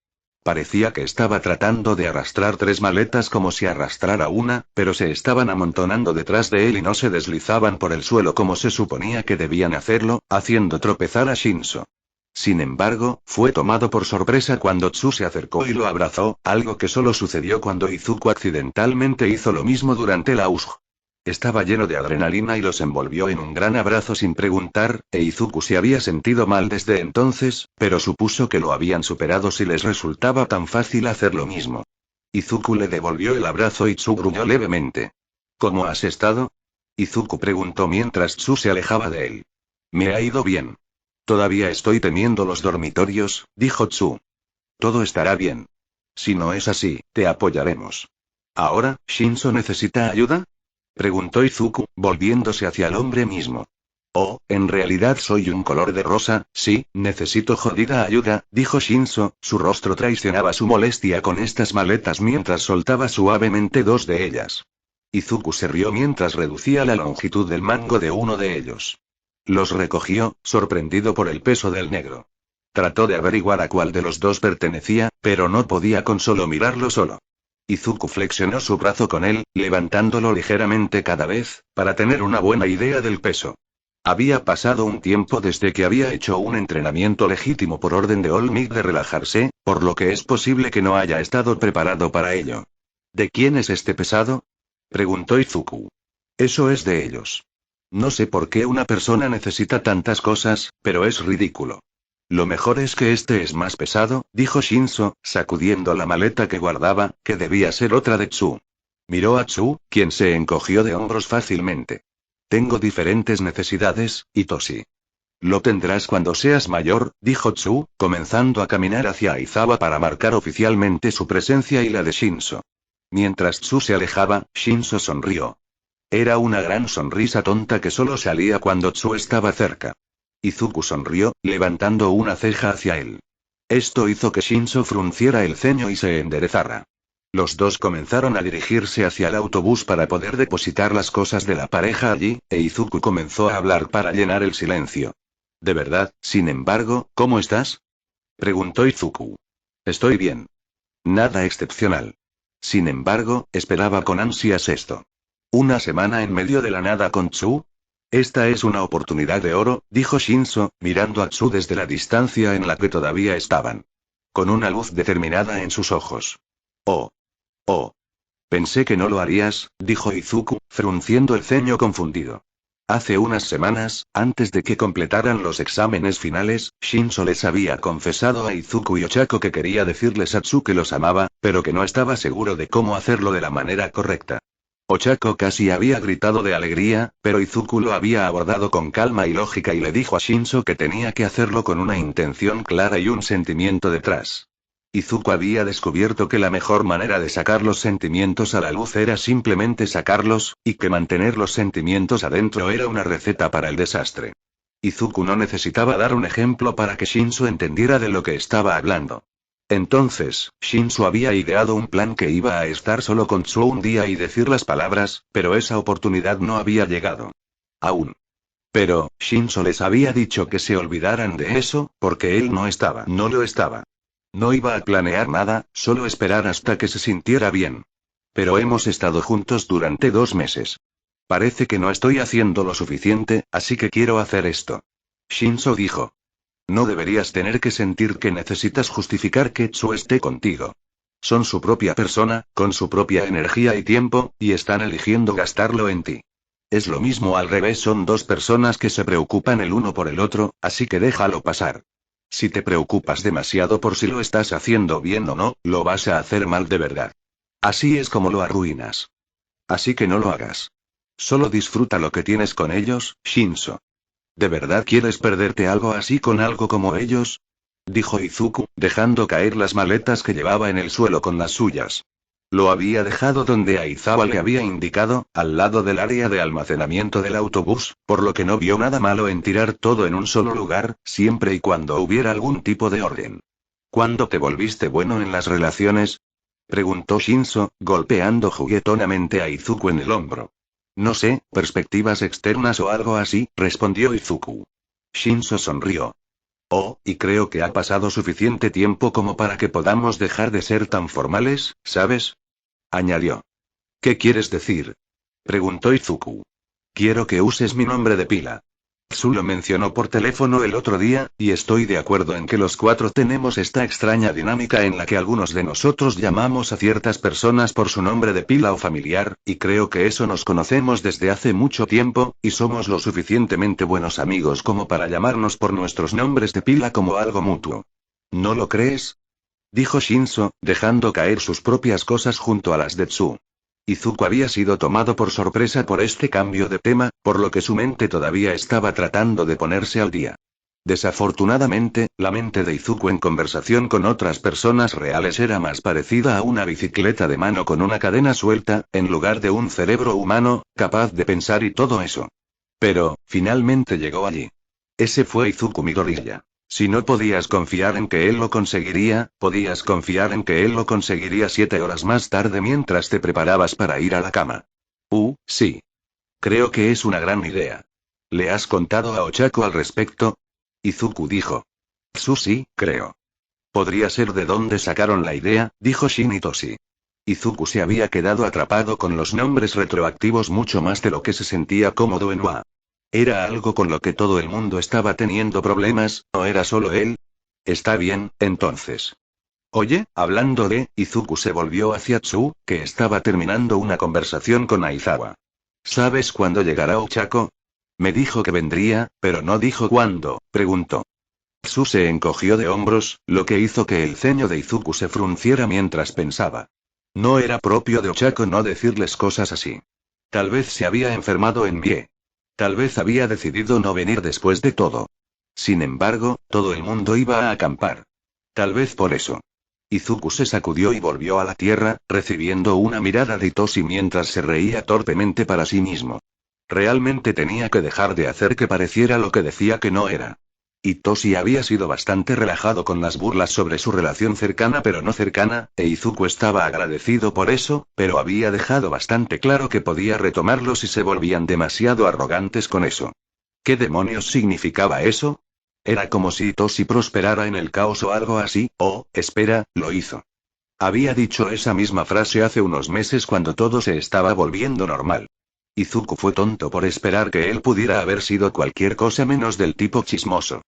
Parecía que estaba tratando de arrastrar 3 maletas como si arrastrara una, pero se estaban amontonando detrás de él y no se deslizaban por el suelo como se suponía que debían hacerlo, haciendo tropezar a Shinso. Sin embargo, fue tomado por sorpresa cuando Tsu se acercó y lo abrazó, algo que solo sucedió cuando Izuku accidentalmente hizo lo mismo durante la USG. Estaba lleno de adrenalina y los envolvió en un gran abrazo sin preguntar, Izuku se había sentido mal desde entonces, pero supuso que lo habían superado si les resultaba tan fácil hacer lo mismo. Izuku le devolvió el abrazo y Tsu gruñó levemente. ¿Cómo has estado? Izuku preguntó mientras Tsu se alejaba de él. Me ha ido bien. Todavía estoy temiendo los dormitorios, dijo Tsu. Todo estará bien. Si no es así, te apoyaremos. ¿Ahora, Shinso necesita ayuda? Preguntó Izuku, volviéndose hacia el hombre mismo. Oh, en realidad soy un color de rosa, sí, necesito jodida ayuda, dijo Shinso, su rostro traicionaba su molestia con estas maletas mientras soltaba suavemente dos de ellas. Izuku se rió mientras reducía la longitud del mango de uno de ellos. Los recogió, sorprendido por el peso del negro. Trató de averiguar a cuál de los dos pertenecía, pero no podía con solo mirarlo solo. Izuku flexionó su brazo con él, levantándolo ligeramente cada vez, para tener una buena idea del peso. Había pasado un tiempo desde que había hecho un entrenamiento legítimo por orden de All Might de relajarse, por lo que es posible que no haya estado preparado para ello. ¿De quién es este pesado? Preguntó Izuku. Eso es de ellos. No sé por qué una persona necesita tantas cosas, pero es ridículo. Lo mejor es que este es más pesado, dijo Shinso, sacudiendo la maleta que guardaba, que debía ser otra de Tsu. Miró a Tsu, quien se encogió de hombros fácilmente. Tengo diferentes necesidades, Hitoshi. Lo tendrás cuando seas mayor, dijo Tsu, comenzando a caminar hacia Aizawa para marcar oficialmente su presencia y la de Shinso. Mientras Tsu se alejaba, Shinso sonrió. Era una gran sonrisa tonta que solo salía cuando Tsu estaba cerca. Izuku sonrió, levantando una ceja hacia él. Esto hizo que Shinso frunciera el ceño y se enderezara. Los dos comenzaron a dirigirse hacia el autobús para poder depositar las cosas de la pareja allí, e Izuku comenzó a hablar para llenar el silencio. ¿De verdad, sin embargo, cómo estás? Preguntó Izuku. Estoy bien. Nada excepcional. Sin embargo, esperaba con ansias esto. ¿Una semana en medio de la nada con Tsu? Esta es una oportunidad de oro, dijo Shinso, mirando a Tsu desde la distancia en la que todavía estaban. Con una luz determinada en sus ojos. Oh. Oh. Pensé que no lo harías, dijo Izuku, frunciendo el ceño confundido. Hace unas semanas, antes de que completaran los exámenes finales, Shinso les había confesado a Izuku y Ochako que quería decirles a Tsu que los amaba, pero que no estaba seguro de cómo hacerlo de la manera correcta. Ochako casi había gritado de alegría, pero Izuku lo había abordado con calma y lógica y le dijo a Shinso que tenía que hacerlo con una intención clara y un sentimiento detrás. Izuku había descubierto que la mejor manera de sacar los sentimientos a la luz era simplemente sacarlos, y que mantener los sentimientos adentro era una receta para el desastre. Izuku no necesitaba dar un ejemplo para que Shinso entendiera de lo que estaba hablando. Entonces, Shinso había ideado un plan que iba a estar solo con Tsu un día y decir las palabras, pero esa oportunidad no había llegado. Aún. Pero, Shinso les había dicho que se olvidaran de eso, porque él no lo estaba. No iba a planear nada, solo esperar hasta que se sintiera bien. Pero hemos estado juntos durante 2 meses. Parece que no estoy haciendo lo suficiente, así que quiero hacer esto. Shinso dijo. No deberías tener que sentir que necesitas justificar que Tsu esté contigo. Son su propia persona, con su propia energía y tiempo, y están eligiendo gastarlo en ti. Es lo mismo al revés, son dos personas que se preocupan el uno por el otro, así que déjalo pasar. Si te preocupas demasiado por si lo estás haciendo bien o no, lo vas a hacer mal de verdad. Así es como lo arruinas. Así que no lo hagas. Solo disfruta lo que tienes con ellos, Shinso. ¿De verdad quieres perderte algo así con algo como ellos? Dijo Izuku, dejando caer las maletas que llevaba en el suelo con las suyas. Lo había dejado donde Aizawa le había indicado, al lado del área de almacenamiento del autobús, por lo que no vio nada malo en tirar todo en un solo lugar, siempre y cuando hubiera algún tipo de orden. ¿Cuándo te volviste bueno en las relaciones? Preguntó Shinso, golpeando juguetonamente a Izuku en el hombro. No sé, perspectivas externas o algo así, respondió Izuku. Shinso sonrió. Oh, y creo que ha pasado suficiente tiempo como para que podamos dejar de ser tan formales, ¿sabes? Añadió. ¿Qué quieres decir? Preguntó Izuku. Quiero que uses mi nombre de pila. Tsu lo mencionó por teléfono el otro día, y estoy de acuerdo en que los 4 tenemos esta extraña dinámica en la que algunos de nosotros llamamos a ciertas personas por su nombre de pila o familiar, y creo que eso nos conocemos desde hace mucho tiempo, y somos lo suficientemente buenos amigos como para llamarnos por nuestros nombres de pila como algo mutuo. ¿No lo crees? Dijo Shinso, dejando caer sus propias cosas junto a las de Tsu. Izuku había sido tomado por sorpresa por este cambio de tema, por lo que su mente todavía estaba tratando de ponerse al día. Desafortunadamente, la mente de Izuku en conversación con otras personas reales era más parecida a una bicicleta de mano con una cadena suelta, en lugar de un cerebro humano, capaz de pensar y todo eso. Pero, finalmente llegó allí. Ese fue Izuku Midoriya. Si no podías confiar en que él lo conseguiría, podías confiar en que él lo conseguiría 7 horas más tarde mientras te preparabas para ir a la cama. Sí. Creo que es una gran idea. ¿Le has contado a Ochako al respecto? Izuku dijo. Sí, creo. Podría ser de dónde sacaron la idea, dijo Shin Itoshi. Izuku se había quedado atrapado con los nombres retroactivos mucho más de lo que se sentía cómodo en UA. ¿Era algo con lo que todo el mundo estaba teniendo problemas, o era solo él? Está bien, entonces. Oye, hablando de, Izuku se volvió hacia Tsu, que estaba terminando una conversación con Aizawa. ¿Sabes cuándo llegará Ochako? Me dijo que vendría, pero no dijo cuándo, preguntó. Tsu se encogió de hombros, lo que hizo que el ceño de Izuku se frunciera mientras pensaba. No era propio de Ochako no decirles cosas así. Tal vez se había enfermado en pie. Tal vez había decidido no venir después de todo. Sin embargo, todo el mundo iba a acampar. Tal vez por eso. Izuku se sacudió y volvió a la tierra, recibiendo una mirada de Itoshi mientras se reía torpemente para sí mismo. Realmente tenía que dejar de hacer que pareciera lo que decía que no era. Itoshi había sido bastante relajado con las burlas sobre su relación cercana pero no cercana, e Izuku estaba agradecido por eso, pero había dejado bastante claro que podía retomarlo si se volvían demasiado arrogantes con eso. ¿Qué demonios significaba eso? Era como si Itoshi prosperara en el caos o algo así, espera, lo hizo. Había dicho esa misma frase hace unos meses cuando todo se estaba volviendo normal. Izuku fue tonto por esperar que él pudiera haber sido cualquier cosa menos del tipo chismoso.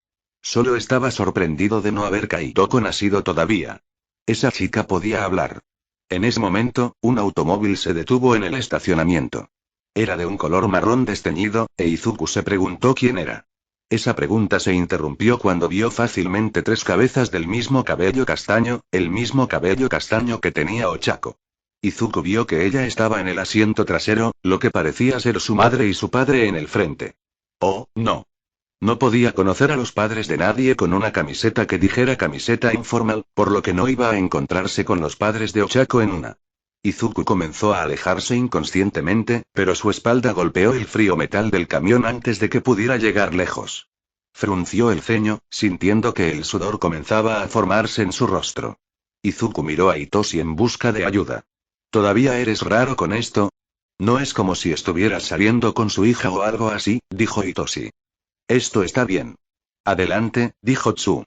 Solo estaba sorprendido de no haber caído con nacido todavía. Esa chica podía hablar. En ese momento, un automóvil se detuvo en el estacionamiento. Era de un color marrón desteñido, e Izuku se preguntó quién era. Esa pregunta se interrumpió cuando vio fácilmente 3 cabezas del mismo cabello castaño, el mismo cabello castaño que tenía Ochako. Izuku vio que ella estaba en el asiento trasero, lo que parecía ser su madre y su padre en el frente. Oh, no. No podía conocer a los padres de nadie con una camiseta que dijera camiseta informal, por lo que no iba a encontrarse con los padres de Ochako en una. Izuku comenzó a alejarse inconscientemente, pero su espalda golpeó el frío metal del camión antes de que pudiera llegar lejos. Frunció el ceño, sintiendo que el sudor comenzaba a formarse en su rostro. Izuku miró a Itoshi en busca de ayuda. ¿Todavía eres raro con esto? No es como si estuvieras saliendo con su hija o algo así, dijo Itoshi. Esto está bien. Adelante, dijo Tsu.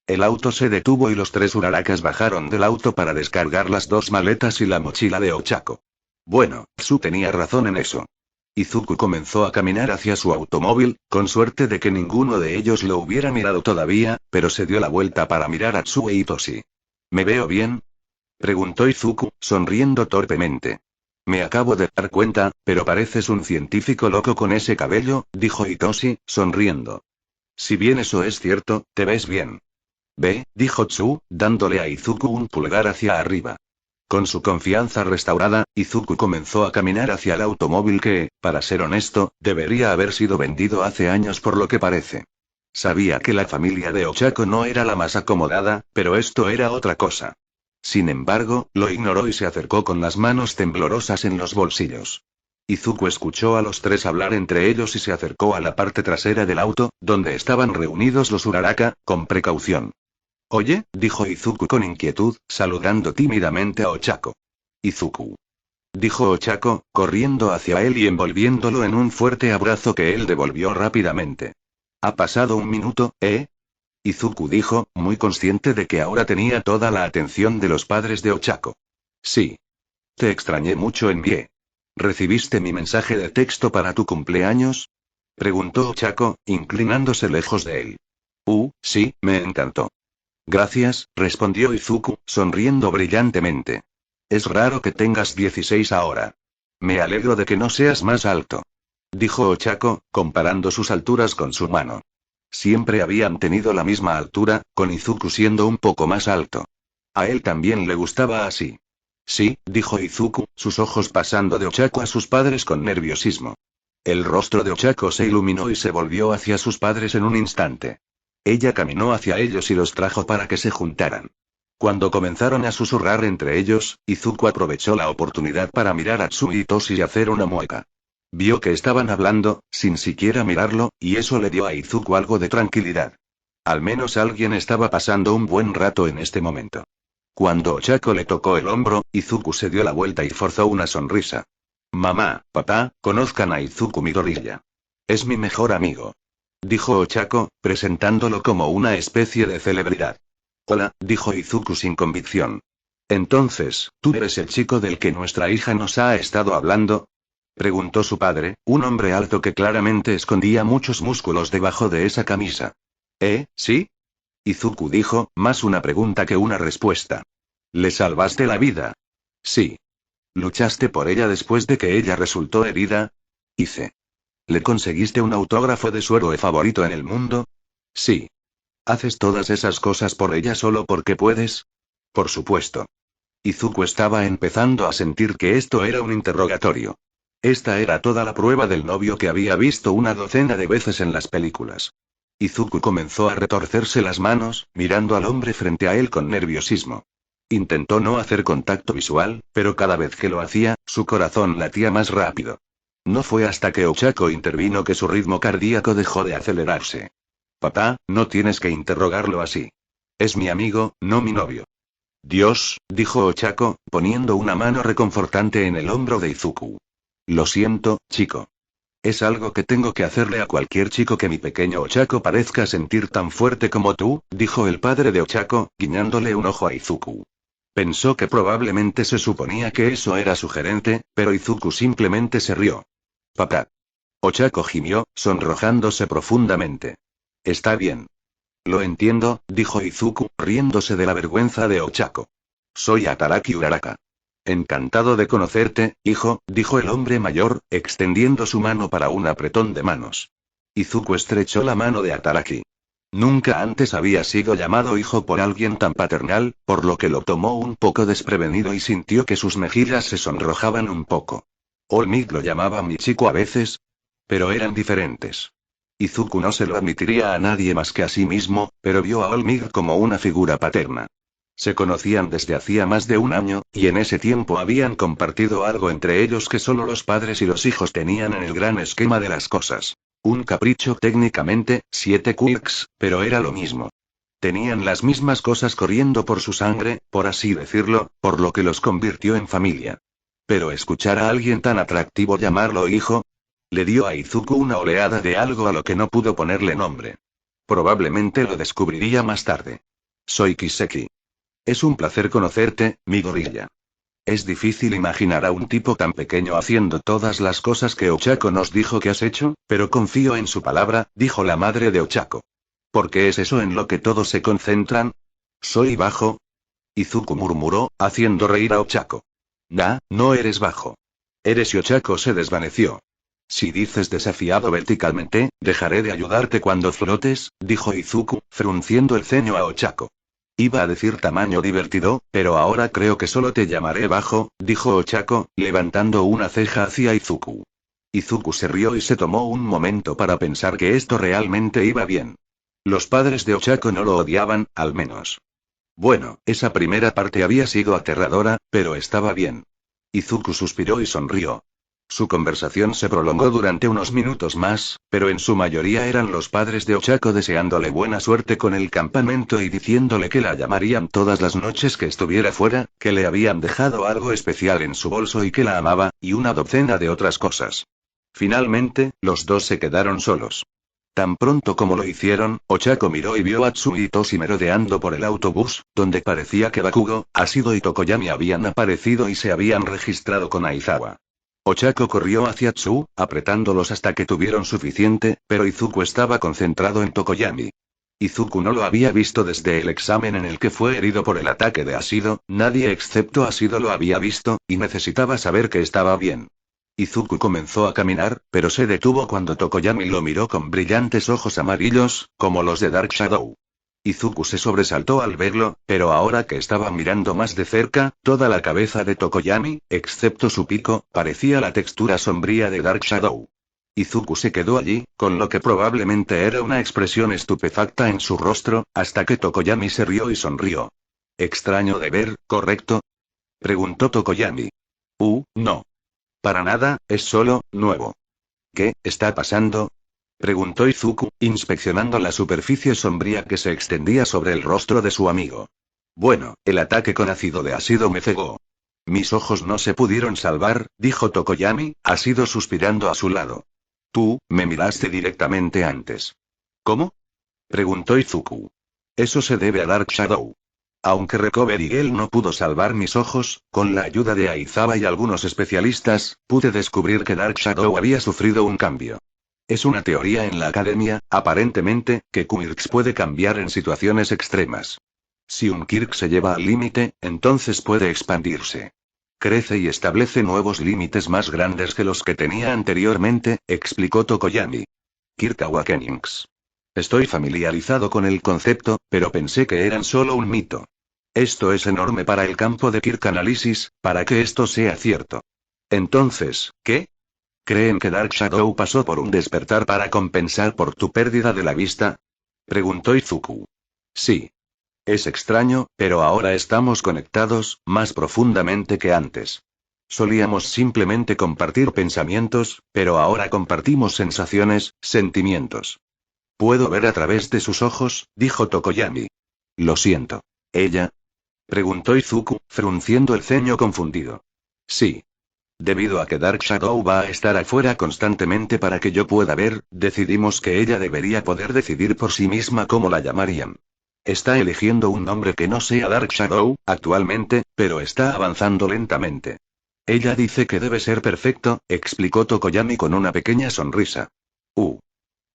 El auto se detuvo y los 3 Urarakas bajaron del auto para descargar las 2 maletas y la mochila de Ochako. Bueno, Tsu tenía razón en eso. Izuku comenzó a caminar hacia su automóvil, con suerte de que ninguno de ellos lo hubiera mirado todavía, pero se dio la vuelta para mirar a Tsu e Itoshi. ¿Me veo bien? Preguntó Izuku, sonriendo torpemente. Me acabo de dar cuenta, pero pareces un científico loco con ese cabello, dijo Itoshi, sonriendo. Si bien eso es cierto, te ves bien. Ve, dijo Tsu, dándole a Izuku un pulgar hacia arriba. Con su confianza restaurada, Izuku comenzó a caminar hacia el automóvil que, para ser honesto, debería haber sido vendido hace años por lo que parece. Sabía que la familia de Ochako no era la más acomodada, pero esto era otra cosa. Sin embargo, lo ignoró y se acercó con las manos temblorosas en los bolsillos. Izuku escuchó a los 3 hablar entre ellos y se acercó a la parte trasera del auto, donde estaban reunidos los Uraraka, con precaución. Oye, dijo Izuku con inquietud, saludando tímidamente a Ochako. Izuku. Dijo Ochako, corriendo hacia él y envolviéndolo en un fuerte abrazo que él devolvió rápidamente. ¿Ha pasado un minuto, Izuku dijo, muy consciente de que ahora tenía toda la atención de los padres de Ochako. Sí. Te extrañé mucho en pie. ¿Recibiste mi mensaje de texto para tu cumpleaños? Preguntó Ochako, inclinándose lejos de él. Sí, me encantó. Gracias, respondió Izuku, sonriendo brillantemente. Es raro que tengas 16 ahora. Me alegro de que no seas más alto. Dijo Ochako, comparando sus alturas con su mano. Siempre habían tenido la misma altura, con Izuku siendo un poco más alto. A él también le gustaba así. Sí, dijo Izuku, sus ojos pasando de Ochako a sus padres con nerviosismo. El rostro de Ochako se iluminó y se volvió hacia sus padres en un instante. Ella caminó hacia ellos y los trajo para que se juntaran. Cuando comenzaron a susurrar entre ellos, Izuku aprovechó la oportunidad para mirar a Tsui y Toshi y hacer una mueca. Vio que estaban hablando, sin siquiera mirarlo, y eso le dio a Izuku algo de tranquilidad. Al menos alguien estaba pasando un buen rato en este momento. Cuando Ochako le tocó el hombro, Izuku se dio la vuelta y forzó una sonrisa. Mamá, papá, conozcan a Izuku Midoriya. Es mi mejor amigo. Dijo Ochako, presentándolo como una especie de celebridad. Hola, dijo Izuku sin convicción. Entonces, ¿tú eres el chico del que nuestra hija nos ha estado hablando? Preguntó su padre, un hombre alto que claramente escondía muchos músculos debajo de esa camisa. ¿Sí? Izuku dijo, más una pregunta que una respuesta. ¿Le salvaste la vida? Sí. ¿Luchaste por ella después de que ella resultó herida? Hice. ¿Le conseguiste un autógrafo de su héroe favorito en el mundo? Sí. ¿Haces todas esas cosas por ella solo porque puedes? Por supuesto. Izuku estaba empezando a sentir que esto era un interrogatorio. Esta era toda la prueba del novio que había visto una docena de veces en las películas. Izuku comenzó a retorcerse las manos, mirando al hombre frente a él con nerviosismo. Intentó no hacer contacto visual, pero cada vez que lo hacía, su corazón latía más rápido. No fue hasta que Ochako intervino que su ritmo cardíaco dejó de acelerarse. Papá, no tienes que interrogarlo así. Es mi amigo, no mi novio. Dios, dijo Ochako, poniendo una mano reconfortante en el hombro de Izuku. Lo siento, chico. Es algo que tengo que hacerle a cualquier chico que mi pequeño Ochako parezca sentir tan fuerte como tú, dijo el padre de Ochako, guiñándole un ojo a Izuku. Pensó que probablemente se suponía que eso era sugerente, pero Izuku simplemente se rió. Papá. Ochako gimió, sonrojándose profundamente. Está bien. Lo entiendo, dijo Izuku, riéndose de la vergüenza de Ochako. Soy Ataraki Uraraka. Encantado de conocerte, hijo, dijo el hombre mayor, extendiendo su mano para un apretón de manos. Izuku estrechó la mano de Ataraki. Nunca antes había sido llamado hijo por alguien tan paternal, por lo que lo tomó un poco desprevenido y sintió que sus mejillas se sonrojaban un poco. Olmig lo llamaba mi chico a veces, pero eran diferentes. Izuku no se lo admitiría a nadie más que a sí mismo, pero vio a Olmig como una figura paterna. Se conocían desde hacía más de un año, y en ese tiempo habían compartido algo entre ellos que solo los padres y los hijos tenían en el gran esquema de las cosas. Un capricho técnicamente, 7 quirks, pero era lo mismo. Tenían las mismas cosas corriendo por su sangre, por así decirlo, por lo que los convirtió en familia. Pero escuchar a alguien tan atractivo llamarlo hijo, le dio a Izuku una oleada de algo a lo que no pudo ponerle nombre. Probablemente lo descubriría más tarde. Soy Kiseki. Es un placer conocerte, mi gorilla. Es difícil imaginar a un tipo tan pequeño haciendo todas las cosas que Ochako nos dijo que has hecho, pero confío en su palabra, dijo la madre de Ochako. ¿Por qué es eso en lo que todos se concentran? ¿Soy bajo? Izuku murmuró, haciendo reír a Ochako. No eres bajo. Eres y Ochako se desvaneció. Si dices desafiado verticalmente, dejaré de ayudarte cuando flotes, dijo Izuku, frunciendo el ceño a Ochako. Iba a decir tamaño divertido, pero ahora creo que solo te llamaré bajo, dijo Ochako, levantando una ceja hacia Izuku. Izuku se rió y se tomó un momento para pensar que esto realmente iba bien. Los padres de Ochako no lo odiaban, al menos. Bueno, esa primera parte había sido aterradora, pero estaba bien. Izuku suspiró y sonrió. Su conversación se prolongó durante unos minutos más, pero en su mayoría eran los padres de Ochako deseándole buena suerte con el campamento y diciéndole que la llamarían todas las noches que estuviera fuera, que le habían dejado algo especial en su bolso y que la amaba, y una docena de otras cosas. Finalmente, los dos se quedaron solos. Tan pronto como lo hicieron, Ochako miró y vio a Tsui y Toshi merodeando por el autobús, donde parecía que Bakugo, Ashido y Tokoyami habían aparecido y se habían registrado con Aizawa. Ochako corrió hacia Tsu, apretándolos hasta que tuvieron suficiente, pero Izuku estaba concentrado en Tokoyami. Izuku no lo había visto desde el examen en el que fue herido por el ataque de Ashido, nadie excepto Ashido lo había visto, y necesitaba saber que estaba bien. Izuku comenzó a caminar, pero se detuvo cuando Tokoyami lo miró con brillantes ojos amarillos, como los de Dark Shadow. Izuku se sobresaltó al verlo, pero ahora que estaba mirando más de cerca, toda la cabeza de Tokoyami, excepto su pico, parecía la textura sombría de Dark Shadow. Izuku se quedó allí, con lo que probablemente era una expresión estupefacta en su rostro, hasta que Tokoyami se rió y sonrió. Extraño de ver, ¿correcto? Preguntó Tokoyami. No. Para nada, es solo, nuevo. ¿Qué está pasando? Preguntó Izuku, inspeccionando la superficie sombría que se extendía sobre el rostro de su amigo. Bueno, el ataque con ácido de ácido me cegó. Mis ojos no se pudieron salvar, dijo Tokoyami, ácido suspirando a su lado. Tú, me miraste directamente antes. ¿Cómo? Preguntó Izuku. Eso se debe a Dark Shadow. Aunque Recovery Girl no pudo salvar mis ojos, con la ayuda de Aizawa y algunos especialistas, pude descubrir que Dark Shadow había sufrido un cambio. Es una teoría en la academia, aparentemente, que Quirks puede cambiar en situaciones extremas. Si un Quirk se lleva al límite, entonces puede expandirse. Crece y establece nuevos límites más grandes que los que tenía anteriormente, explicó Tokoyami. Quirk Awakenings. Estoy familiarizado con el concepto, pero pensé que eran solo un mito. Esto es enorme para el campo de Quirk Análisis, para que esto sea cierto. Entonces, ¿qué? ¿Creen que Dark Shadow pasó por un despertar para compensar por tu pérdida de la vista? Preguntó Izuku. Sí. Es extraño, pero ahora estamos conectados, más profundamente que antes. Solíamos simplemente compartir pensamientos, pero ahora compartimos sensaciones, sentimientos. Puedo ver a través de sus ojos, dijo Tokoyami. Lo siento. ¿Ella? Preguntó Izuku, frunciendo el ceño confundido. Sí. Debido a que Dark Shadow va a estar afuera constantemente para que yo pueda ver, decidimos que ella debería poder decidir por sí misma cómo la llamarían. Está eligiendo un nombre que no sea Dark Shadow, actualmente, pero está avanzando lentamente. Ella dice que debe ser perfecto, explicó Tokoyami con una pequeña sonrisa.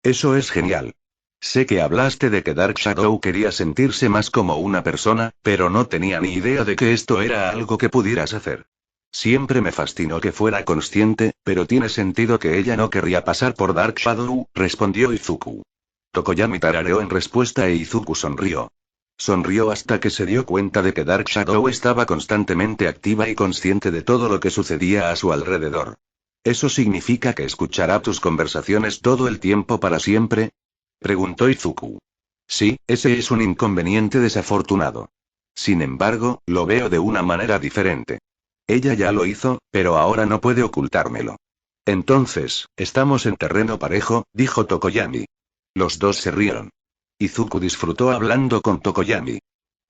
Eso es genial. Sé que hablaste de que Dark Shadow quería sentirse más como una persona, pero no tenía ni idea de que esto era algo que pudieras hacer. Siempre me fascinó que fuera consciente, pero tiene sentido que ella no querría pasar por Dark Shadow, respondió Izuku. Tokoyami tarareó en respuesta e Izuku sonrió. Sonrió hasta que se dio cuenta de que Dark Shadow estaba constantemente activa y consciente de todo lo que sucedía a su alrededor. ¿Eso significa que escuchará tus conversaciones todo el tiempo para siempre? Preguntó Izuku. Sí, ese es un inconveniente desafortunado. Sin embargo, lo veo de una manera diferente. Ella ya lo hizo, pero ahora no puede ocultármelo. Entonces, estamos en terreno parejo, dijo Tokoyami. Los dos se rieron. Izuku disfrutó hablando con Tokoyami.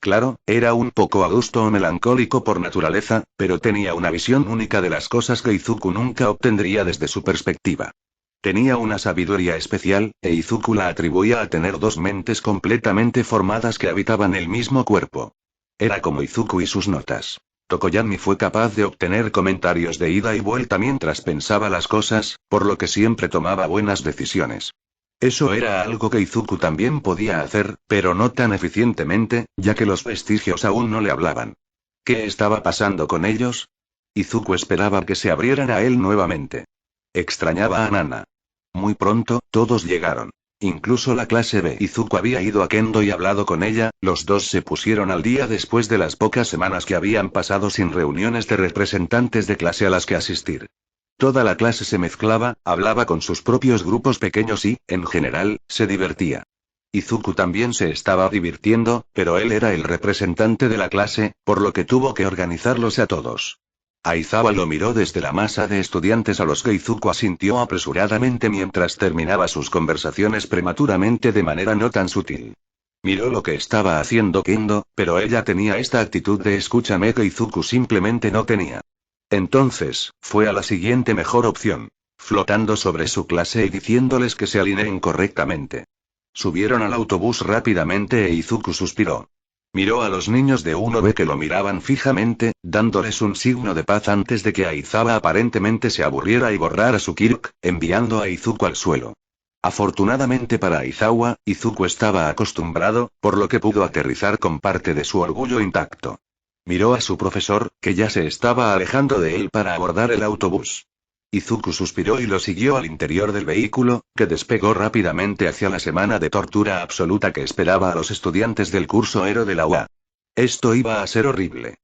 Claro, era un poco adusto o melancólico por naturaleza, pero tenía una visión única de las cosas que Izuku nunca obtendría desde su perspectiva. Tenía una sabiduría especial, e Izuku la atribuía a tener dos mentes completamente formadas que habitaban el mismo cuerpo. Era como Izuku y sus notas. Tokoyami fue capaz de obtener comentarios de ida y vuelta mientras pensaba las cosas, por lo que siempre tomaba buenas decisiones. Eso era algo que Izuku también podía hacer, pero no tan eficientemente, ya que los vestigios aún no le hablaban. ¿Qué estaba pasando con ellos? Izuku esperaba que se abrieran a él nuevamente. Extrañaba a Nana. Muy pronto, todos llegaron. Incluso la clase B. Izuku había ido a Kendo y hablado con ella, los dos se pusieron al día después de las pocas semanas que habían pasado sin reuniones de representantes de clase a las que asistir. Toda la clase se mezclaba, hablaba con sus propios grupos pequeños y, en general, se divertía. Izuku también se estaba divirtiendo, pero él era el representante de la clase, por lo que tuvo que organizarlos a todos. Aizawa lo miró desde la masa de estudiantes a los que Izuku asintió apresuradamente mientras terminaba sus conversaciones prematuramente de manera no tan sutil. Miró lo que estaba haciendo Kendo, pero ella tenía esta actitud de escúchame que Izuku simplemente no tenía. Entonces, fue a la siguiente mejor opción, flotando sobre su clase y diciéndoles que se alineen correctamente. Subieron al autobús rápidamente e Izuku suspiró. Miró a los niños de 1B que lo miraban fijamente, dándoles un signo de paz antes de que Aizawa aparentemente se aburriera y borrara su Kirk, enviando a Izuku al suelo. Afortunadamente para Aizawa, Izuku estaba acostumbrado, por lo que pudo aterrizar con parte de su orgullo intacto. Miró a su profesor, que ya se estaba alejando de él para abordar el autobús. Izuku suspiró y lo siguió al interior del vehículo, que despegó rápidamente hacia la semana de tortura absoluta que esperaba a los estudiantes del curso Ero de la UA. Esto iba a ser horrible.